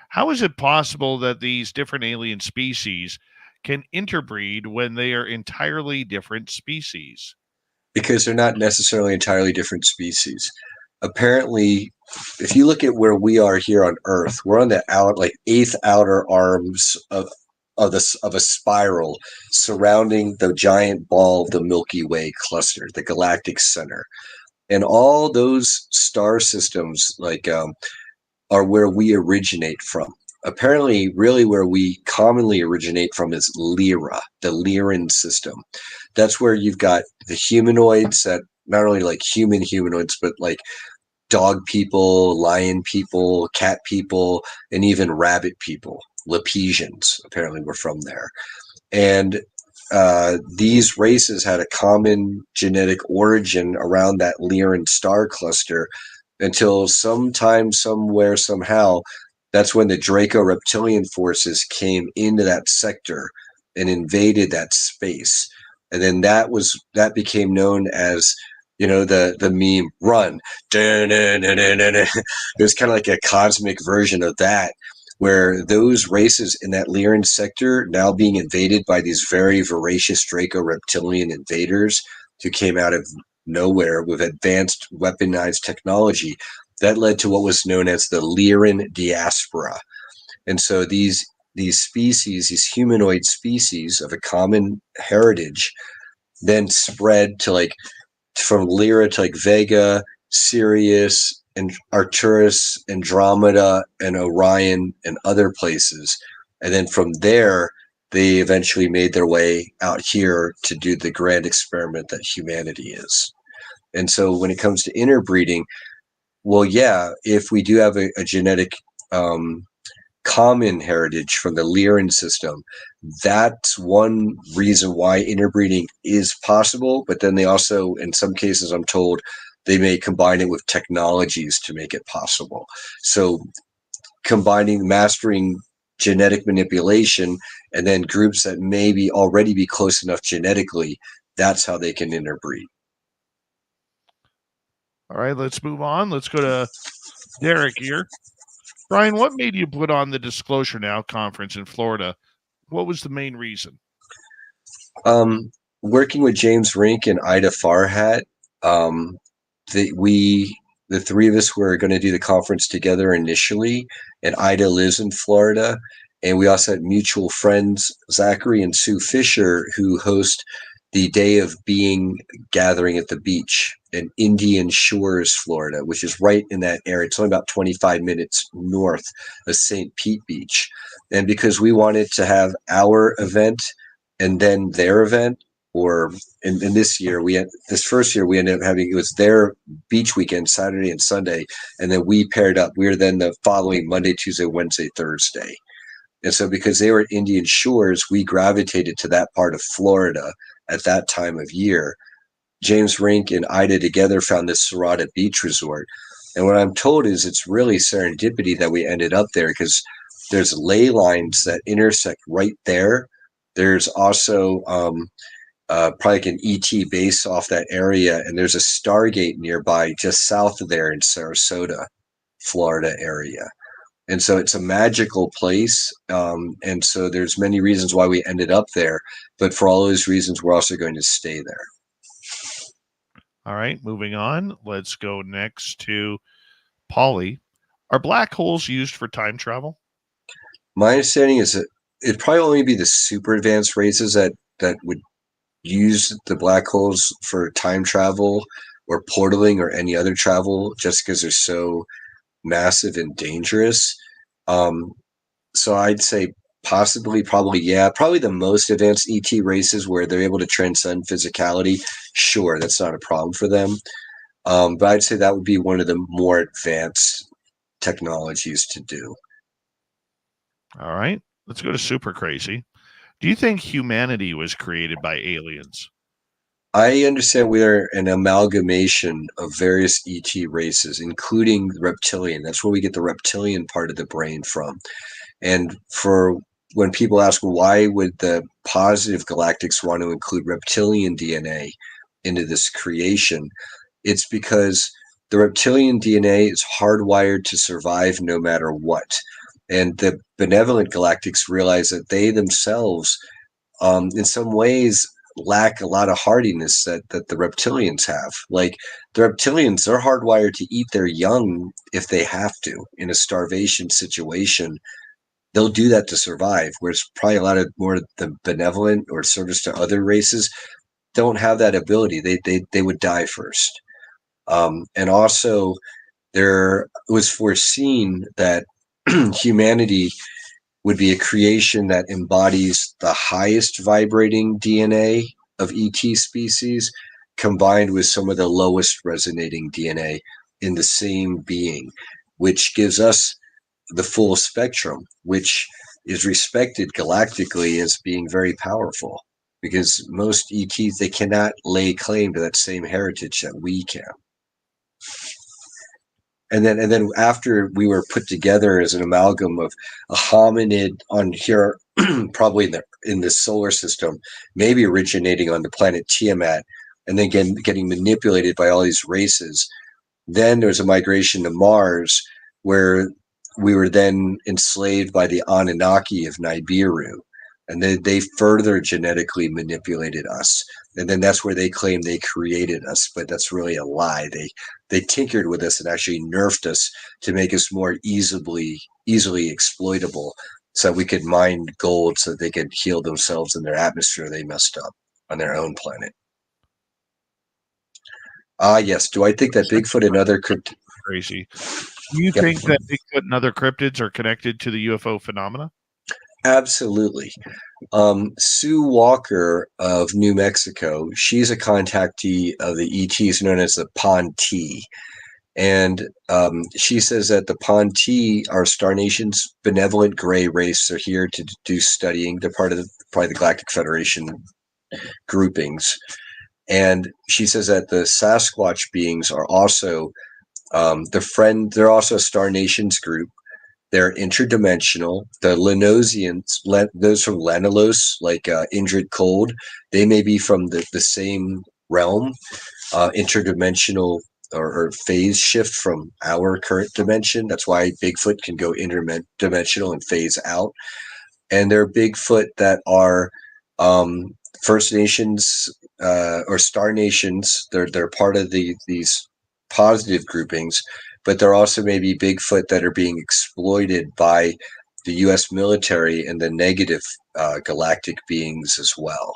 How is it possible that these different alien species can interbreed when they are entirely different species? Because they're not necessarily entirely different species. Apparently, if you look at where we are here on Earth, we're on the eighth outer arms of a spiral surrounding the giant ball of the Milky Way cluster, the galactic center. And all those star systems are where we originate from. Apparently, really where we commonly originate from is Lyra, the Lyran system. That's where you've got the humanoids that not only like human humanoids, but like dog people, lion people, cat people, and even rabbit people. Lepesians apparently were from there. And these races had a common genetic origin around that Lyran star cluster until sometime, somewhere, somehow, that's when the Draco Reptilian forces came into that sector and invaded that space. And then that became known as, the meme run. It was kind of like a cosmic version of that, where those races in that Lyran sector now being invaded by these very voracious Draco Reptilian invaders who came out of nowhere with advanced weaponized technology, that led to what was known as the Lyran diaspora. And so these species, these humanoid species of a common heritage, then spread to from Lyra to Vega, Sirius, and Arcturus, Andromeda, and Orion, and other places. And then from there, they eventually made their way out here to do the grand experiment that humanity is. And so when it comes to interbreeding, well, yeah, if we do have a genetic common heritage from the Lyran system, that's one reason why interbreeding is possible. But then they also, in some cases, I'm told, they may combine it with technologies to make it possible. So mastering genetic manipulation, and then groups that maybe already be close enough genetically, that's how they can interbreed. All right, let's move on. Let's go to Derek here. Brian, what made you put on the Disclosure Now conference in Florida? What was the main reason? Working with James Rink and Ida Farhat, the three of us were going to do the conference together initially, and Ida lives in Florida. And we also had mutual friends, Zachary and Sue Fisher, who host the Day of Being gathering at the beach in Indian Shores, Florida, which is right in that area. It's only about 25 minutes north of St. Pete Beach. And because we wanted to have our event and then their event, or in this first year, we ended up having, it was their beach weekend, Saturday and Sunday. And then we paired up. We were then the following Monday, Tuesday, Wednesday, Thursday. And so because they were at Indian Shores, we gravitated to that part of Florida at that time of year. James Rink and Ida together found this Serrata Beach Resort. And what I'm told is it's really serendipity that we ended up there, because there's ley lines that intersect right there. There's also probably like an ET base off that area, and there's a Stargate nearby just south of there in Sarasota, Florida area. And so it's a magical place. And so there's many reasons why we ended up there. But for all those reasons, we're also going to stay there. All right, moving on. Let's go next to Polly. Are black holes used for time travel? My understanding is that it'd probably only be the super advanced races that would use the black holes for time travel. or portaling or any other travel, just because they're so massive and dangerous. So I'd say possibly, probably, yeah, probably the most advanced ET races where they're able to transcend physicality. Sure, that's not a problem for them. But I'd say that would be one of the more advanced technologies to do. All right. Let's go to super crazy. Do you think humanity was created by aliens? I understand we're an amalgamation of various ET races, including the reptilian. That's where we get the reptilian part of the brain from. And for when people ask, well, why would the positive galactics want to include reptilian DNA into this creation? It's because the reptilian DNA is hardwired to survive no matter what. And the benevolent galactics realize that they themselves, in some ways, lack a lot of hardiness that the reptilians have. Like the reptilians, they're hardwired to eat their young if they have to in a starvation situation. They'll do that to survive, whereas probably a lot of more of the benevolent or service to other races don't have that ability. They would die first. And also, there was foreseen that humanity would be a creation that embodies the highest vibrating DNA of ET species combined with some of the lowest resonating DNA in the same being, which gives us the full spectrum, which is respected galactically as being very powerful, because most ETs, they cannot lay claim to that same heritage that we can. And then after we were put together as an amalgam of a hominid on here, probably in the solar system, maybe originating on the planet Tiamat, and then getting manipulated by all these races. Then there was a migration to Mars, where we were then enslaved by the Anunnaki of Nibiru, and they further genetically manipulated us. And then that's where they claim they created us, but that's really a lie. They tinkered with us and actually nerfed us to make us more easily exploitable, so we could mine gold so they could heal themselves in their atmosphere they messed up on their own planet. Yes. Do I think that Bigfoot and other crazy? Do you think that Bigfoot and other cryptids are connected to the UFO phenomena? Absolutely. Sue Walker of New Mexico, she's a contactee of the ETs known as the Ponti. And she says that the Ponti are Star Nation's benevolent gray race. They're here to do studying. They're part of probably the Galactic Federation groupings. And she says that the Sasquatch beings are also they're also a Star Nations group. They're interdimensional. The Lenosians, those from Lenelos, like Indrid Cold, they may be from the same realm, interdimensional or phase shift from our current dimension. That's why Bigfoot can go interdimensional and phase out. And they're Bigfoot that are First Nations or Star Nations. They're part of these positive groupings, but there also may be Bigfoot that are being exploited by the U.S. military and the negative galactic beings as well.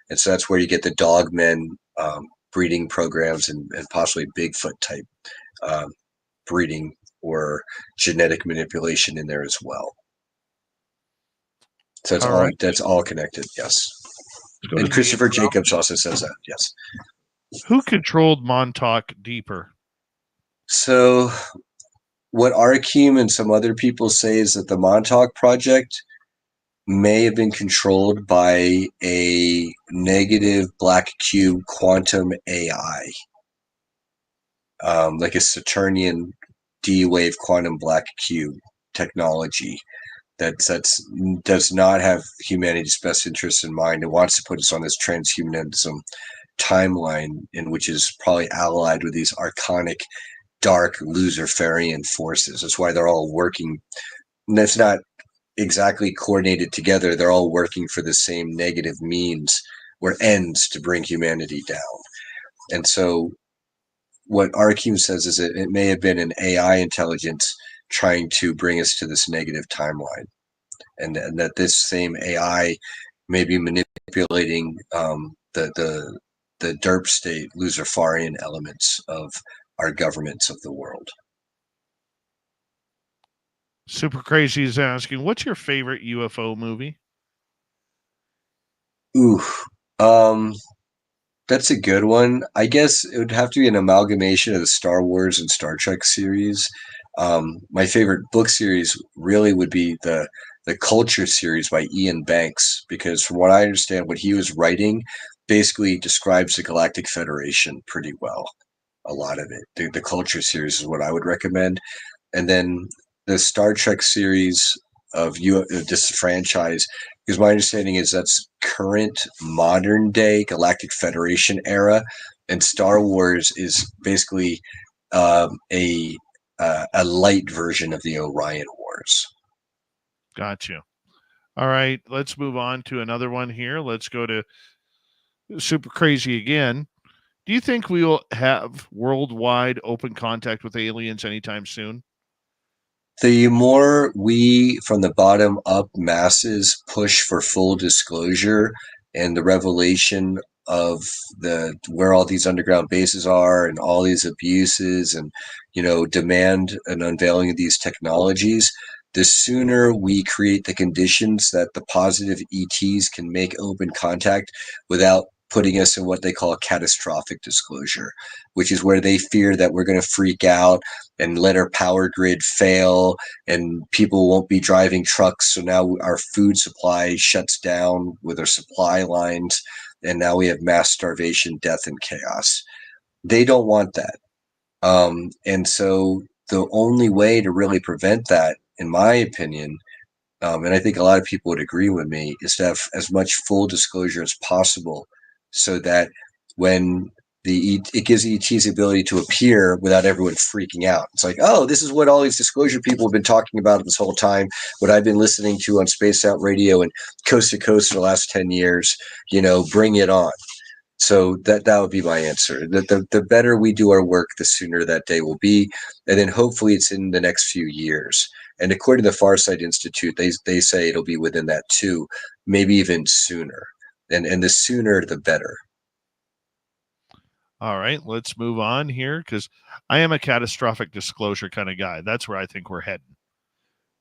And so that's where you get the dogmen breeding programs and possibly Bigfoot type breeding or genetic manipulation in there as well. So that's all connected, yes. And Christopher Jacobs also says that, yes. Who controlled Montauk deeper? So what Arkheim and some other people say is that the Montauk Project may have been controlled by a negative black cube quantum AI, like a Saturnian D-wave quantum black cube technology that does not have humanity's best interests in mind. It wants to put us on this transhumanism timeline, in which is probably allied with these archonic dark Luciferian forces. That's why they're all working. And that's not exactly coordinated together. They're all working for the same negative means or ends to bring humanity down. And so what Arkheim says is that it may have been an AI intelligence trying to bring us to this negative timeline. And that this same AI may be manipulating the derp state, Luciferian elements of our governments of the world. Super Crazy is asking, what's your favorite UFO movie? Ooh, that's a good one. I guess it would have to be an amalgamation of the Star Wars and Star Trek series. My favorite book series really would be the Culture series by Ian Banks, because from what I understand, what he was writing basically describes the Galactic Federation pretty well. A lot of it. The Culture series is what I would recommend. And then the Star Trek series of this franchise, because my understanding is that's current modern day Galactic Federation era, and Star Wars is basically a light version of the Orion Wars. Got you. All right, let's move on to another one here. Let's go to Super Crazy again. Do you think we will have worldwide open contact with aliens anytime soon? The more we, from the bottom up masses, push for full disclosure and the revelation of where all these underground bases are and all these abuses, and demand an unveiling of these technologies, the sooner we create the conditions that the positive ETs can make open contact without putting us in what they call a catastrophic disclosure, which is where they fear that we're going to freak out and let our power grid fail and people won't be driving trucks. So now our food supply shuts down with our supply lines, and now we have mass starvation, death, and chaos. They don't want that. And so the only way to really prevent that, in my opinion, and I think a lot of people would agree with me, is to have as much full disclosure as possible, so that when it gives the ETs the ability to appear without everyone freaking out. It's like, oh, this is what all these disclosure people have been talking about this whole time, what I've been listening to on Spaced Out Radio and Coast to Coast for the last 10 years, bring it on. So that would be my answer. The better we do our work, the sooner that day will be. And then hopefully it's in the next few years. And according to the Farsight Institute, they say it'll be within that too, maybe even sooner. And the sooner, the better. All right, let's move on here, because I am a catastrophic disclosure kind of guy. That's where I think we're heading.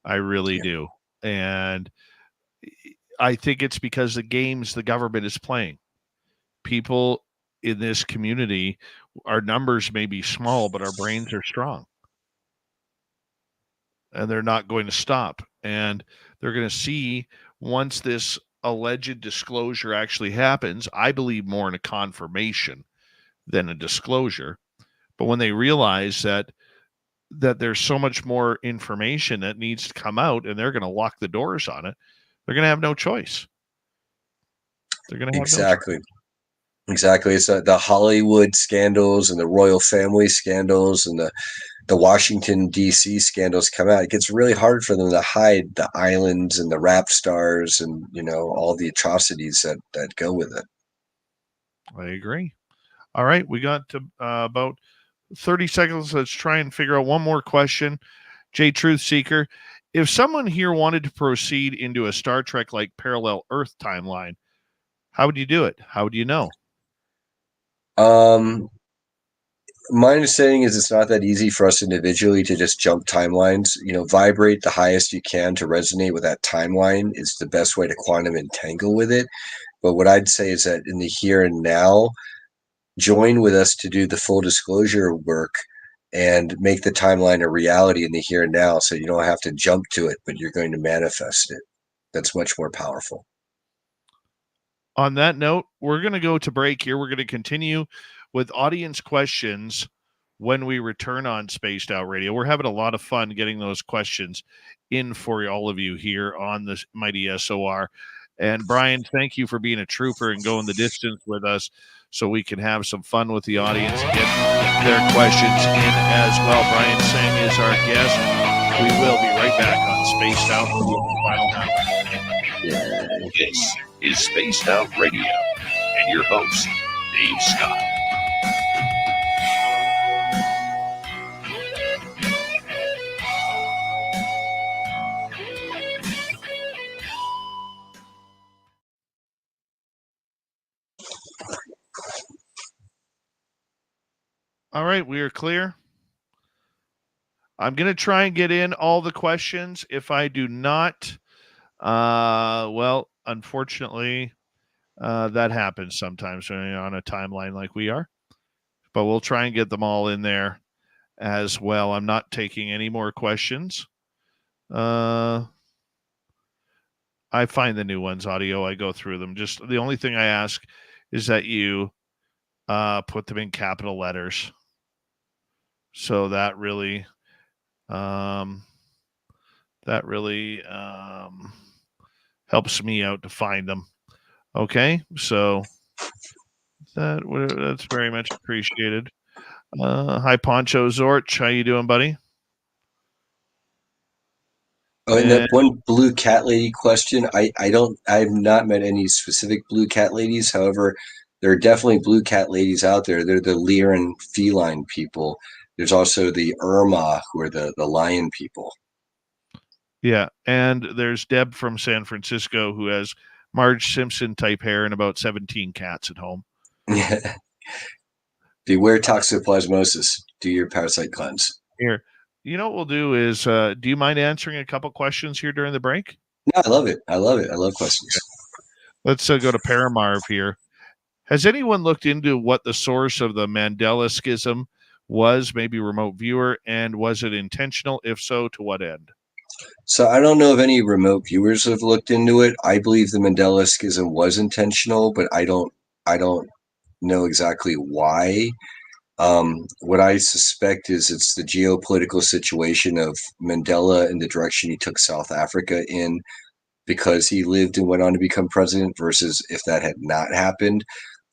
I really do. And I think it's because the games the government is playing. People in this community, our numbers may be small, but our brains are strong. And they're not going to stop. And they're going to see, once this alleged disclosure actually happens, I believe more in a confirmation than a disclosure. But when they realize that there's so much more information that needs to come out, and they're going to lock the doors on it, they're going to have no choice. They're going to have no choice. Exactly. It's the Hollywood scandals and the royal family scandals and the Washington, D.C. scandals come out. It gets really hard for them to hide the islands and the rap stars and, all the atrocities that go with it. I agree. All right. We got to about 30 seconds. Let's try and figure out one more question. J Truth Seeker, if someone here wanted to proceed into a Star Trek like parallel Earth timeline, how would you do it? How would you know? My understanding is it's not that easy for us individually to just jump timelines. Vibrate the highest you can to resonate with that timeline is the best way to quantum entangle with it. But what I'd say is that in the here and now, join with us to do the full disclosure work and make the timeline a reality in the here and now, so you don't have to jump to it, but you're going to manifest it. That's much more powerful. On that note, we're going to go to break here. We're going to continue with audience questions when we return on Spaced Out Radio. We're having a lot of fun getting those questions in for all of you here on this mighty SOR. And Brian, thank you for being a trooper and going the distance with us so we can have some fun with the audience and get their questions in as well. Brian Tseng is our guest. We will be right back on Spaced Out Radio. This is Spaced Out Radio and your host, Dave Scott. All right, we are clear. I'm going to try and get in all the questions. If I do not, well, unfortunately, that happens sometimes when you're on a timeline like we are. But we'll try and get them all in there as well. I'm not taking any more questions. I find the new ones audio. I go through them. Just the only thing I ask is that you put them in capital letters. So that really helps me out to find them. Okay, so that's very much appreciated. Hi, Poncho Zorch. How you doing, buddy? Oh, and that one blue cat lady question, I've not met any specific blue cat ladies. However, there are definitely blue cat ladies out there. They're the Lyran feline people. There's also the Irma, who are the lion people. Yeah, and there's Deb from San Francisco who has Marge Simpson type hair and about 17 cats at home. Beware toxoplasmosis. Do your parasite cleanse. Here, you know what we'll do is, do you mind answering a couple questions here during the break? No, I love it. I love it. I love questions. Let's go to Paramarv here. Has anyone looked into what the source of the Mandela schism was? Maybe remote viewer, and was it intentional? If so, to what end? So I don't know if any remote viewers have looked into it. I believe the Mandela schism was intentional, but I don't know exactly why. What I suspect is it's the geopolitical situation of Mandela and the direction he took South Africa in because he lived and went on to become president versus if that had not happened,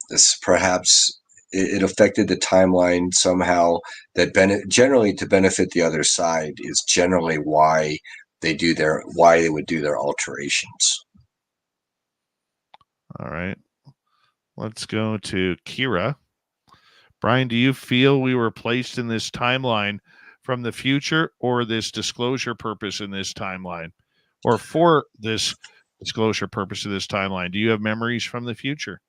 this perhaps it affected the timeline somehow that generally to benefit the other side is generally why they would do their alterations. All right. Let's go to Kira. Brian, do you feel we were placed in this timeline from the future or this disclosure purpose in this timeline? Or for this disclosure purpose of this timeline? Do you have memories from the future?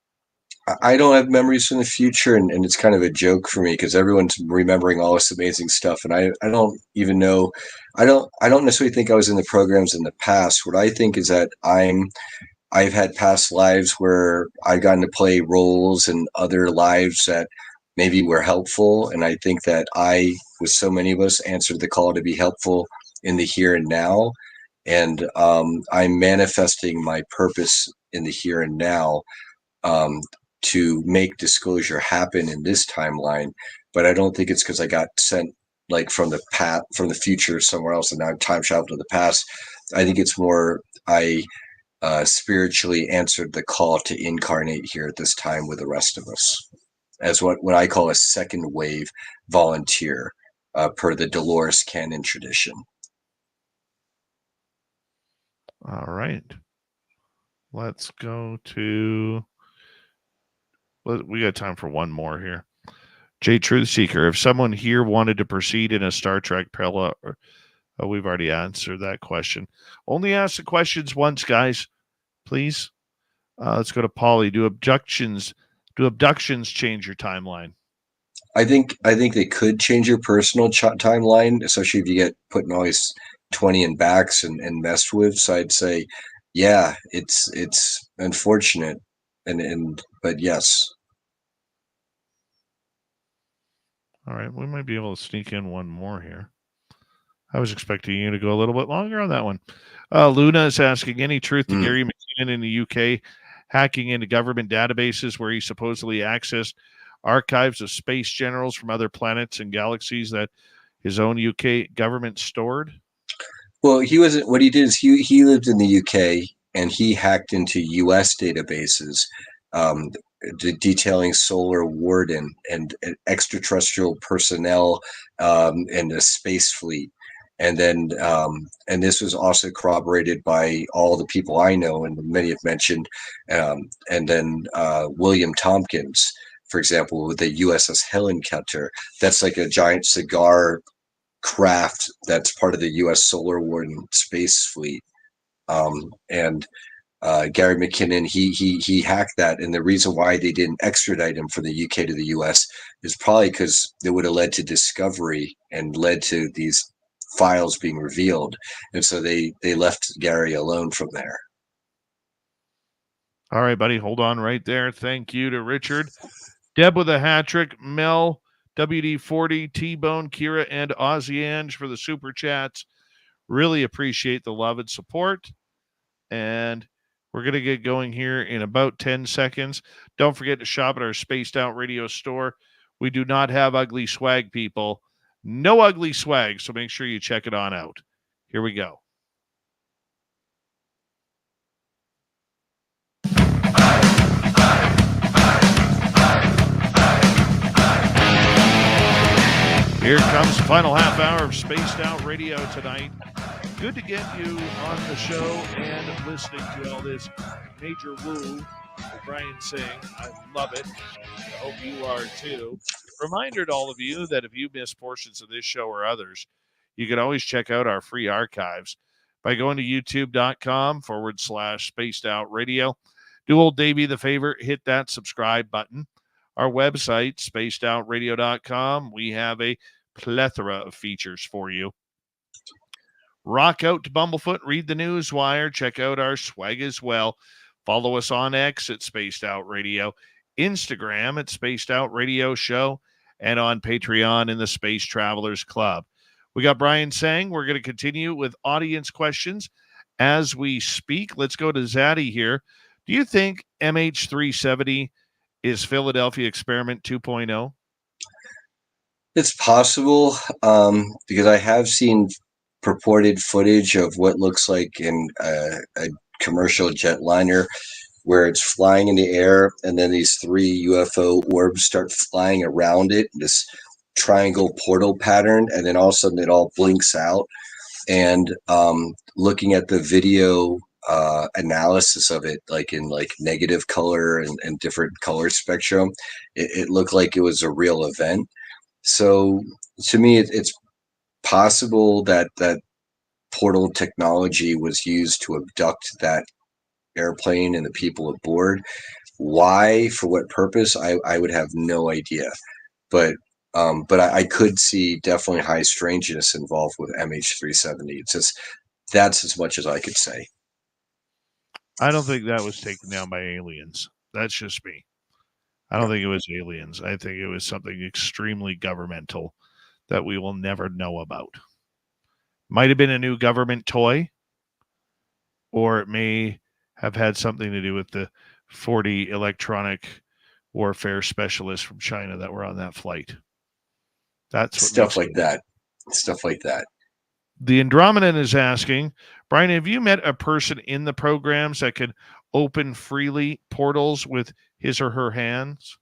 I don't have memories from the future, and it's kind of a joke for me because everyone's remembering all this amazing stuff, and I don't even know. I don't necessarily think I was in the programs in the past. What I think is that I've had past lives where I've gotten to play roles in other lives that maybe were helpful, and I think that I, with so many of us, answered the call to be helpful in the here and now, and I'm manifesting my purpose in the here and now. To make disclosure happen in this timeline, but I don't think it's because I got sent like from the future somewhere else and now I've time traveled to the past. I think it's more I spiritually answered the call to incarnate here at this time with the rest of us as what I call a second wave volunteer per the Dolores Cannon tradition. All right. Let's go to... We got time for one more here. Jay Truthseeker, if someone here wanted to proceed in a Star Trek parallel, we've already answered that question. Only ask the questions once, guys, please. Let's go to Polly. Do abductions change your timeline? I think they could change your personal timeline, especially if you get put in all these 20 and backs and messed with. So I'd say, yeah, it's unfortunate, but yes. All right, we might be able to sneak in one more here. I was expecting you to go a little bit longer on that one. Luna is asking, any truth to Gary McKinnon in the UK hacking into government databases where he supposedly accessed archives of space generals from other planets and galaxies that his own UK government stored? Well, he wasn't. What he did is he lived in the UK and he hacked into US databases, detailing Solar Warden and extraterrestrial personnel and a space fleet. And then, and this was also corroborated by all the people I know, and many have mentioned. And then William Tompkins, for example, with the USS Hellenketter, that's like a giant cigar craft that's part of the U.S. Solar Warden space fleet. And Gary McKinnon, he hacked that, and the reason why they didn't extradite him from the UK to the US is probably because it would have led to discovery and led to these files being revealed, and so they left Gary alone from there. All right, buddy, hold on right there. Thank you to Richard, Deb with a hat trick, Mel, WD40, T-Bone, Kira, and Ozzy Ange for the super chats. Really appreciate the love and support. And we're going to get going here in about 10 seconds. Don't forget to shop at our Spaced Out Radio store. We do not have ugly swag, people. No ugly swag, so make sure you check it on out. Here we go. Here comes the final half hour of Spaced Out Radio tonight. Good to get you on the show and listening to all this major woo with Brian Tseng. I love it. I hope you are too. Reminder to all of you that if you miss portions of this show or others, you can always check out our free archives by going to youtube.com/Spaced Out Radio. Do old Davey the favor, hit that subscribe button. Our website, spacedoutradio.com, we have a plethora of features for you. Rock out to Bumblefoot, read the news wire, check out our swag as well. Follow us on X at Spaced Out Radio, Instagram at Spaced Out Radio Show, and on Patreon in the Space Travelers Club. We got Brian Tseng. We're going to continue with audience questions as we speak. Let's go to Zaddy here. Do you think MH370 is Philadelphia Experiment 2.0? It's possible, because I have seen purported footage of what looks like in a commercial jetliner where it's flying in the air, and then these 3 UFO orbs start flying around it, this triangle portal pattern, and then all of a sudden it all blinks out. And looking at the video analysis of it, like in like negative color and different color spectrum, it looked like it was a real event. So to me, it's possible that portal technology was used to abduct that airplane and the people aboard. Why, for what purpose, I would have no idea. But I could see definitely high strangeness involved with MH370. It's just, that's as much as I could say. I don't think that was taken down by aliens. That's just me. I don't think it was aliens. I think it was something extremely governmental that we will never know about. Might have been a new government toy, or it may have had something to do with the 40 electronic warfare specialists from China that were on that flight. That's what Stuff like that. The Andromedan is asking, Brian, have you met a person in the programs that can open freely portals with his or her hands?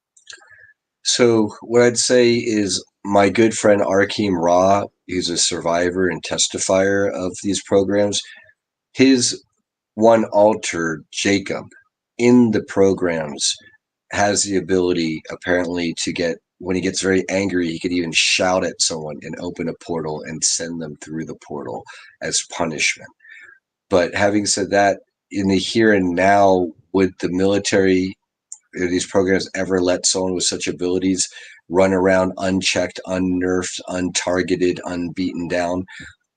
So what I'd say is my good friend Arkheim Ra, he's a survivor and testifier of these programs. His one alter, Jacob, in the programs has the ability apparently to get, when he gets very angry, he could even shout at someone and open a portal and send them through the portal as punishment. But having said that, in the here and now, would the military or these programs ever let someone with such abilities run around unchecked, unnerved, untargeted, unbeaten down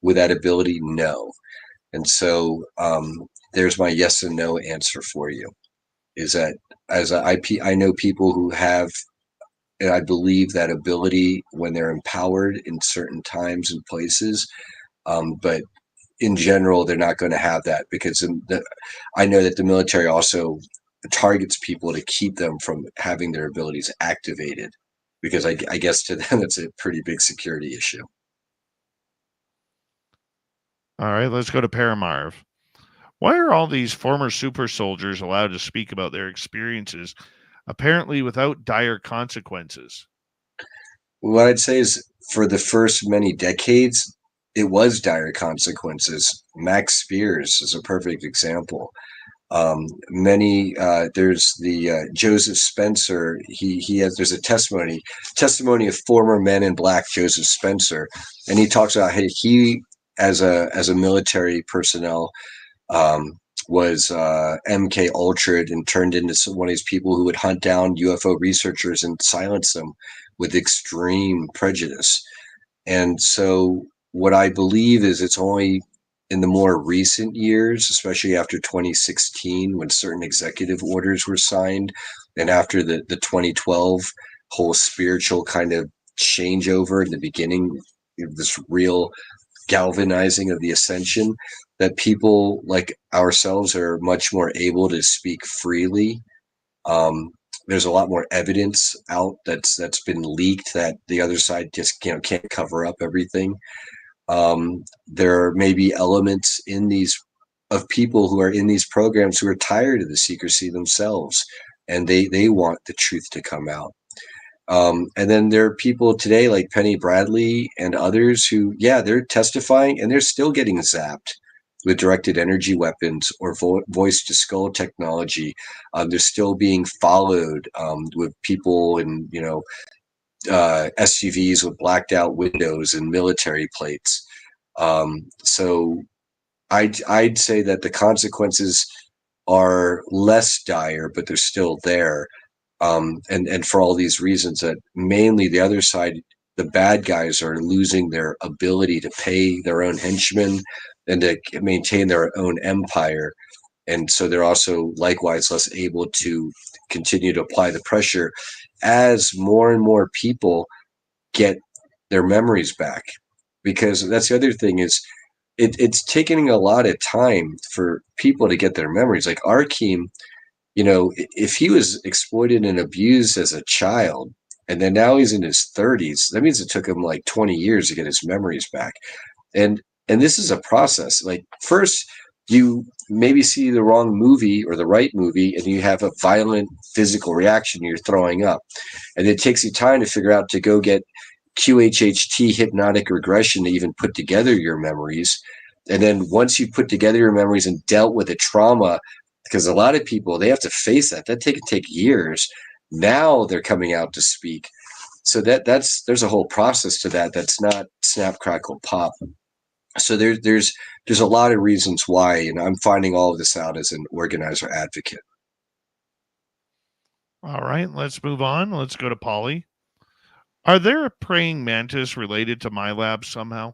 with that ability? No. And so there's my yes and no answer for you, is that I know people who have, and I believe that ability when they're empowered in certain times and places, but in general, they're not going to have that, because I know that the military also targets people to keep them from having their abilities activated, because I guess to them it's a pretty big security issue. All right, let's go to Paramarv. Why are all these former super soldiers allowed to speak about their experiences, apparently without dire consequences? What I'd say is, for the first many decades, it was dire consequences. Max Spears is a perfect example. There's the Joseph Spencer. There's a testimony of former Men in Black Joseph Spencer, and he talks about how he as a military personnel, was MK Ultra and turned into one of these people who would hunt down UFO researchers and silence them with extreme prejudice. And so what I believe is it's only in the more recent years, especially after 2016, when certain executive orders were signed, and after the 2012 whole spiritual kind of changeover in the beginning, this real galvanizing of the ascension, that people like ourselves are much more able to speak freely. There's a lot more evidence out that's been leaked that the other side just can't cover up everything. There may be elements in these of people who are in these programs who are tired of the secrecy themselves, and they want the truth to come out. And then there are people today like Penny Bradley and others who, they're testifying and they're still getting zapped with directed energy weapons or voice to skull technology. They're still being followed with people in, SUVs with blacked out windows and military plates. So I'd say that the consequences are less dire, but they're still there. And for all these reasons, that mainly the other side, the bad guys are losing their ability to pay their own henchmen and to maintain their own empire. And so they're also likewise less able to continue to apply the pressure as more and more people get their memories back. Because that's the other thing is it's taking a lot of time for people to get their memories. Like Arkheim, if he was exploited and abused as a child, and then now he's in his 30s, that means it took him like 20 years to get his memories back. And this is a process. Like first, you maybe see the wrong movie or the right movie, and you have a violent physical reaction. You're throwing up, and it takes you time to figure out to go get QHHT hypnotic regression to even put together your memories. And then once you put together your memories and dealt with the trauma, because a lot of people, they have to face that can take years. Now they're coming out to speak. So there's a whole process to that. That's not snap, crackle, pop. So there's a lot of reasons why, and I'm finding all of this out as an organizer advocate. All right, let's move on. Let's go to Polly. Are there praying mantis related to MILABS somehow?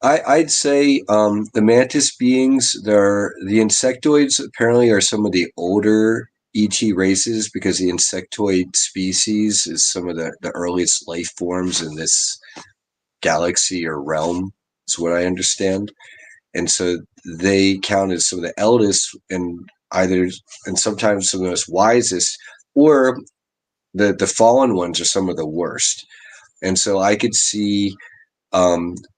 I'd say the mantis beings, the insectoids apparently are some of the older ET races, because the insectoid species is some of the earliest life forms in this galaxy or realm, is what I understand. And so they count as some of the eldest and sometimes some of the most wisest, or the fallen ones are some of the worst. And so I could see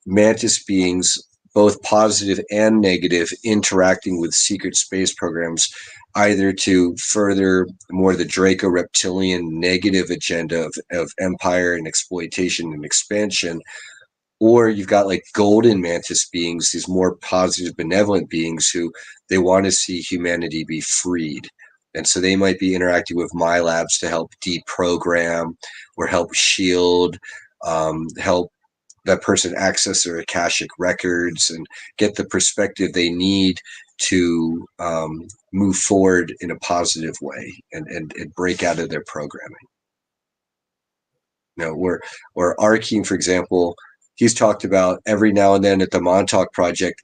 mantis beings, both positive and negative, interacting with secret space programs, either to further more the Draco reptilian negative agenda of empire and exploitation and expansion, or you've got like golden mantis beings, these more positive, benevolent beings who they want to see humanity be freed. And so they might be interacting with MILABS to help deprogram or help shield, help that person access their Akashic records and get the perspective they need to move forward in a positive way and break out of their programming. Where Arkheim, for example, he's talked about every now and then at the Montauk Project,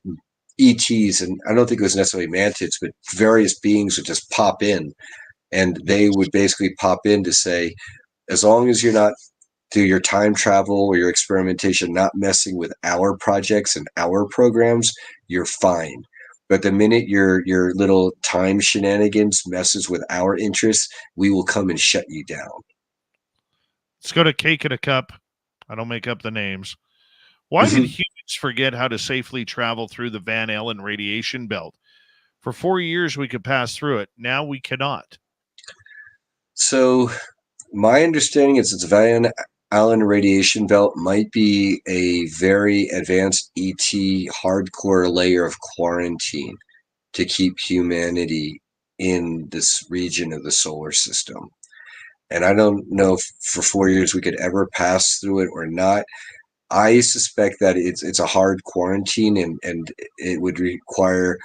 ETs, and I don't think it was necessarily mantids, but various beings would just pop in, and they would basically pop in to say, as long as you're not through your time travel or your experimentation not messing with our projects and our programs, you're fine. But the minute your little time shenanigans messes with our interests, we will come and shut you down. Let's go to Cake in a Cup. I don't make up the names. Why did humans forget how to safely travel through the Van Allen radiation belt? For 4 years, we could pass through it. Now we cannot. So my understanding is it's Van Allen radiation belt might be a very advanced ET hardcore layer of quarantine to keep humanity in this region of the solar system. And I don't know if for 4 years we could ever pass through it or not. I suspect that it's a hard quarantine, and it would require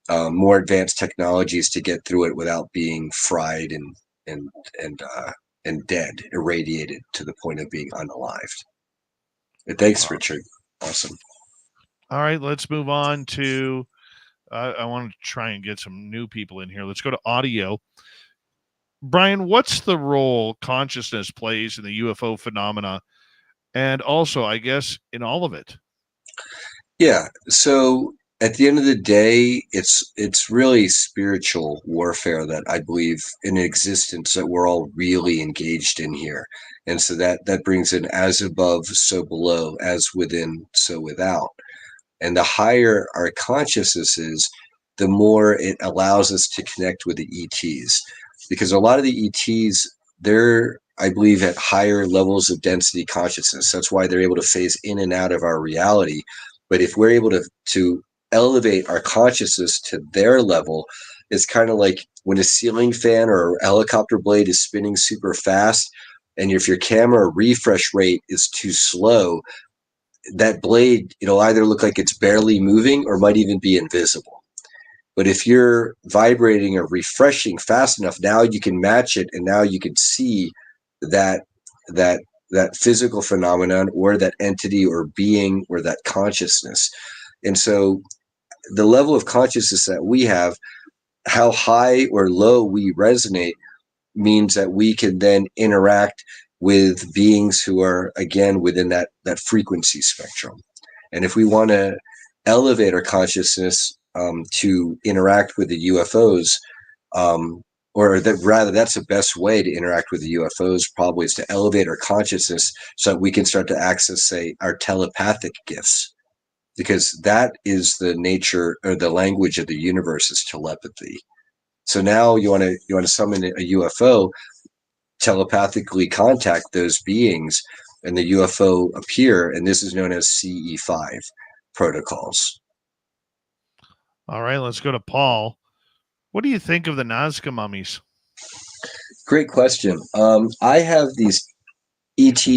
more advanced technologies to get through it without being fried and dead, irradiated to the point of being unalived. Thanks, Richard. Awesome. All right, let's move on to. I want to try and get some new people in here. Let's go to audio. Brian, what's the role consciousness plays in the UFO phenomena, and also, I guess, in all of it? Yeah. So at the end of the day, it's really spiritual warfare that I believe in existence that we're all really engaged in here. And so that brings in as above, so below, as within, so without. And the higher our consciousness is, the more it allows us to connect with the ETs. Because a lot of the ETs, they're, I believe, at higher levels of density consciousness. That's why they're able to phase in and out of our reality. But if we're able to elevate our consciousness to their level, it's kind of like when a ceiling fan or a helicopter blade is spinning super fast, and if your camera refresh rate is too slow, that blade, it'll either look like it's barely moving or might even be invisible. But if you're vibrating or refreshing fast enough, now you can match it, and now you can see that physical phenomenon or that entity or being or that consciousness. And so the level of consciousness that we have, how high or low we resonate, means that we can then interact with beings who are, again, within that frequency spectrum. And if we want to elevate our consciousness to interact with the UFOs, or that rather, that's the best way to interact with the UFOs, probably, is to elevate our consciousness so that we can start to access, say, our telepathic gifts, because that is the nature or the language of the universe, is telepathy. So now you want to summon a UFO, telepathically contact those beings, and the UFO appear, and this is known as CE5 protocols. All right, let's go to Paul. What do you think of the Nazca mummies? Great question. I have these ET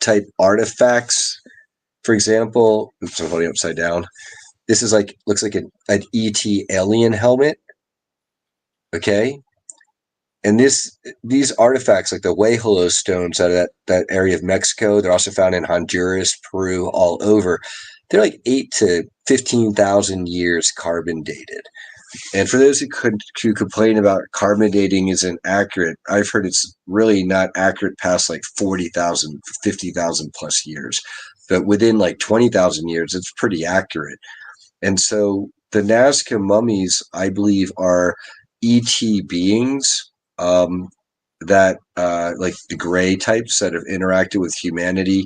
type artifacts. For example, oops, I'm holding it upside down. This is looks like an ET alien helmet. Okay. And these artifacts, like the Huejolo stones out of that area of Mexico, they're also found in Honduras, Peru, all over. They're like 8 to 15,000 years carbon dated. And for those who complain about carbon dating isn't accurate, I've heard it's really not accurate past like 40,000, 50,000 plus years. But within like 20,000 years, it's pretty accurate. And so the Nazca mummies, I believe, are ET beings that like the gray types that have interacted with humanity,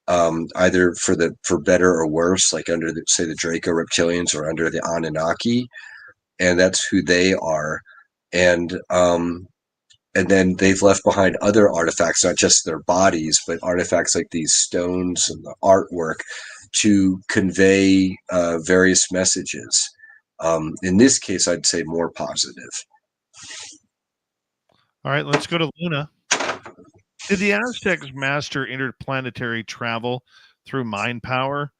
either for better or worse, like under say the Draco reptilians or under the Anunnaki, and that's who they are. And then they've left behind other artifacts, not just their bodies, but artifacts like these stones and the artwork to convey various messages. In this case, I'd say more positive. All right, let's go to Luna. Did the Aztecs master interplanetary travel through mind power?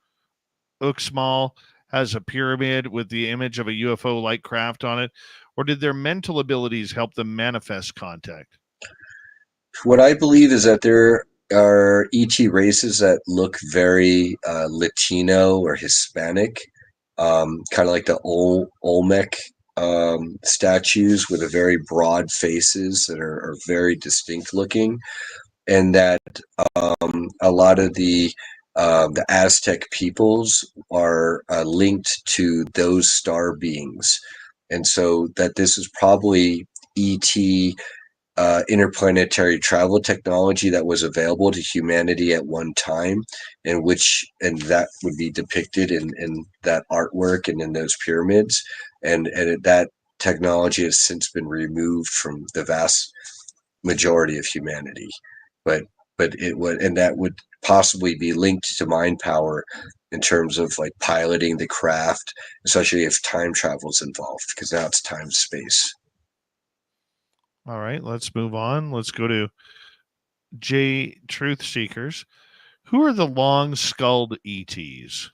Uxmal has a pyramid with the image of a UFO-like craft on it, or did their mental abilities help them manifest contact? What I believe is that there are ET races that look very Latino or Hispanic, kind of like the Olmec statues with a very broad faces that are very distinct looking, and that a lot of the Aztec peoples are linked to those star beings, and so that this is probably ET interplanetary travel technology that was available to humanity at one time, and that would be depicted in that artwork and in those pyramids, and that technology has since been removed from the vast majority of humanity, but it would, and that would possibly be linked to mind power in terms of like piloting the craft, especially if time travel is involved, because now it's time space. All right, let's move on. Let's go to J Truth Seekers. Who are the long-skulled ETs?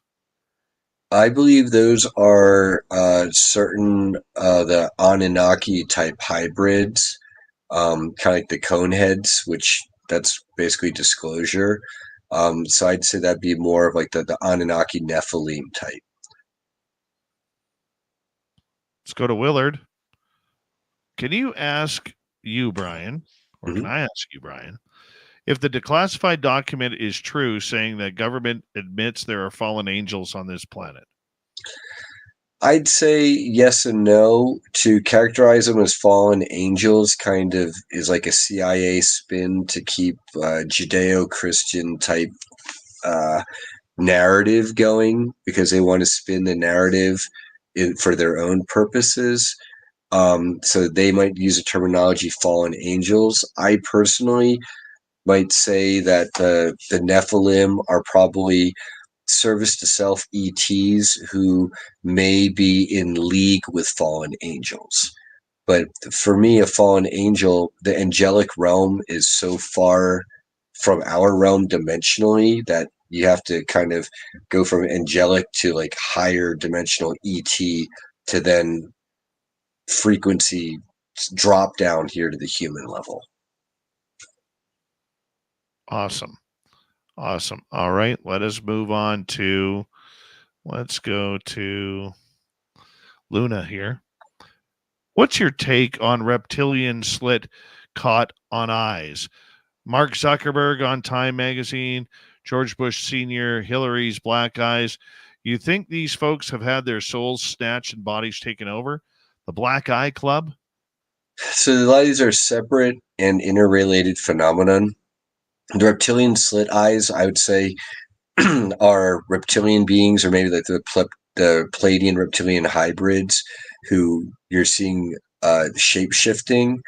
I believe those are certain the Anunnaki type hybrids, kind of like the Coneheads, which that's basically disclosure. So I'd say that'd be more of like the Anunnaki Nephilim type. Let's go to Willard. Can Brian, or can I ask you, Brian, if the declassified document is true, saying that government admits there are fallen angels on this planet? I'd say yes and no. To characterize them as fallen angels kind of is like a CIA spin to keep Judeo-Christian type narrative going, because they want to spin the narrative for their own purposes. So they might use the terminology fallen angels. I personally might say that the Nephilim are probably service to self ETs who may be in league with fallen angels. But for me, a fallen angel, the angelic realm is so far from our realm dimensionally that you have to kind of go from angelic to like higher dimensional ET to then frequency drop down here to the human level. Awesome. All right, let's go to Luna here. What's your take on reptilian slit caught on eyes? Mark Zuckerberg on Time Magazine, George Bush Sr., Hillary's black eyes. You think these folks have had their souls snatched and bodies taken over? The Black Eye Club? So a lot of these are separate and interrelated phenomenon. The reptilian slit eyes, I would say, are reptilian beings, or maybe like the Pleiadian reptilian hybrids who you're seeing shape shifting,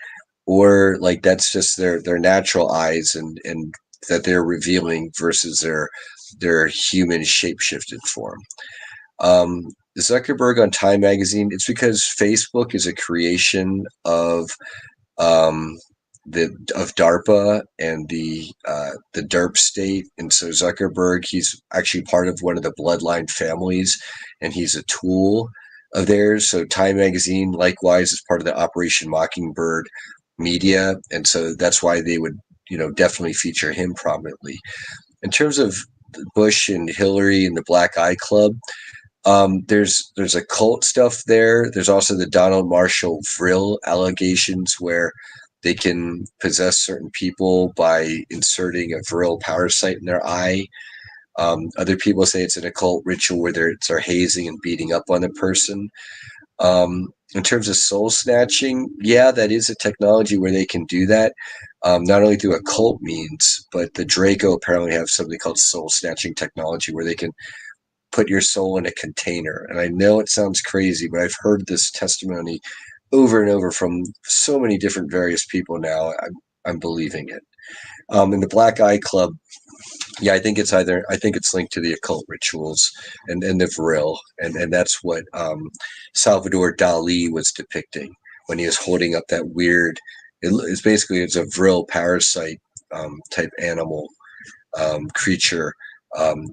or like that's just their natural eyes and that they're revealing versus their human shape shifted form. Zuckerberg on Time Magazine, it's because Facebook is a creation of DARPA and the DERP state, and so Zuckerberg, he's actually part of one of the bloodline families, and he's a tool of theirs. So Time Magazine, likewise, is part of the Operation Mockingbird media, and so that's why they would, definitely feature him prominently. In terms of Bush and Hillary and the Black Eye Club, there's occult stuff there. There's also the Donald Marshall Vril allegations, where they can possess certain people by inserting a Vril parasite in their eye. Other people say it's an occult ritual where they're hazing and beating up on a person. In terms of soul snatching, yeah, that is a technology where they can do that, not only through occult means, but the Draco apparently have something called soul snatching technology where they can put your soul in a container. And I know it sounds crazy, but I've heard this testimony over and over from so many different various people now. I'm believing it. In the Black Eye Club, yeah, I think it's linked to the occult rituals and the Vril, and that's what Salvador Dali was depicting when he was holding up that weird. It's a Vril parasite type animal creature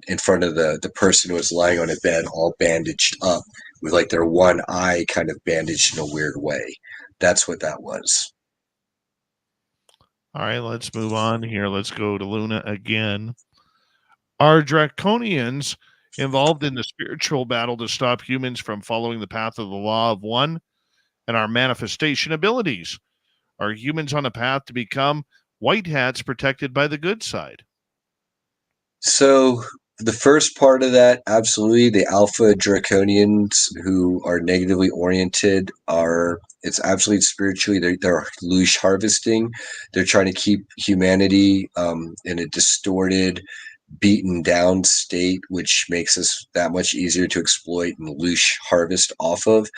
in front of the person who was lying on a bed, all bandaged up with like their one eye kind of bandaged in a weird way. That's what that was. All right, let's move on here. Let's go to Luna again. Are draconians involved in the spiritual battle to stop humans from following the path of the law of one and our manifestation abilities? Are humans on a path to become white hats protected by the good side? So the first part of that, absolutely. The alpha draconians who are negatively oriented it's absolutely spiritually. They're loosh harvesting. They're trying to keep humanity in a distorted, beaten down state, which makes us that much easier to exploit and loosh harvest off of.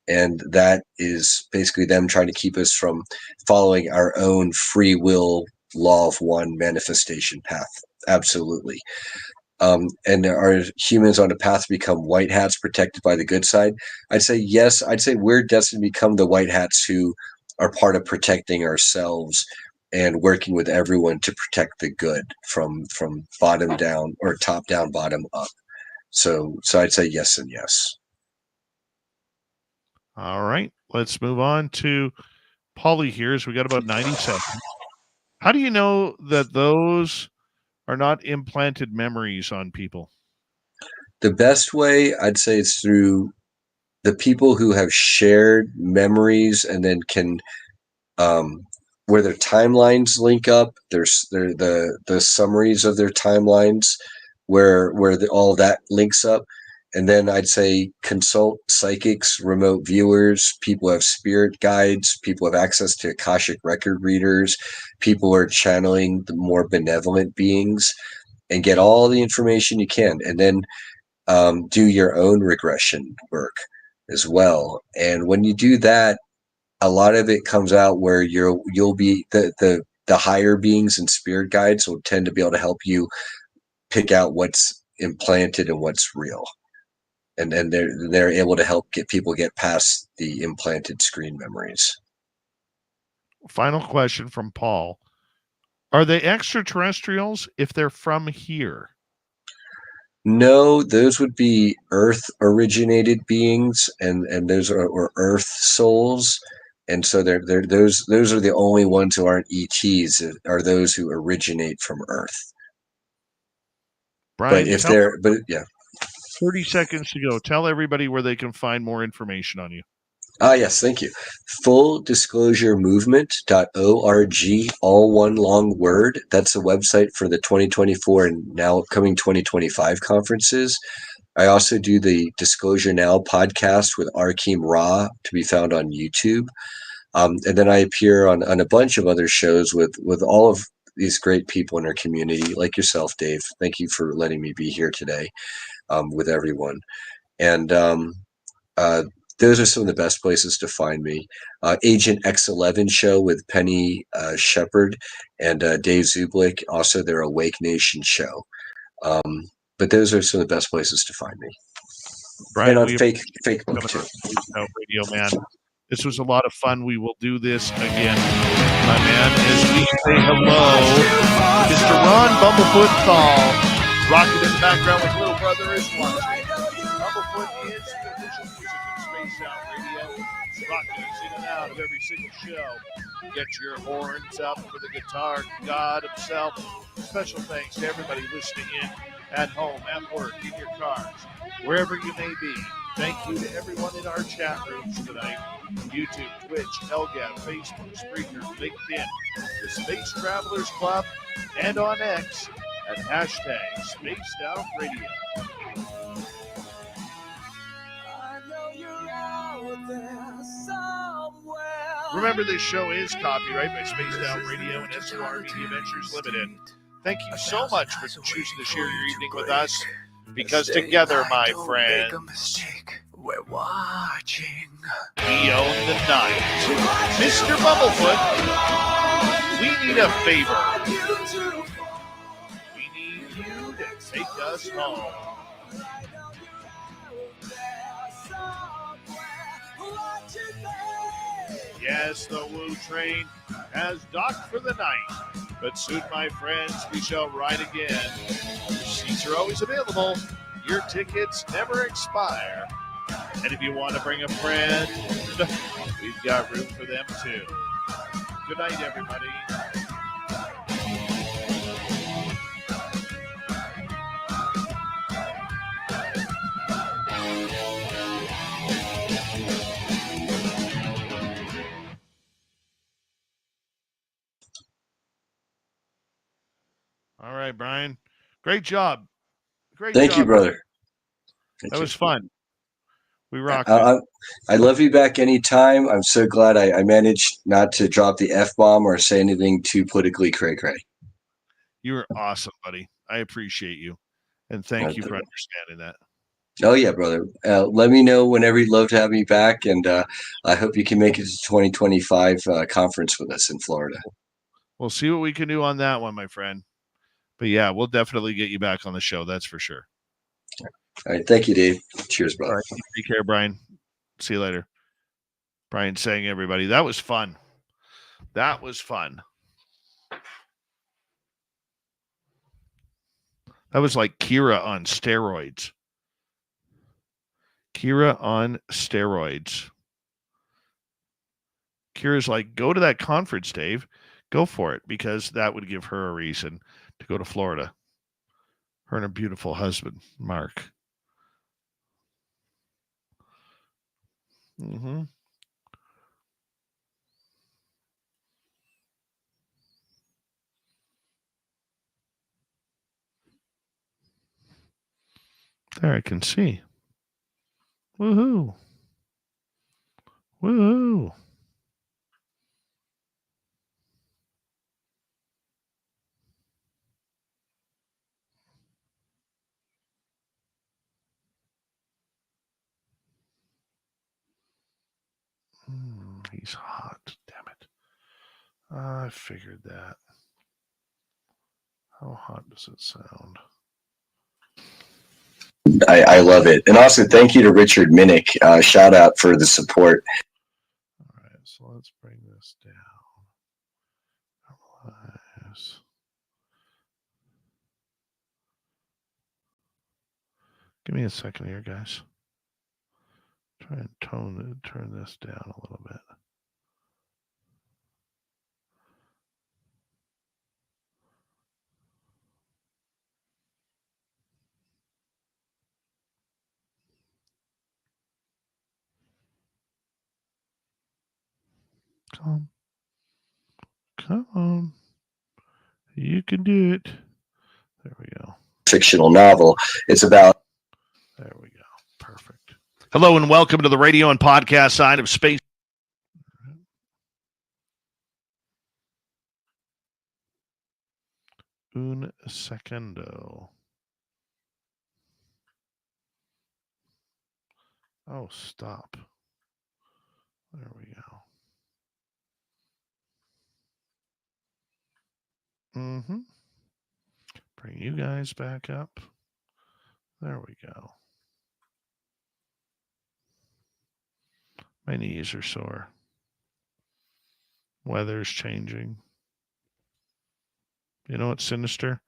And that is basically them trying to keep us from following our own free will law of one manifestation path. Absolutely. And are humans on a path to become white hats protected by the good side? I'd say yes. I'd say we're destined to become the white hats who are part of protecting ourselves and working with everyone to protect the good from bottom down or top down, bottom up. So I'd say yes and yes. All right. Let's move on to Polly here. So we got about 90 seconds. How do you know that those are not implanted memories on people? The best way, I'd say, is through the people who have shared memories and then can, where their timelines link up. There's the summaries of their timelines where all that links up. And then I'd say consult psychics, remote viewers, people who have spirit guides, people who have access to Akashic record readers, people who are channeling the more benevolent beings, and get all the information you can. And then do your own regression work as well. And when you do that, a lot of it comes out where you'll be the higher beings and spirit guides will tend to be able to help you pick out what's implanted and what's real. And then they're able to help people get past the implanted screen memories. Final question from Paul. Are they extraterrestrials if they're from here? No, those would be Earth originated beings, and those are Earth souls. And so those are the only ones who aren't ETs, are those who originate from Earth. Brian, But if they're, but yeah. 30 seconds to go. Tell everybody where they can find more information on you. Yes, thank you. FulldisclosureMovement.org, all one long word. That's the website for the 2024 and now upcoming 2025 conferences. I also do the Disclosure Now podcast with Arkheim Ra, to be found on YouTube. And then I appear on a bunch of other shows with all of these great people in our community, like yourself, Dave. Thank you for letting me be here today with everyone. And those are some of the best places to find me. Agent X11 show with Penny Shepard and Dave Zublik, also their Awake Nation show. But those are some of the best places to find me. Brian, and on Facebook too. Radio, man. This was a lot of fun. We will do this again, my man, as we say hello to Mr. Ron Bumblefoot Thal, rocking in the background with Little Brother is watching. Bumblefoot is the official music of Space Out Radio, rocking us in and out of every single show. Get your horns up for the guitar god himself. Special thanks to everybody listening in at home, at work, in your cars, wherever you may be. Thank you to everyone in our chat rooms tonight. YouTube, Twitch, Elgab, Facebook, Spreaker, LinkedIn, the Space Travelers Club, and on X at hashtag Spaced Out Radio. Remember, this show is copyright by Spaced Out Radio and SOR Media Ventures Limited. Thank you so much for choosing to share your evening with us, because together, my friends, we're watching. We own the night. Mr. Bumblefoot, we need a favor. We need you to take us home. Yes, the Woo train has docked for the night, but soon, my friends, we shall ride again. Your seats are always available. Your tickets never expire. And if you want to bring a friend, we've got room for them too. Good night, everybody. All right, Brian. Great job. Thank you, brother. That was fun. We rocked it. I love you back anytime. I'm so glad I managed not to drop the F-bomb or say anything too politically cray-cray. You were awesome, buddy. I appreciate you. And thank you for understanding that. Oh, yeah, brother. Let me know whenever you'd love to have me back. And I hope you can make it to 2025 conference with us in Florida. We'll see what we can do on that one, my friend. But yeah, we'll definitely get you back on the show. That's for sure. All right. Thank you, Dave. Cheers, brother. All right. Take care, Brian. See you later. Brian Tseng, everybody. That was fun. That was fun. That was like Kira on steroids. Kira on steroids. Kira's like, go to that conference, Dave. Go for it, because that would give her a reason to go to Florida. Her and her beautiful husband, Mark. Mm-hmm. There I can see. Woohoo. Woohoo. He's hot. Damn it. I figured that. How hot does it sound? I love it. And also, thank you to Richard Minnick. Shout out for the support. All right, so let's bring this down. Normalize. Give me a second here, guys. Try and turn this down a little bit. Come on. You can do it. There we go. Fictional novel. It's about. There we go. Perfect. Hello and welcome to the radio and podcast side of Space. Un secondo. Oh, stop. There we go. Mm-hmm. Bring you guys back up. There we go. My knees are sore. Weather's changing. You know what's sinister?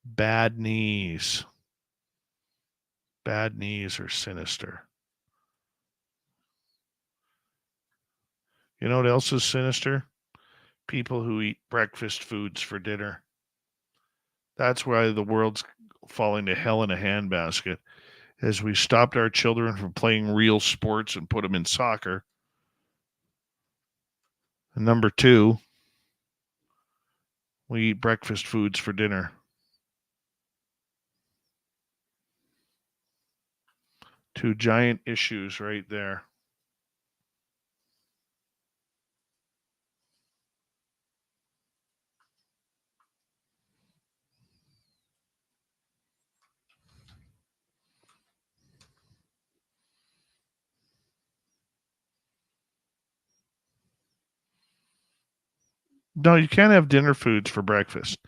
Bad knees. Bad knees are sinister. You know what else is sinister? People who eat breakfast foods for dinner. That's why the world's falling to hell in a handbasket, as we stopped our children from playing real sports and put them in soccer. And number two, we eat breakfast foods for dinner. Two giant issues right there. No, you can't have dinner foods for breakfast.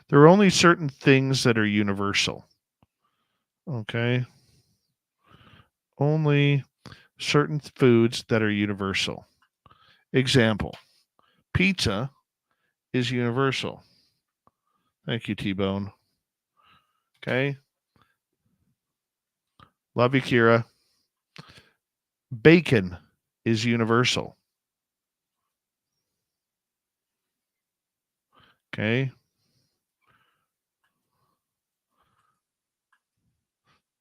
There are only certain things that are universal. Okay? Only certain foods that are universal. Example, pizza is universal. Thank you, T-Bone. Okay? Love you, Kira. Bacon is universal. Okay?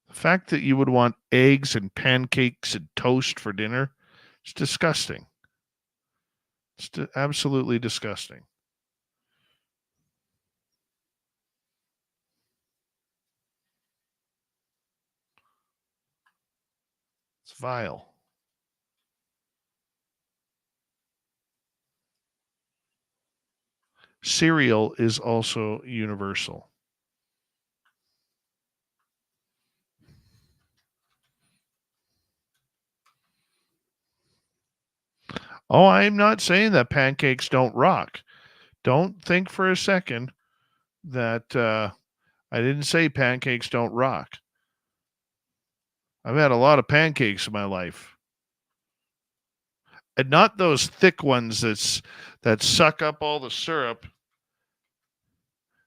The fact that you would want eggs and pancakes and toast for dinner is disgusting. It's absolutely disgusting. It's vile. Cereal is also universal. Oh, I'm not saying that pancakes don't rock. Don't think for a second that I didn't say pancakes don't rock. I've had a lot of pancakes in my life. And not those thick ones that suck up all the syrup.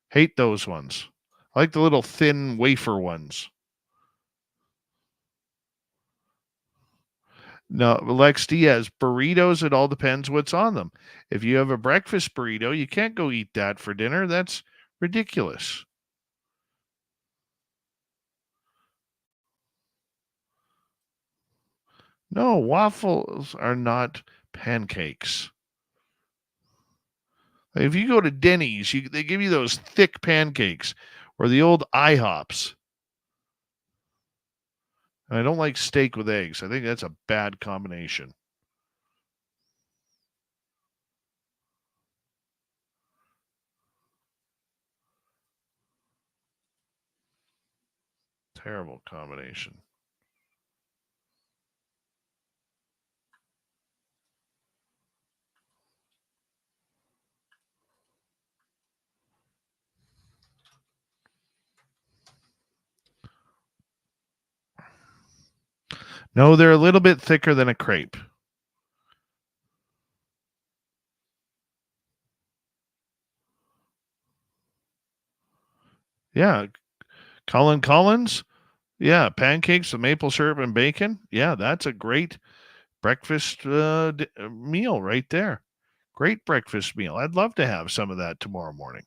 Hate those ones. I like the little thin wafer ones. No, Lex Diaz, burritos, it all depends what's on them. If you have a breakfast burrito, you can't go eat that for dinner. That's ridiculous. No, waffles are not pancakes. If you go to Denny's, they give you those thick pancakes or the old IHOPs. And I don't like steak with eggs. I think that's a bad combination. Terrible combination. No, they're a little bit thicker than a crepe. Yeah. Colin Collins. Yeah. Pancakes with maple syrup and bacon. Yeah. That's a great breakfast meal right there. Great breakfast meal. I'd love to have some of that tomorrow morning.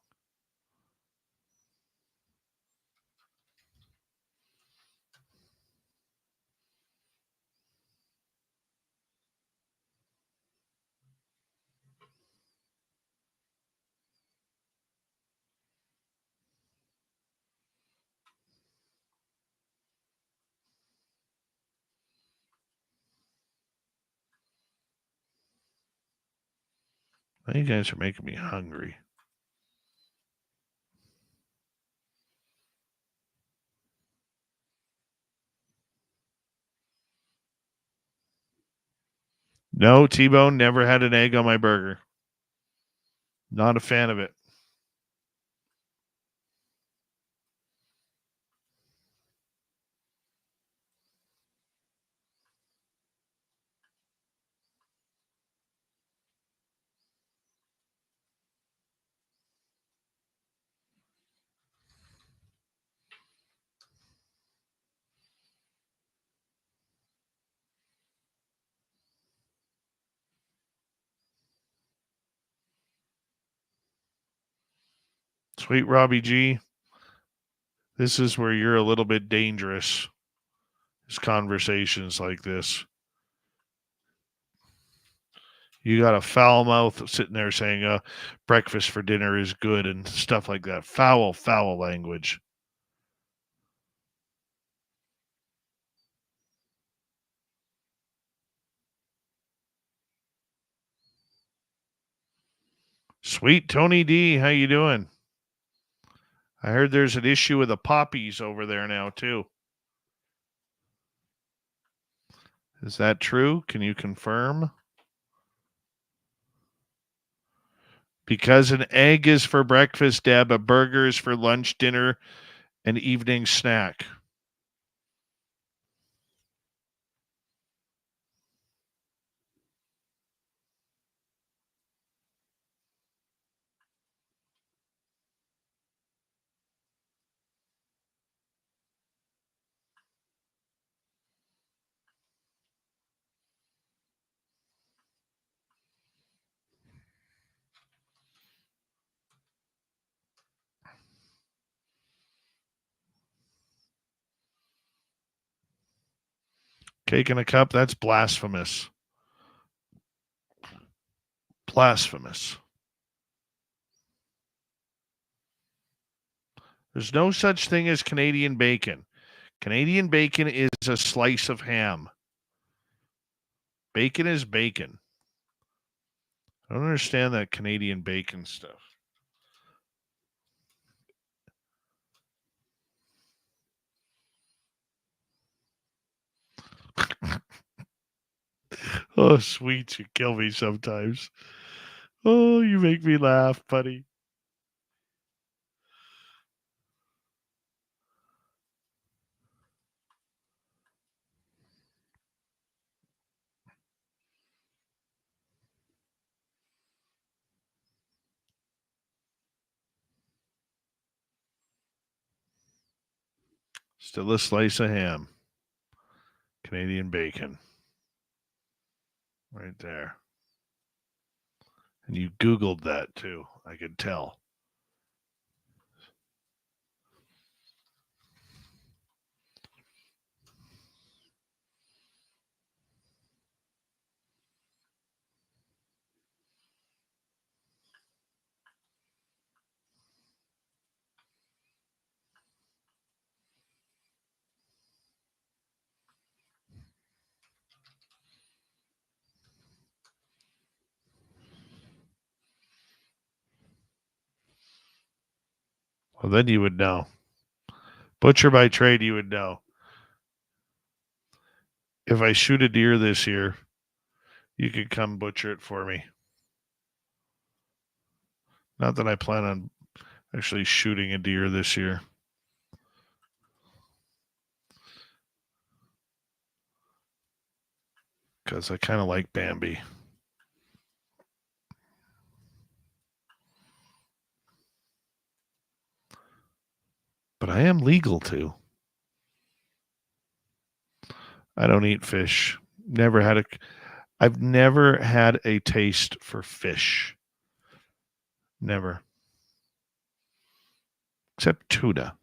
You guys are making me hungry. No, T-Bone, never had an egg on my burger. Not a fan of it. Sweet Robbie G, this is where you're a little bit dangerous. It's conversations like this. You got a foul mouth sitting there saying breakfast for dinner is good and stuff like that. Foul language. Sweet Tony D, how you doing? I heard there's an issue with the poppies over there now too. Is that true? Can you confirm? Because an egg is for breakfast, Deb, a burger is for lunch, dinner, and evening snack. Cake in a cup, that's blasphemous. Blasphemous. There's no such thing as Canadian bacon. Canadian bacon is a slice of ham. Bacon is bacon. I don't understand that Canadian bacon stuff. Oh, sweet, you kill me sometimes. Oh, you make me laugh, buddy. Still a slice of ham. Canadian bacon. Right there. And you Googled that too, I could tell. Well, then you would know. Butcher by trade, you would know. If I shoot a deer this year, you could come butcher it for me. Not that I plan on actually shooting a deer this year. Because I kind of like Bambi. But I am legal to. I don't eat fish. I've never had a taste for fish. Never. Except tuna.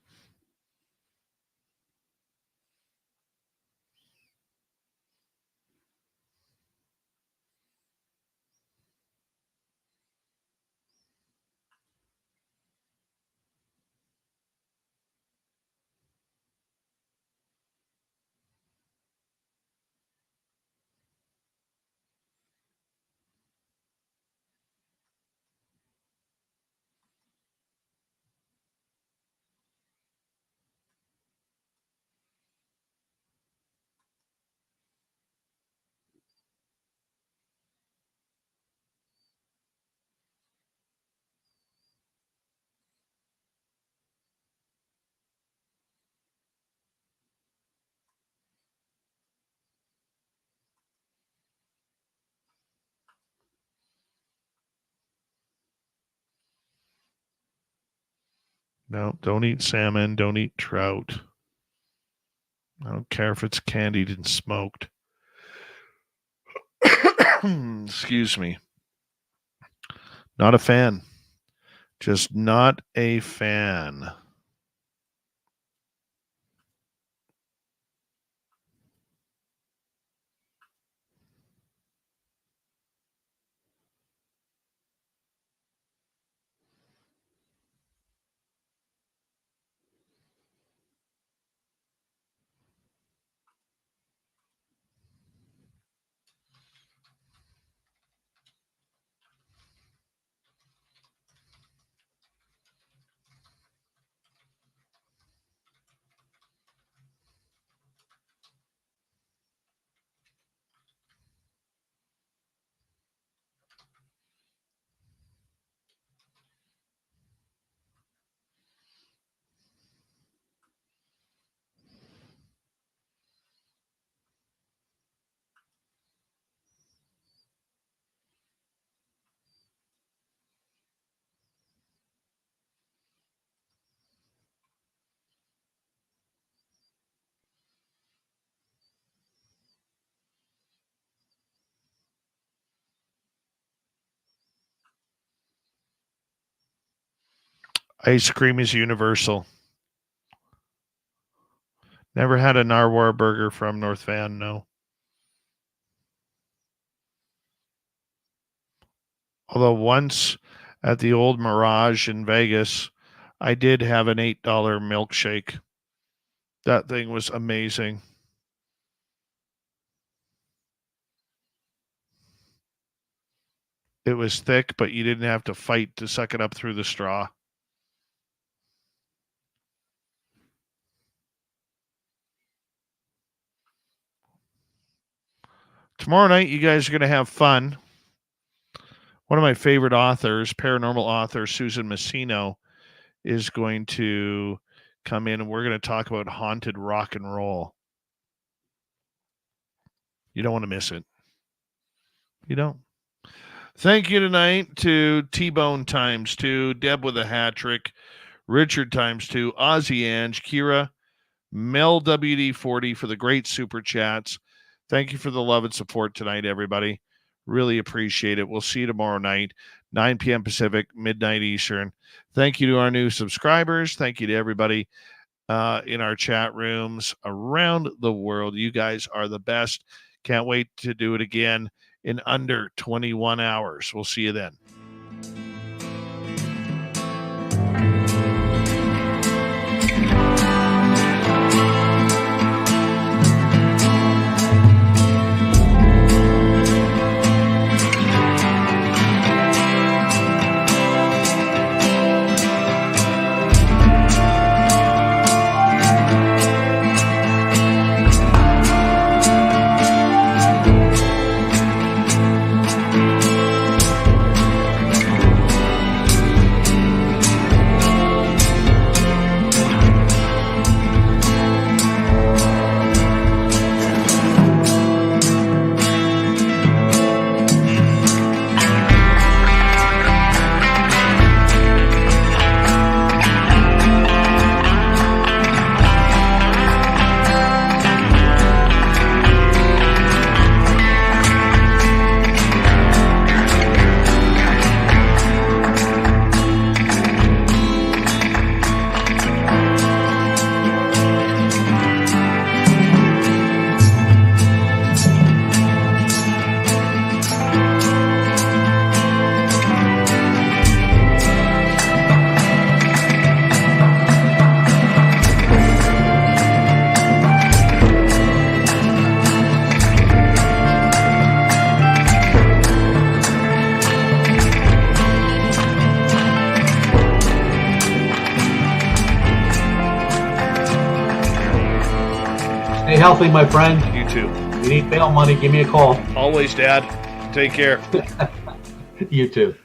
No, don't eat salmon. Don't eat trout. I don't care if it's candied and smoked. Excuse me. Not a fan. Just not a fan. Ice cream is universal. Never had a narwhal burger from North Van, no. Although once at the old Mirage in Vegas, I did have an $8 milkshake. That thing was amazing. It was thick, but you didn't have to fight to suck it up through the straw. Tomorrow night, you guys are going to have fun. One of my favorite authors, paranormal author Susan Messino, is going to come in, and we're going to talk about haunted rock and roll. You don't want to miss it. You don't. Thank you tonight to T-Bone ×2, Deb with a hat trick, Richard ×2, Ozzy Ange, Kira, Mel WD40 for the great super chats. Thank you for the love and support tonight, everybody. Really appreciate it. We'll see you tomorrow night, 9 p.m. Pacific, midnight Eastern. Thank you to our new subscribers. Thank you to everybody in our chat rooms around the world. You guys are the best. Can't wait to do it again in under 21 hours. We'll see you then. Stay healthy, my friend. You too. If you need bail money, give me a call. Always, Dad. Take care. You too.